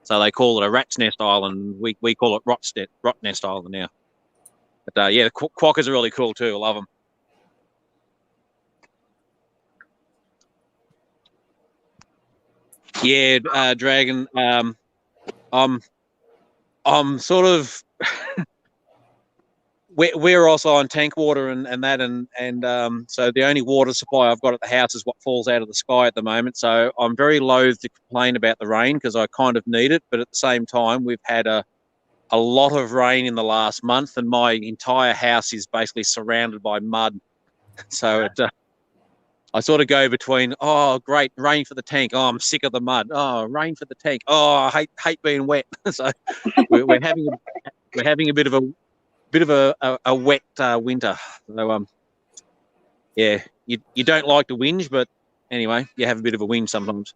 So they call it a rat's nest island. We call it Rottnest Island now. But yeah, the quokkas are really cool too. I love them. Yeah, Dragon. I'm sort of we're also on tank water and that, so the only water supply I've got at the house is what falls out of the sky at the moment. So I'm very loath to complain about the rain because I kind of need it, but at the same time, we've had a lot of rain in the last month, and my entire house is basically surrounded by mud. So I sort of go between, oh, great, rain for the tank. Oh, I'm sick of the mud. Oh, rain for the tank. Oh, I hate being wet. So we're having a bit of a wet winter. So yeah, you don't like to whinge, but anyway, you have a bit of a whinge sometimes.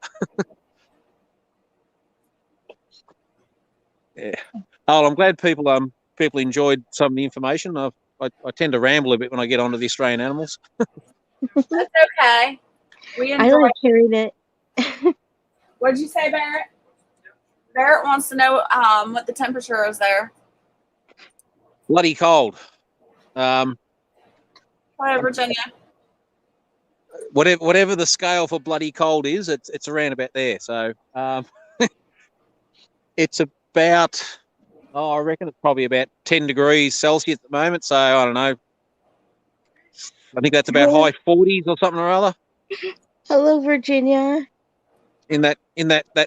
Yeah. Oh, I'm glad people enjoyed some of the information. I tend to ramble a bit when I get onto the Australian animals. That's okay. We I enjoy. like hearing it. What did you say, Barrett? Barrett wants to know what the temperature is there. Bloody cold. What, Virginia? Whatever the scale for bloody cold is, it's around about there. So it's about, I reckon it's probably about 10 degrees Celsius at the moment. So I don't know. I think that's about high 40s or something or other. Hello, Virginia. In that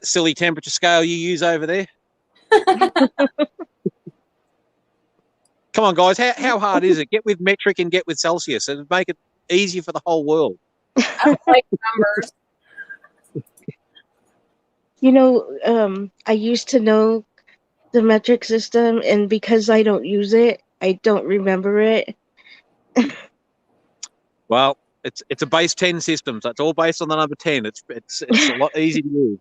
silly temperature scale you use over there. Come on, guys. How hard is it? Get with metric and get with Celsius and make it easier for the whole world. I don't like numbers. You know, I used to know the metric system, and because I don't use it, I don't remember it. Well, it's a base 10 system, so it's all based on the number 10. It's a lot easier to use.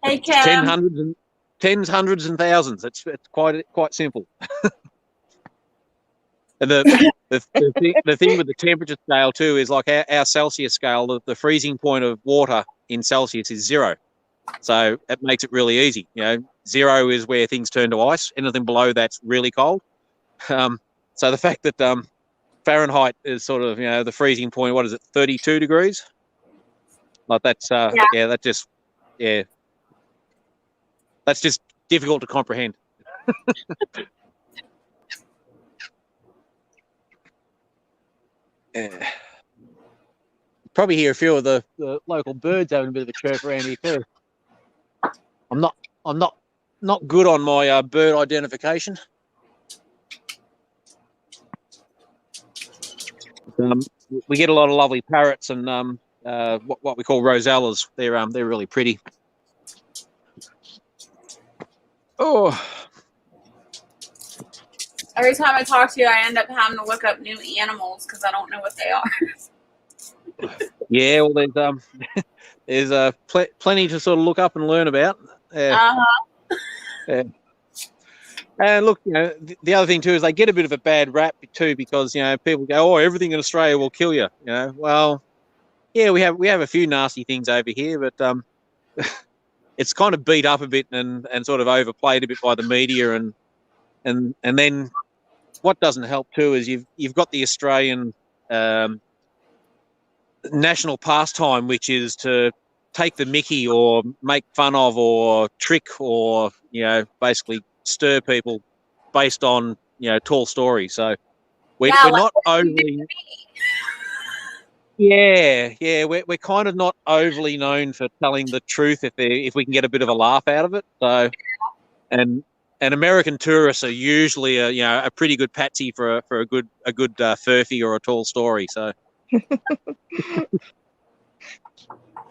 Hey, Kim. Tens, hundreds, and thousands. It's quite simple. And the thing with the temperature scale too is like our Celsius scale. The freezing point of water in Celsius is 0, so it makes it really easy. 0 is where things turn to ice. Anything below that's really cold. So the fact that Fahrenheit is sort of the freezing point. What is it? 32 degrees. Like that's that's just difficult to comprehend. Yeah. Probably hear a few of the local birds having a bit of a chirp around here too. I'm not good on my bird identification. We get a lot of lovely parrots and what we call rosellas. They're really pretty. Oh. Every time I talk to you, I end up having to look up new animals because I don't know what they are. Yeah, well, there's plenty to sort of look up and learn about. Yeah. And look, the other thing too is they get a bit of a bad rap too because people go, "Oh, everything in Australia will kill you." Well, yeah, we have a few nasty things over here, but it's kind of beat up a bit and sort of overplayed a bit by the media and then what doesn't help too is you've got the Australian national pastime, which is to take the mickey or make fun of or trick or basically stir people based on tall stories. So we're not overly we're kind of not overly known for telling the truth if we can get a bit of a laugh out of it. So and American tourists are usually a pretty good patsy for a good furphy or a tall story. So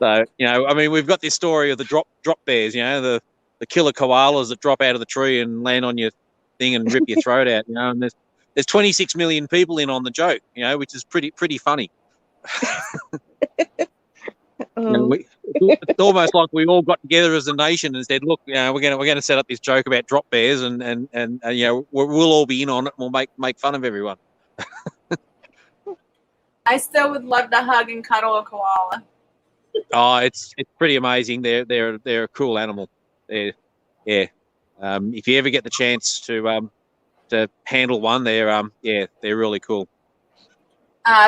so I mean we've got this story of the drop bears, the killer koalas that drop out of the tree and land on your thing and rip your throat out, and there's 26 million people in on the joke, which is pretty funny. It's almost like we all got together as a nation and said, "Look, we're going to set up this joke about drop bears, and we'll all be in on it. And we'll make fun of everyone." I still would love to hug and cuddle a koala. Oh, it's pretty amazing. They're a cool animal. If you ever get the chance to handle one, they're really cool.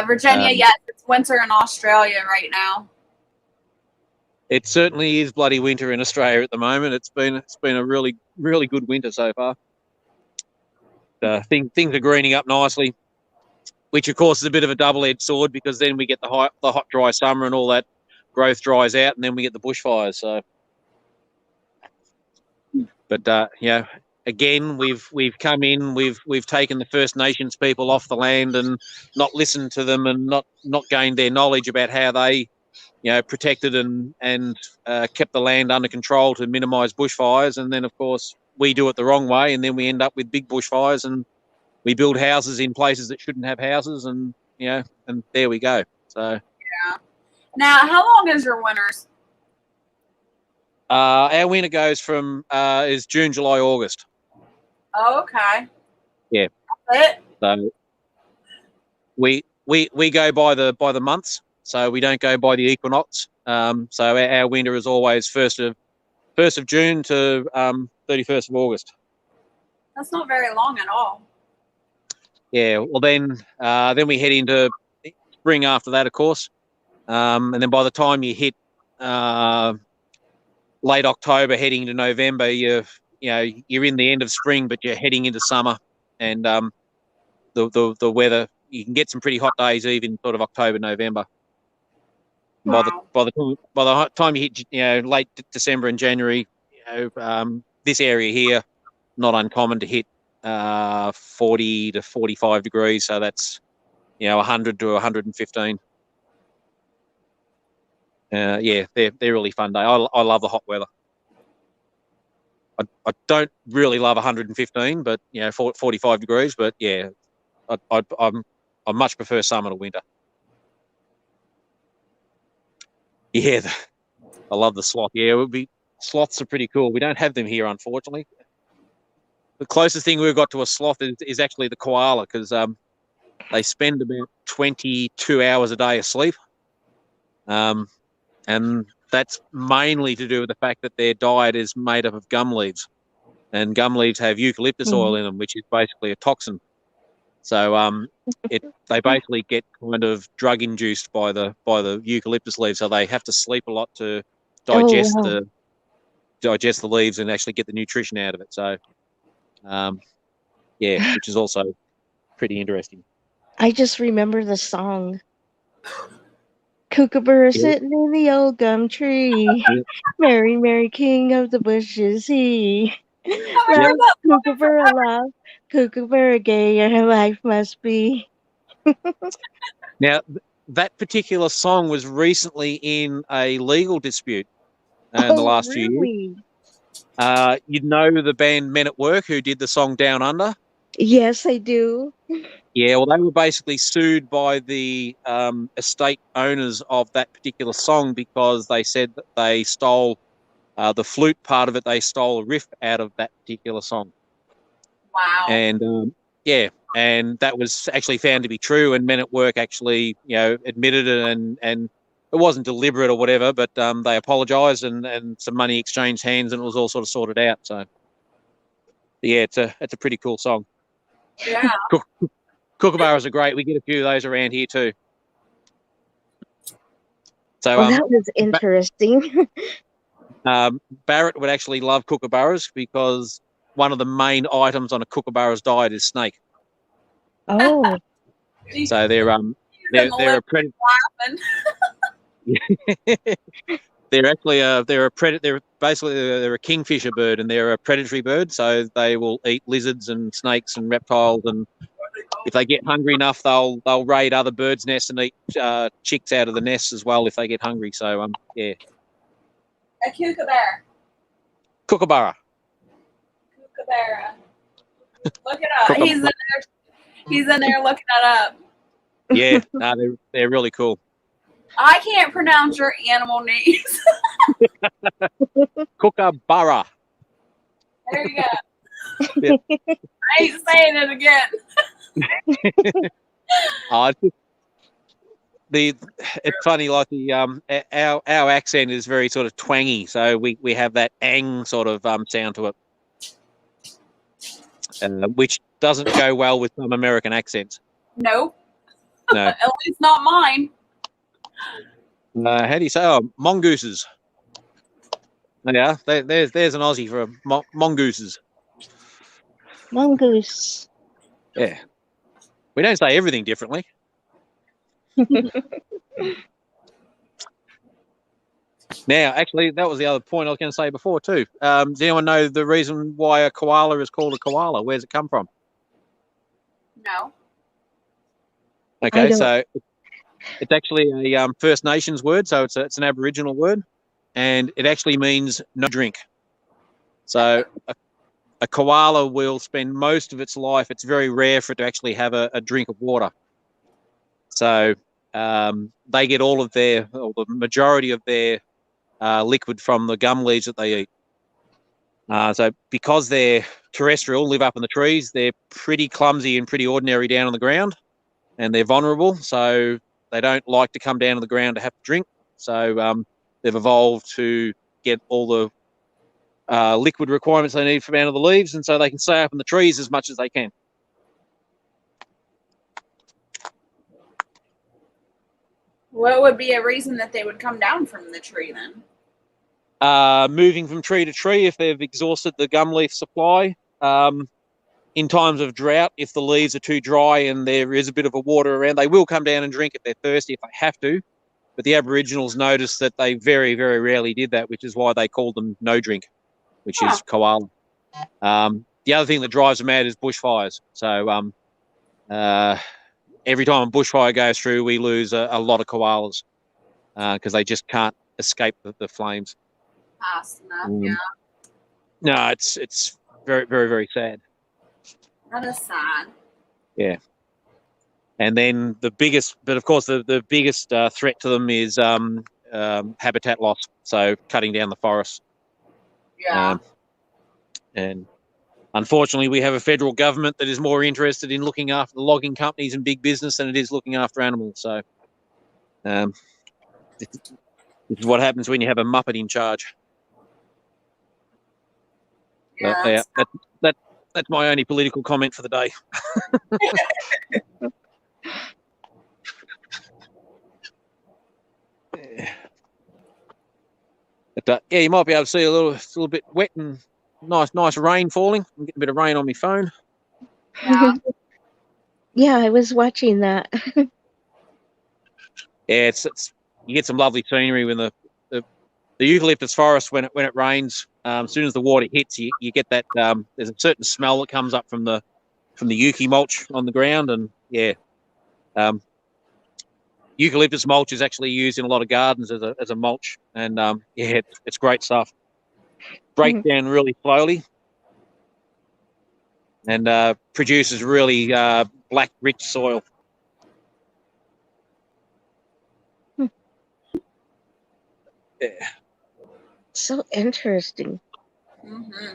Virginia, yes, it's winter in Australia right now. It certainly is bloody winter in Australia at the moment. It's been a really good winter so far. Things are greening up nicely, which of course is a bit of a double-edged sword because then we get the hot dry summer and all that growth dries out, and then we get the bushfires. So, but again, we've come in, we've taken the First Nations people off the land and not listened to them and not gained their knowledge about how they, protected and kept the land under control to minimise bushfires. And then, of course, we do it the wrong way, and then we end up with big bushfires, and we build houses in places that shouldn't have houses, and and there we go. So Yeah. Now, how long is your winters? our winter goes from is June, July, August. Oh, okay. Yeah. That's it? So we go by the months, so we don't go by the equinox. So our winter is always 1st of June to 31st of August. That's not very long at all. Yeah. Well, then we head into spring after that, of course, and then by the time you hit late October, heading into November, you're in the end of spring, but you're heading into summer, and the weather, you can get some pretty hot days even sort of October, November. Wow. By the time you hit late December and January, this area here, not uncommon to hit 40 to 45 degrees, so that's 100 to 115. They're really fun day. I love the hot weather. I don't really love 115, but 45 degrees. But yeah, I much prefer summer to winter. Yeah, I love the sloth. Yeah, sloths are pretty cool. We don't have them here, unfortunately. The closest thing we've got to a sloth is actually the koala, because they spend about 22 hours a day asleep. And that's mainly to do with the fact that their diet is made up of gum leaves, and gum leaves have eucalyptus oil in them, which is basically a toxin. So they basically get kind of drug induced by the eucalyptus leaves, so they have to sleep a lot to digest the leaves and actually get the nutrition out of it. So which is also pretty interesting. I just remember the song. Kookaburra sitting in the old gum tree. Mary, Mary, king of the bushes, he. Laugh, Kookaburra laugh, Kookaburra gay, your life must be. Now, that particular song was recently in a legal dispute in the last few years. You'd know the band Men at Work, who did the song Down Under? Yes, I do. Yeah, well, they were basically sued by the estate owners of that particular song because they said that they stole the flute part of it. They stole a riff out of that particular song. Wow. And and that was actually found to be true. And Men at Work actually, admitted it, and it wasn't deliberate or whatever, but they apologised and some money exchanged hands, and it was all sort of sorted out. So yeah, it's a pretty cool song. Yeah. Kookaburras are great. We get a few of those around here too. So Well, that was interesting. Barrett would actually love kookaburras because one of the main items on a kookaburra's diet is snake. Oh, So they're a predator. They're actually they're a predator. They're a kingfisher bird, and they're a predatory bird. So they will eat lizards and snakes and reptiles, and if they get hungry enough, they'll raid other birds' nests and eat chicks out of the nests as well if they get hungry. So yeah. A kookaburra. Kookaburra. Kookaburra. Look it up. He's in there looking it up. Yeah, no, they're really cool. I can't pronounce your animal names. Kookaburra. There you go. I ain't saying it again. It's funny, like our accent is very sort of twangy, so we have that ang sort of sound to it, which doesn't go well with some American accents. Nope. No. At least not mine. How do you say? Oh, mongooses. Yeah, there's an Aussie for mongooses. Mongoose. Yeah, we don't say everything differently. Now, actually, that was the other point I was going to say before too. Does anyone know the reason why a koala is called a koala? Where's it come from? No. Okay, don't. so it's actually a First Nations word, so it's an Aboriginal word, and it actually means no drink. So a koala will spend most of its life. It's very rare for it to actually have a drink of water. So they get all of their, or the majority of their liquid from the gum leaves that they eat. So because they're terrestrial, live up in the trees, they're pretty clumsy and pretty ordinary down on the ground, and they're vulnerable. So they don't like to come down to the ground to have to drink. So they've evolved to get all the liquid requirements they need from out of the leaves, and so they can stay up in the trees as much as they can. What would be a reason that they would come down from the tree then? Moving from tree to tree if they've exhausted the gum leaf supply. In times of drought, if the leaves are too dry and there is a bit of a water around, they will come down and drink if they're thirsty, if they have to. But the Aboriginals noticed that they very, very rarely did that, which is why they called them no drink, which is koala. The other thing that drives them mad is bushfires. So every time a bushfire goes through, we lose a lot of koalas because they just can't escape the flames. Fast enough, yeah. No, it's very, very, very sad. That is sad. Yeah. And then the biggest, but of course, the biggest threat to them is habitat loss. So cutting down the forests. Yeah. And unfortunately, we have a federal government that is more interested in looking after the logging companies and big business than it is looking after animals. So this is what happens when you have a Muppet in charge. Yeah. That's my only political comment for the day. But, yeah, you might be able to see a little bit wet and nice rain falling. I'm getting a bit of rain on my phone. Yeah. Yeah, I was watching that. Yeah, it's you get some lovely scenery when the eucalyptus forest when it rains. As soon as the water hits, you get that. There's a certain smell that comes up from the eucalyptus mulch on the ground, and yeah, eucalyptus mulch is actually used in a lot of gardens as a mulch, and yeah, it's great stuff. Breaks down really slowly, and produces really black, rich soil. Yeah. So interesting. Mm-hmm.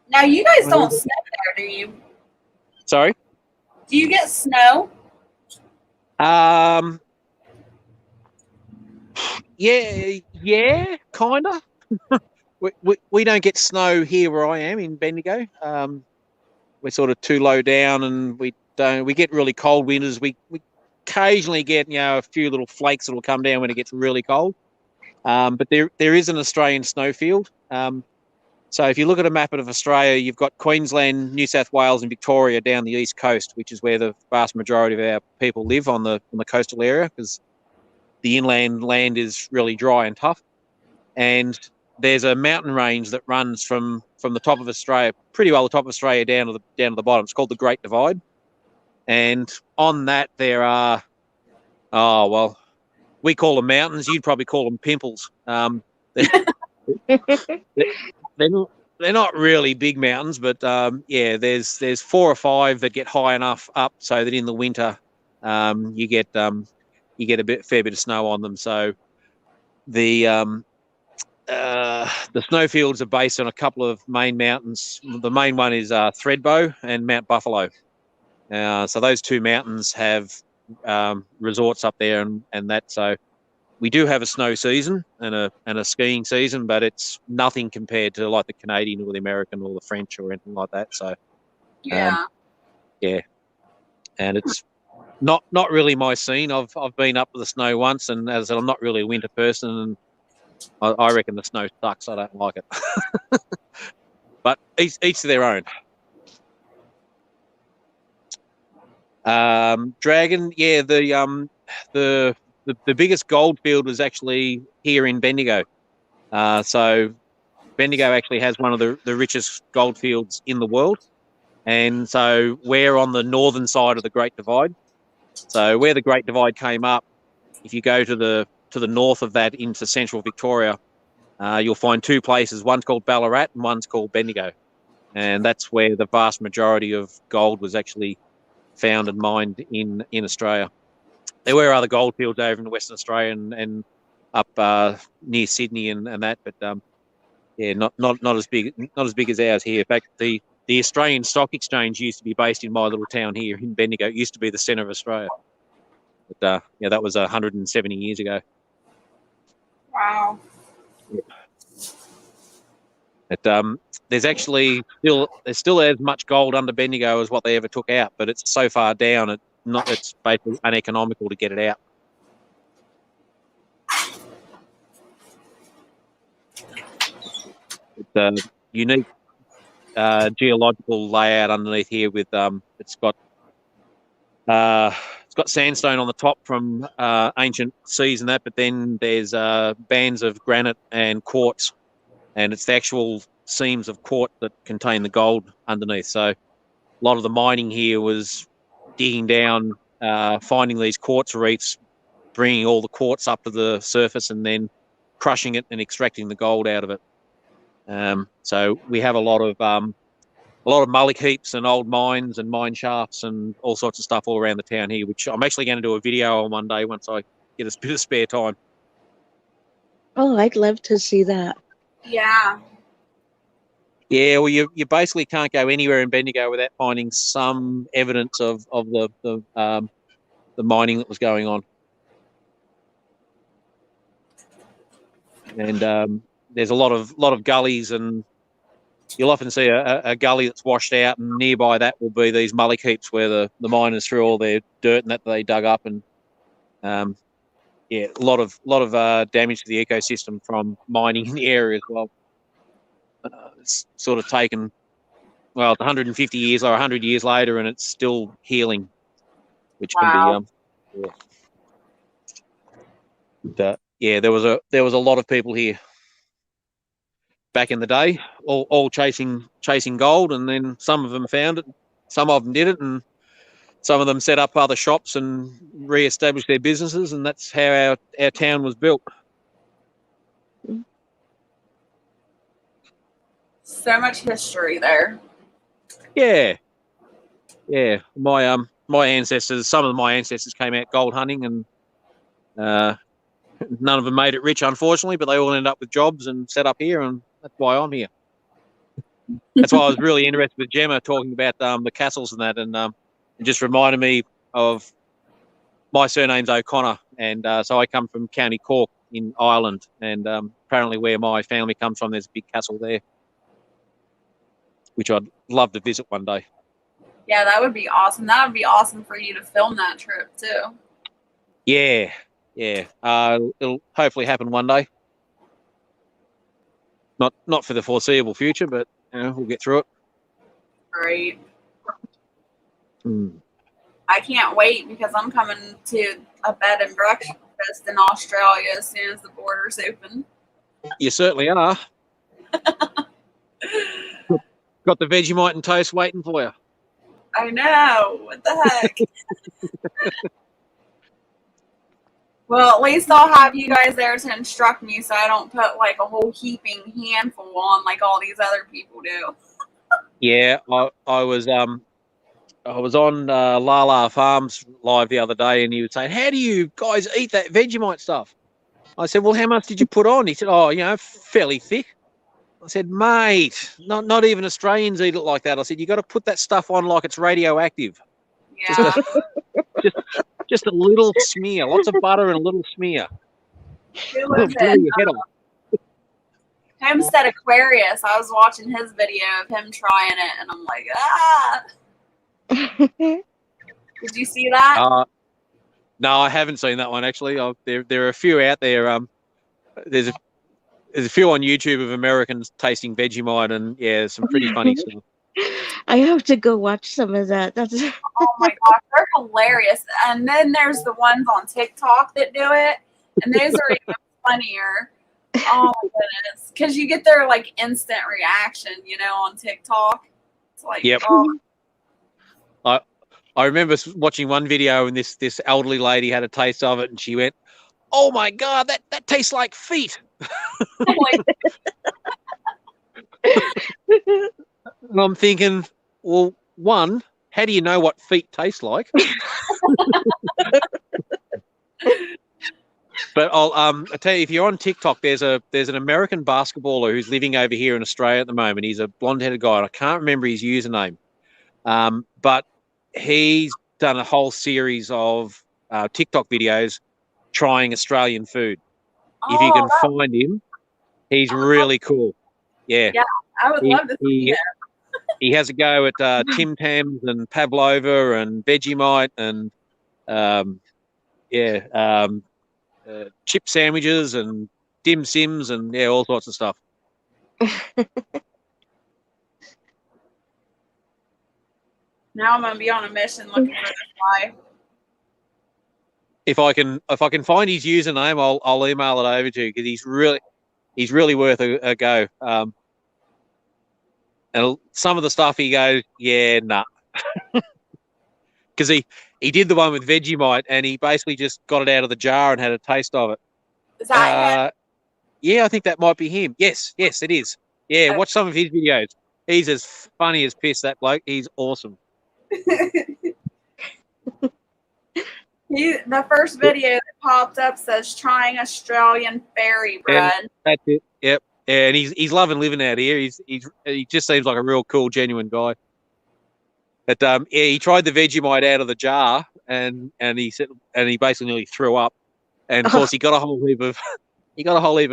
Now, you guys don't snow there, do you? Sorry? Do you get snow? Yeah, kind of. we don't get snow here where I am in Bendigo. We're sort of too low down, and we get really cold winters. We occasionally get a few little flakes that'll come down when it gets really cold. But there is an Australian snowfield. So if you look at a map of Australia, you've got Queensland, New South Wales, and Victoria down the east coast, which is where the vast majority of our people live on the coastal area, because the inland land is really dry and tough. And there's a mountain range that runs from the top of Australia, pretty well the top of Australia down to the bottom. It's called the Great Divide. And on that there are, we call them mountains. You'd probably call them pimples. They're not really big mountains, but yeah, there's 4 or 5 that get high enough up so that in the winter you get a fair bit of snow on them. So the snowfields are based on a couple of main mountains. The main one is Thredbo and Mount Buffalo. So those 2 mountains have resorts up there, and that. So we do have a snow season and a skiing season, but it's nothing compared to like the Canadian or the American or the French or anything like that. So Yeah. yeah, and it's not really my scene. I've been up to the snow once, and as I said, I'm not really a winter person, and I reckon the snow sucks. I don't like it. But each to their own. Dragon, yeah, the biggest gold field was actually here in Bendigo. So Bendigo actually has one of the richest gold fields in the world. And so we're on the northern side of the Great Divide. So where the Great Divide came up, if you go to the north of that into central Victoria, you'll find two places. One's called Ballarat and one's called Bendigo. And that's where the vast majority of gold was actually found and mined in Australia. There were other gold fields over in Western Australia and up near Sydney and that, but yeah, not as big as ours here. In fact, the Australian Stock Exchange used to be based in my little town here in Bendigo. It used to be the centre of Australia. But yeah, that was 170 years ago. Wow. But there's actually still as much gold under Bendigo as what they ever took out, but it's so far down it's basically uneconomical to get it out. It's a unique geological layout underneath here with it's got sandstone on the top from ancient seas and that, but then there's bands of granite and quartz, and it's the actual seams of quartz that contain the gold underneath. So a lot of the mining here was digging down, finding these quartz reefs, bringing all the quartz up to the surface, and then crushing it and extracting the gold out of it. So we have a lot of mullock heaps and old mines and mine shafts and all sorts of stuff all around the town here, which I'm actually going to do a video on one day once I get a bit of spare time. Oh, I'd love to see that. Yeah. Yeah, well, you basically can't go anywhere in Bendigo without finding some evidence of the mining that was going on. And there's a lot of gullies, and you'll often see a gully that's washed out, and nearby that will be these mullock heaps where the miners threw all their dirt and that they dug up, and yeah, a lot of damage to the ecosystem from mining in the area as well. It's sort of taken, well, it's 150 years or 100 years later, and it's still healing, which Wow. can be yeah, there was a lot of people here back in the day, all chasing gold, and then some of them found it, some of them didn't, and some of them set up other shops and re-established their businesses, and that's how our town was built. So much history there. Yeah. My ancestors, some of my ancestors came out gold hunting, and none of them made it rich, unfortunately, but they all ended up with jobs and set up here, and that's why I'm here. That's why I was really interested with Gemma talking about the castles and that, and it just reminded me of my surname's O'Connor, and so I come from County Cork in Ireland, and apparently where my family comes from, there's a big castle there, which I'd love to visit one day. Yeah, that would be awesome. That would be awesome for you to film that trip too. Yeah. It'll hopefully happen one day. Not for the foreseeable future, but we'll get through it. Great. I can't wait because I'm coming to a bed and breakfast in Australia as soon as the borders open. You certainly are. Got the Vegemite and toast waiting for you. I know. What the heck? Well, at least I'll have you guys there to instruct me so I don't put like a whole heaping handful on like all these other people do. Yeah, I was on Lala Farms live the other day, and he was saying, "How do you guys eat that Vegemite stuff?" I said, "Well, how much did you put on?" He said, "Oh, fairly thick." I said, "Mate, not even Australians eat it like that." I said, "You got to put that stuff on like it's radioactive." Yeah. Just a little smear, lots of butter and a little smear. Who was it? Homestead Aquarius. I was watching his video of him trying it, and I'm like, ah. Did you see that? No, I haven't seen that one actually. There are a few out there. There's a few on YouTube of Americans tasting Vegemite, and yeah, some pretty funny stuff. I have to go watch some of that. That's Oh my gosh, they're hilarious. And then there's the ones on TikTok that do it, and those are even funnier. Oh my goodness, because you get their like instant reaction, on TikTok. It's like, Yep. oh, I remember watching one video, and this elderly lady had a taste of it, and she went, "Oh my god, that tastes like feet." like, And I'm thinking, well, one, how do you know what feet taste like? But I tell you, if you're on TikTok, there's an American basketballer who's living over here in Australia at the moment. He's a blonde-headed guy, and I can't remember his username. But he's done a whole series of TikTok videos trying Australian food. If you can find him, he's really cool. Yeah. Yeah, I would love to see it. He has a go at Tim Tams and Pavlova and Vegemite and chip sandwiches and dim sims and all sorts of stuff. Now I'm gonna be on a mission looking for this guy. If I can find his username, I'll email it over to you, because he's really worth a go. And some of the stuff he goes, yeah, nah. Because he did the one with Vegemite, and he basically just got it out of the jar and had a taste of it. Is that him? Yeah, I think that might be him. Yes, it is. Yeah, watch some of his videos. He's as funny as piss, that bloke. He's awesome. The first video that popped up says trying Australian fairy bread. That's it. Yep. And he's loving living out here. He just seems like a real cool, genuine guy. But he tried the Vegemite out of the jar, and he said, and he basically nearly threw up. And of course, he got a whole heap of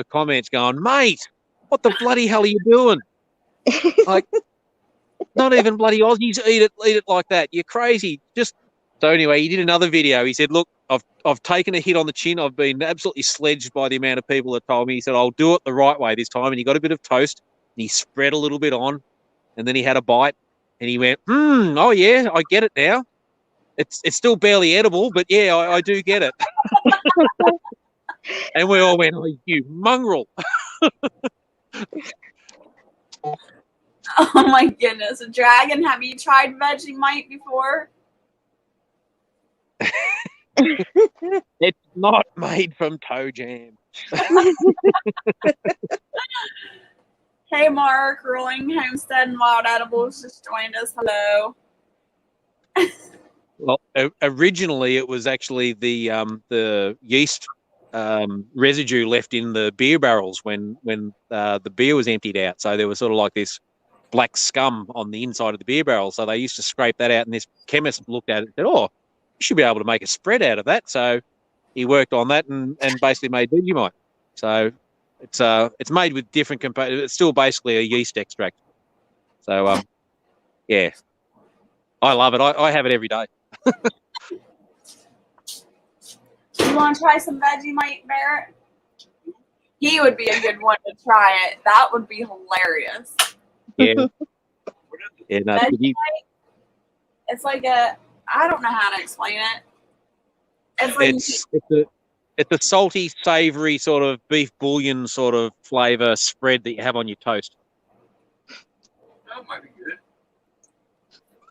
comments going, "Mate, what the bloody hell are you doing? Like, not even bloody Aussies eat it like that. You're crazy." So anyway, he did another video. He said, "Look, I've taken a hit on the chin. I've been absolutely sledged by the amount of people that told me." He said, "I'll do it the right way this time." And he got a bit of toast, and he spread a little bit on, and then he had a bite, and he went, "Oh yeah, I get it now. It's still barely edible, but yeah, I do get it." And we all went, "Oh, you mongrel." Oh my goodness. Dragon, have you tried Vegemite before? It's not made from toe jam. Hey, Mark, Rolling Homestead and Wild Edibles just joined us. Hello. Well, originally it was actually the yeast residue left in the beer barrels when the beer was emptied out. So there was sort of like this black scum on the inside of the beer barrel. So they used to scrape that out, and this chemist looked at it and said, "Oh, you should be able to make a spread out of that." So he worked on that and basically made Vegemite. So it's made with different components. It's still basically a yeast extract. So yeah, I love it. I have it every day. You want to try some Vegemite, Barrett? He would be a good one to try it. That would be hilarious. Yeah. Yeah. No, Vegemite, it's like I don't know how to explain it. It's like it's a salty, savoury sort of beef bouillon sort of flavour spread that you have on your toast. That might be good.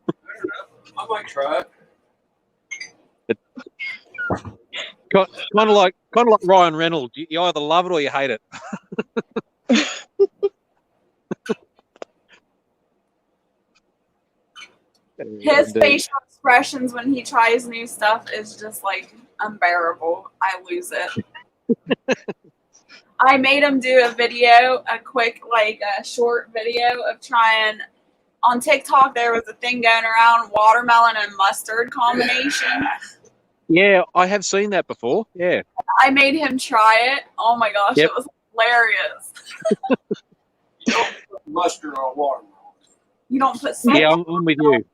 I don't know. I might try it. Kind of like Ryan Reynolds. You either love it or you hate it. his facial expressions when he tries new stuff is just like unbearable. I lose it. I made him do a video, a quick, like a short video of trying on TikTok. There was a thing going around watermelon and mustard combination. Yeah, I have seen that before. Yeah. I made him try it. Oh my gosh, Yep. It was hilarious. You don't put mustard on watermelon. You don't put salt. Yeah, I'm with you.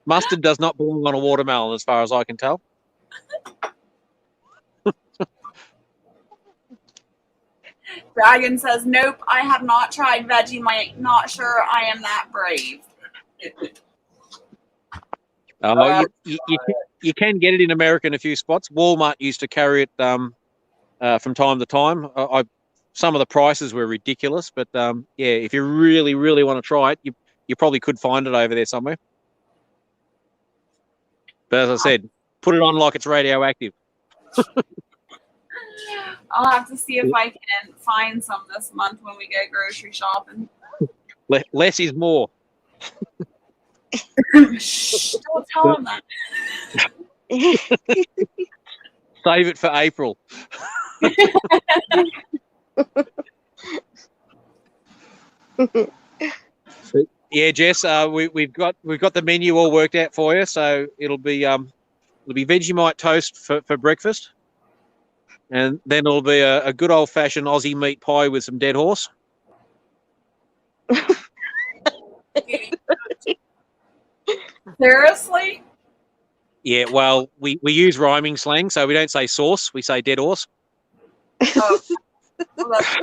Mustard does not belong on a watermelon, as far as I can tell. Dragon says, nope, I have not tried Vegemite. Not sure I am that brave. You can get it in America in a few spots. Walmart used to carry it from time to time. Some of the prices were ridiculous, but yeah, if you really, really want to try it, you probably could find it over there somewhere. But as I said, put it on like it's radioactive. I'll have to see if I can find some this month when we go grocery shopping. Less is more. Shh, don't tell them that. Save it for April. Yeah, Jess, we've got the menu all worked out for you. So it'll be Vegemite toast for breakfast, and then it'll be a good old fashioned Aussie meat pie with some dead horse. Seriously? Yeah, well, we use rhyming slang, so we don't say sauce, we say dead horse. Oh, well, that's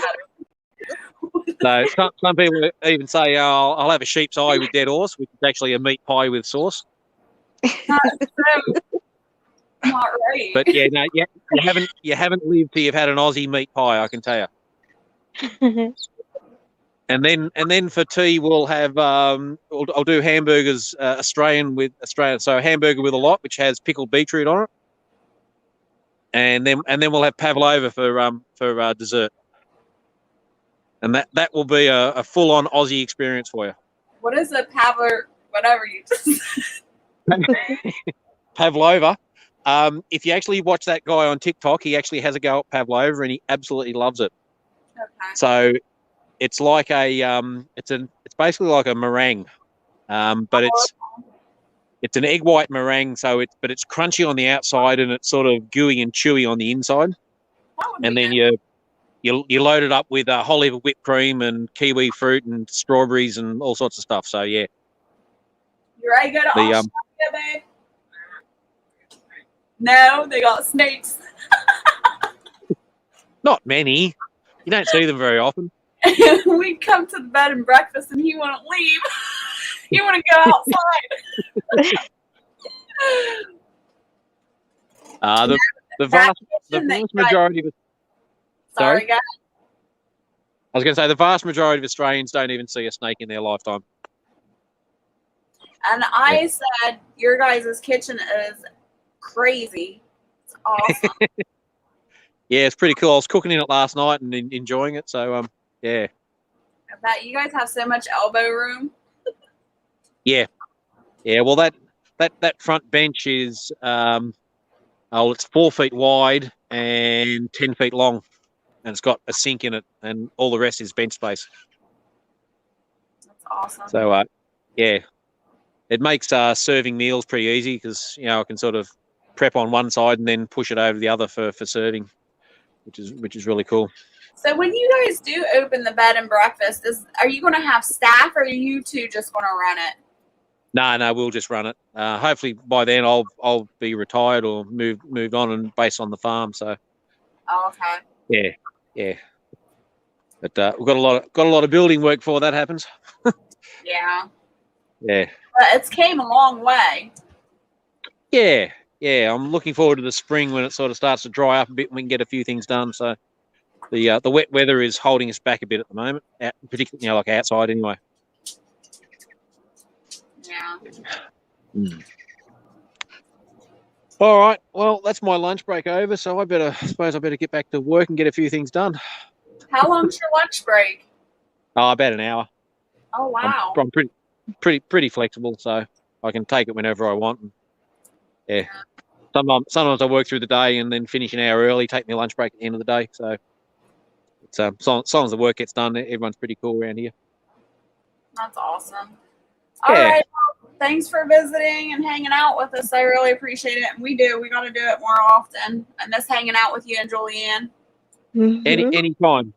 better. So some people even say, oh, I'll have a sheep's eye with dead horse, which is actually a meat pie with sauce. Not right. But yeah, no, you haven't lived till you've had an Aussie meat pie, I can tell you. And then for tea we'll have I'll do hamburgers Australian, so a hamburger with a lot, which has pickled beetroot on it, and then we'll have pavlova for dessert, and that will be a full on Aussie experience for you. What is a pavlova? Whatever you just Pavlova. If you actually watch that guy on TikTok, he actually has a go at pavlova and he absolutely loves it. Okay. So it's like it's basically like a meringue, but it's an egg white meringue. So it's crunchy on the outside and it's sort of gooey and chewy on the inside. And then you load it up with whole heap of whipped cream and kiwi fruit and strawberries and all sorts of stuff. So yeah. You ready to go to Australia, babe? No, they got snakes. Not many. You don't see them very often. We come to the bed and breakfast, and he wouldn't leave. He wouldn't go outside. The vast majority of Sorry, guys. I was going to say the vast majority of Australians don't even see a snake in their lifetime. And I said your guys' kitchen is crazy. It's awesome. Yeah, it's pretty cool. I was cooking in it last night and enjoying it. So yeah. I bet you guys have so much elbow room. Yeah. Well, that front bench is it's 4 feet wide and 10 feet long, and it's got a sink in it, and all the rest is bench space. That's awesome. So yeah, it makes serving meals pretty easy because I can sort of prep on one side and then push it over to the other for serving, which is really cool. So when you guys do open the bed and breakfast, are you going to have staff, or are you two just going to run it? No, we'll just run it. Hopefully by then I'll be retired or moved on and based on the farm. So. Oh, okay. Yeah. But we've got a lot of building work before that happens. Yeah. Yeah. But it's came a long way. Yeah. I'm looking forward to the spring when it sort of starts to dry up a bit and we can get a few things done. So the wet weather is holding us back a bit at the moment, particularly like outside anyway. Yeah. All right. Well, that's my lunch break over, so I suppose I better get back to work and get a few things done. How long's your lunch break? Oh, about an hour. Oh, wow. I'm pretty flexible, so I can take it whenever I want. Yeah. Sometimes I work through the day and then finish an hour early, take my lunch break at the end of the day. So it's as long as the work gets done, everyone's pretty cool around here. That's awesome. All right. Well, thanks for visiting and hanging out with us. I really appreciate it. And we got to do it more often. I miss hanging out with you and Julianne. Mhm. Anytime.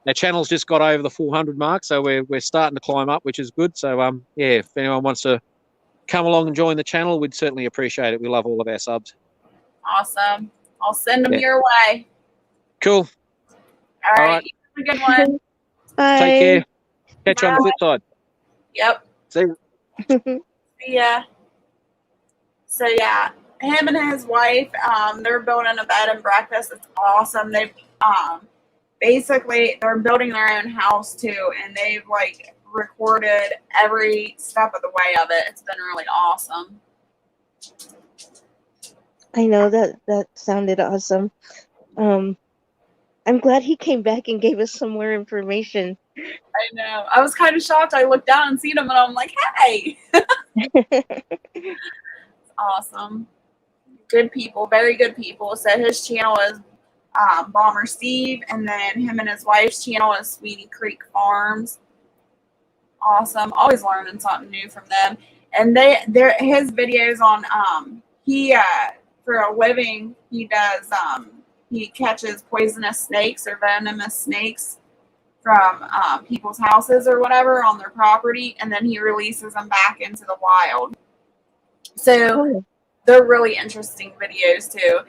our channel's just got over the 400 mark, so we're starting to climb up, which is good. So yeah, if anyone wants to come along and join the channel, we'd certainly appreciate it. We love all of our subs. Awesome. I'll send them Yeah. your way. Cool. All right. right. You have a good one. Bye. Take care. Catch you on the flip side. Yep. See you. Yeah. So yeah, him and his wife, they're building a bed and breakfast. It's awesome. They've basically they're building their own house too, and they've like recorded every step of the way of it. It's been really awesome. I know that sounded awesome. I'm glad he came back and gave us some more information. I know. I was kind of shocked. I looked down and seen him, and I'm like, hey. Awesome. Good people, very good people. So his channel is Bomber Steve, and then him and his wife's channel is Sweetie Creek Farms. Awesome. Always learning something new from them. And his videos on he for a living he does he catches poisonous snakes or venomous snakes from people's houses or whatever on their property, and then he releases them back into the wild. So they're really interesting videos too.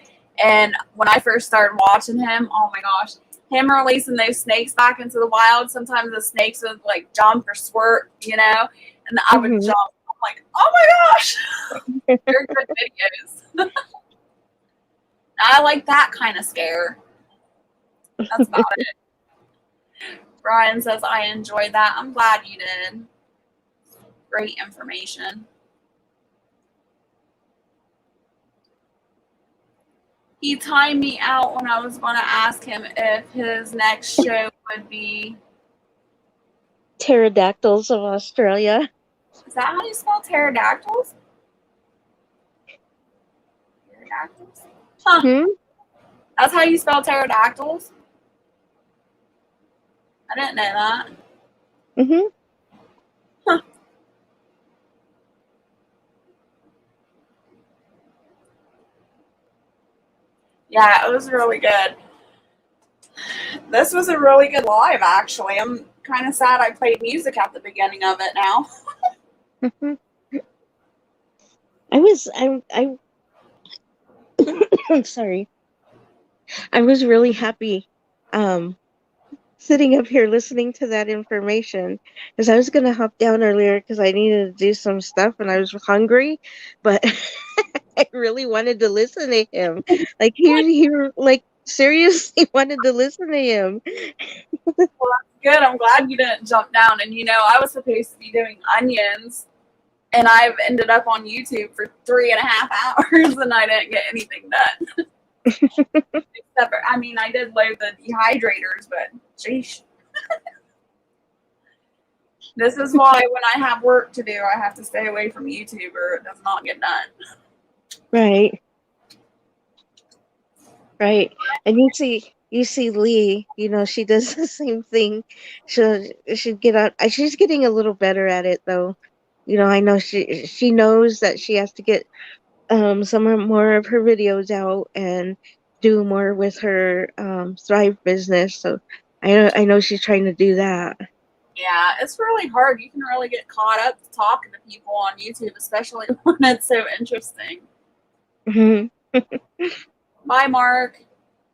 And when I first started watching him, oh my gosh, him releasing those snakes back into the wild, sometimes the snakes would like jump or squirt, you know, and I would jump. I'm like, oh my gosh, they're good videos. I like that kind of scare. That's about it. Brian says, I enjoyed that. I'm glad you did. Great information. He timed me out when I was going to ask him if his next show would be Pterodactyls of Australia. Is that how you spell pterodactyls? Pterodactyls? Huh. Hmm? That's how you spell pterodactyls? I didn't know that. Mm-hmm. Huh. Yeah, it was really good. This was a really good live, actually. I'm kind of sad I played music at the beginning of it now. I'm sorry. I was really happy sitting up here listening to that information, because I was going to hop down earlier because I needed to do some stuff and I was hungry, but I really wanted to listen to him. Like he like seriously wanted to listen to him. Well, that's good. I'm glad you didn't jump down. And, you know, I was supposed to be doing onions, and I've ended up on YouTube for 3.5 hours, and I didn't get anything done. Except for, I mean, I did load the dehydrators, but sheesh. This is why when I have work to do, I have to stay away from YouTube or it does not get done. Right. And you see Lee, you know, she does the same thing. She'd get on. She's getting a little better at it though. You know, I know she knows that she has to get some more of her videos out and do more with her Thrive business. So I know she's trying to do that. Yeah, it's really hard. You can really get caught up talking to people on YouTube, especially when it's so interesting. Mm-hmm. Bye, Mark.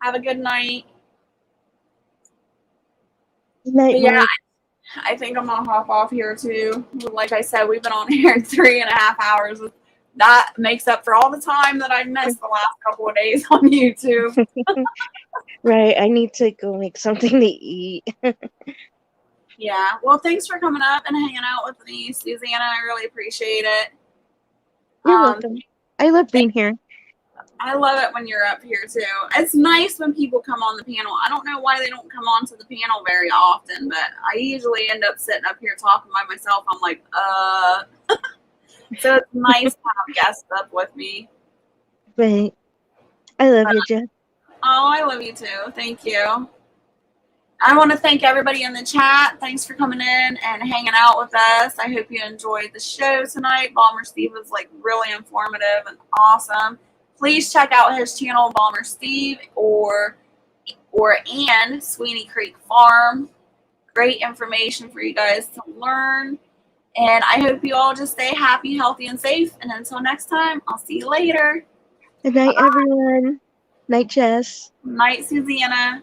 Have a good night. Good night, But yeah, Mark. I think I'm gonna hop off here too. Like I said, we've been on here 3.5 hours. That makes up for all the time that I missed the last couple of days on YouTube. Right, I need to go make something to eat. Yeah. Well, thanks for coming up and hanging out with me, Susanna. I really appreciate it. You're welcome. I love being here. I love it when you're up here too. It's nice when people come on the panel. I don't know why they don't come onto the panel very often, but I usually end up sitting up here talking by myself. I'm like, So it's nice to have guests up with me. Right. I love you, Jeff. Oh, I love you too. Thank you. I want to thank everybody in the chat. Thanks for coming in and hanging out with us. I hope you enjoyed the show tonight. Bomber Steve was like really informative and awesome. Please check out his channel, Bomber Steve, or and Sweeney Creek Farm. Great information for you guys to learn. And I hope you all just stay happy, healthy, and safe. And until next time, I'll see you later. Good night, everyone. Night, Jess. Night, Susanna.